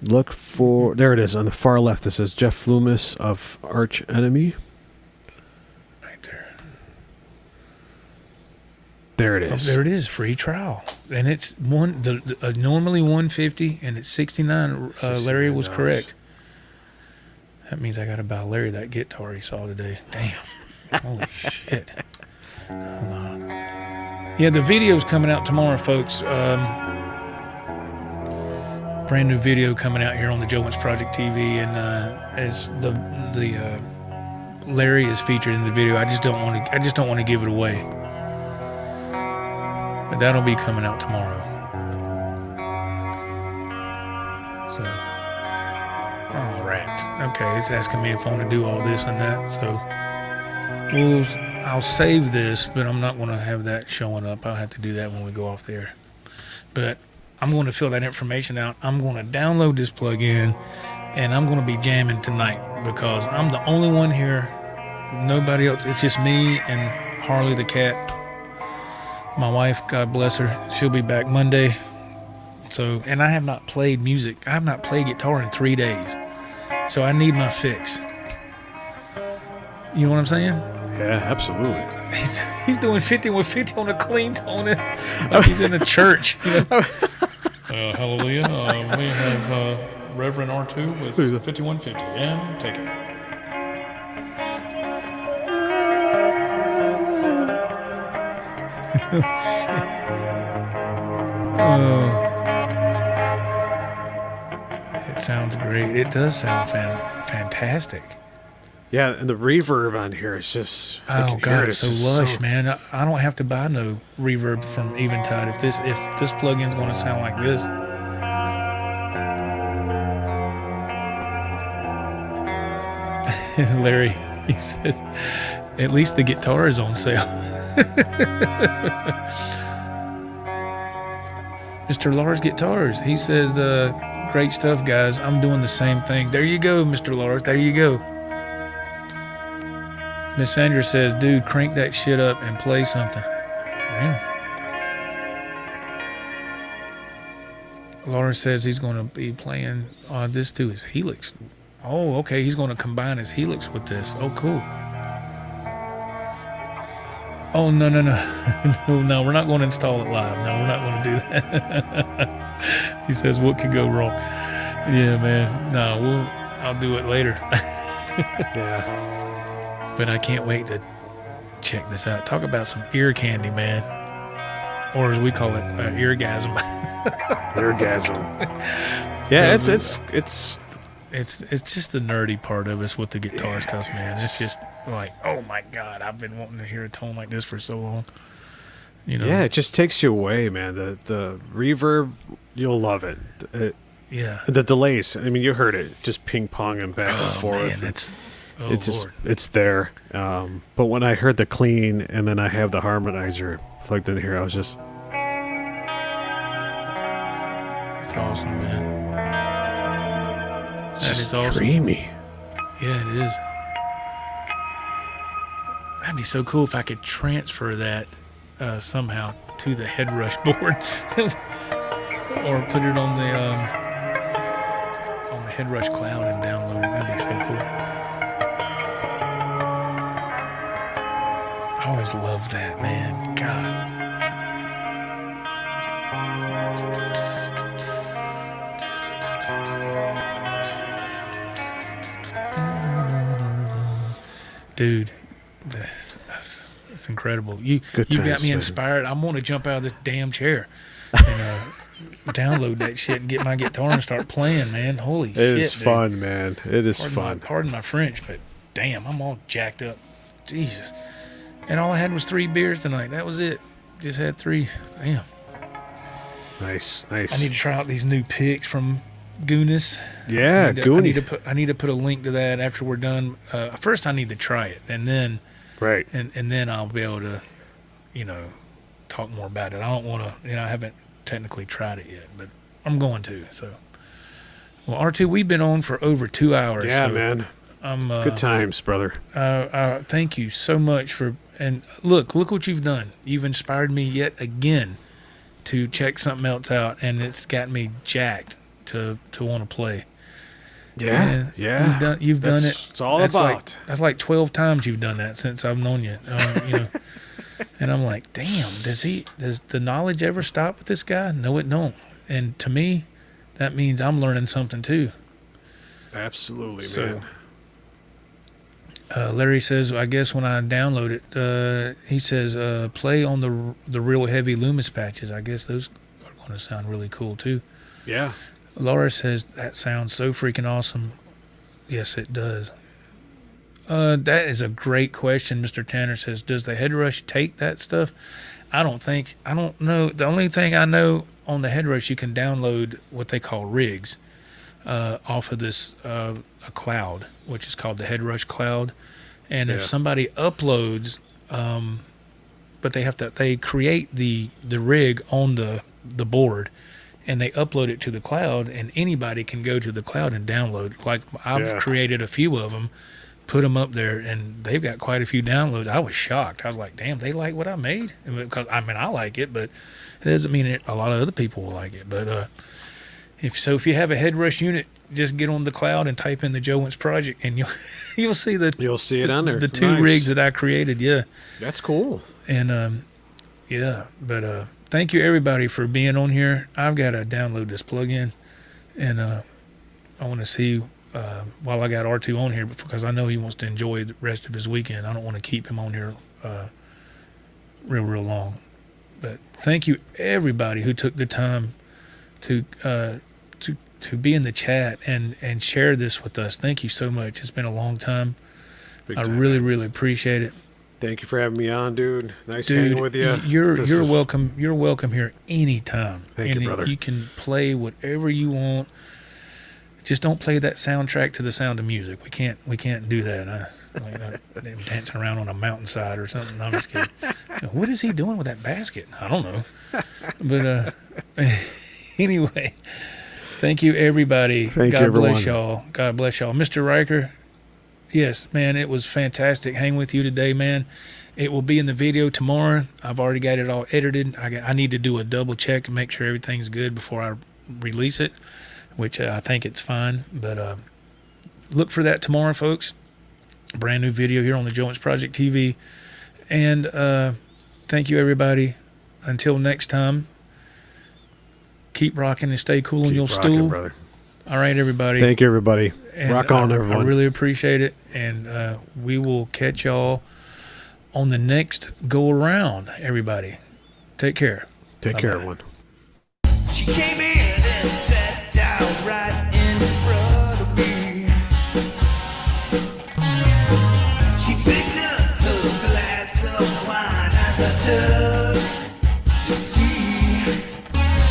B: Look for there. It is on the far left. It says Jeff Loomis of Arch Enemy.
A: Right there.
B: There it
A: Oh,
B: is.
A: there it is, free trial, and it's normally 150, and it's 69. Larry was
B: $69.
A: correct. That means I got to buy Larry that guitar he saw today. Damn, holy shit! Hold on. Yeah, the video's coming out tomorrow, folks. Brand new video coming out here on the Joe Wentz Project TV, and as the Larry is featured in the video. I just don't want to give it away. But that'll be coming out tomorrow. So, oh rats. Okay, it's asking me if I want to do all this and that. So, I'll save this, but I'm not going to have that showing up. I'll have to do that when we go off there. But I'm going to fill that information out. I'm going to download this plugin, and I'm going to be jamming tonight because I'm the only one here. Nobody else. It's just me and Harley the cat. My wife, God bless her, she'll be back Monday. So, and I have not played music. I have not played guitar in 3 days. So I need my fix. You know what I'm saying?
B: Yeah, absolutely.
A: He's doing 50 with 50 on a clean tone. Like he's in a church. You know?
E: Hallelujah. We have Reverend R2 with 5150. And take it.
A: It sounds great. It does sound fantastic.
B: Yeah, and the reverb on here is just... I
A: Oh
B: can hear
A: God,
B: it.
A: it's so
B: just
A: lush, man. I don't have to buy no reverb from Eventide if this plugin's going to sound like this. Larry, he says, at least the guitar is on sale. Mr. Lars Guitars, he says, great stuff, guys. I'm doing the same thing. There you go, Mr. Lars. There you go. Miss Sandra says, dude, crank that shit up and play something. Damn. Lars says he's going to be playing this to his Helix. Oh, okay. He's going to combine his Helix with this. Oh, cool. Oh, no. No, we're not going to install it live. No, we're not going to do that. He says, what could go wrong? Yeah, man. No, I'll do it later.
B: Yeah.
A: But I can't wait to check this out. Talk about some ear candy, man. Or as we call it, eargasm.
B: Eargasm. Yeah, it's
A: just the nerdy part of us with the guitar stuff, man. It's just like, oh my God, I've been wanting to hear a tone like this for so long. You know?
B: Yeah, it just takes you away, man. The reverb, you'll love it.
A: Yeah.
B: The delays, I mean, you heard it, just ping ponging back and forth.
A: Man,
B: Lord. It's there. But when I heard the clean and then I have the harmonizer plugged in here, I was just...
A: It's awesome, man. That is awesome.
B: Dreamy.
A: Yeah, it is. That'd be so cool if I could transfer that somehow to the HeadRush board, or put it on the HeadRush cloud and download it. That'd be so cool. I always loved that, man. God. Dude, that's incredible. You got me inspired. I'm going to jump out of this damn chair and download that shit and get my guitar and start playing, man. Holy shit,
B: It is fun, man. It is fun.
A: Pardon my French, but damn, I'm all jacked up. Jesus. And all I had was 3 beers tonight. That was it. Just had 3. Damn.
B: Nice.
A: I need to try out these new picks from Goonis.
B: Yeah, Goonie.
A: I need to put a link to that after we're done. First, I need to try it, and then,
B: right,
A: and then I'll be able to, talk more about it. I don't want to, I haven't technically tried it yet, but I'm going to. So, well, R2, we've been on for over 2 hours.
B: Yeah,
A: so
B: man. Good times, brother.
A: Thank you so much and look what you've done. You've inspired me yet again to check something else out, and it's got me jacked to want to play.
B: Yeah.
A: You've done it.
B: It's all about.
A: That's like 12 times you've done that since I've known you. And I'm like, damn, does the knowledge ever stop with this guy? No, it don't. And to me, that means I'm learning something too.
B: Absolutely,
A: So,
B: man.
A: Larry says, I guess when I download it, he says, play on the real heavy Loomis patches. I guess those are going to sound really cool too.
B: Yeah.
A: Laura says, that sounds so freaking awesome. Yes, it does. That is a great question. Mr. Tanner says, does the HeadRush take that stuff? I don't know. The only thing I know on the HeadRush, you can download what they call rigs off of this a cloud, which is called the HeadRush cloud. And if somebody uploads, but they create the rig on the board, and they upload it to the cloud, and anybody can go to the cloud and download. Like I've created a few of them, put them up there, and they've got quite a few downloads. I was shocked. I was like, damn, they like what I made? Because, I mean, I like it, but it doesn't mean a lot of other people will like it. But if you have a HeadRush unit, just get on the cloud and type in the Joe Wentz project, and you'll see
B: it on there.
A: The two rigs that I created. Yeah,
B: that's cool.
A: And but thank you everybody for being on here. I've got to download this plugin, and I want to see. While I got R2 on here, because I know he wants to enjoy the rest of his weekend. I don't want to keep him on here real long. But thank you everybody who took the time to be in the chat and share this with us. Thank you so much. It's been a long time. I really appreciate it.
B: Thank you for having me on, dude. Nice hanging with you.
A: You're welcome. You're welcome here anytime.
B: Thank you, brother.
A: You can play whatever you want. Just don't play that soundtrack to the Sound of Music. We can't do that. I'm dancing around on a mountainside or something. No, I'm just kidding. What is he doing with that basket? I don't know. But anyway, thank you everybody. God bless y'all. God bless y'all. Mr. Riker, yes, man, it was fantastic hanging with you today, man. It will be in the video tomorrow. I've already got it all edited. I need to do a double check and make sure everything's good before I release it, which I think it's fine. But look for that tomorrow, folks. Brand new video here on the Joe Wentz Project TV. And thank you, everybody. Until next time, keep rocking and stay cool on your stool.
B: Brother.
A: All right, everybody.
B: Thank you, everybody.
A: And
B: rock on, everyone.
A: I really appreciate it. And we will catch y'all on the next go-around, everybody. Take care.
B: Take care, everyone.
D: She came in and sat down right in front of me. She picked up a glass of wine as I took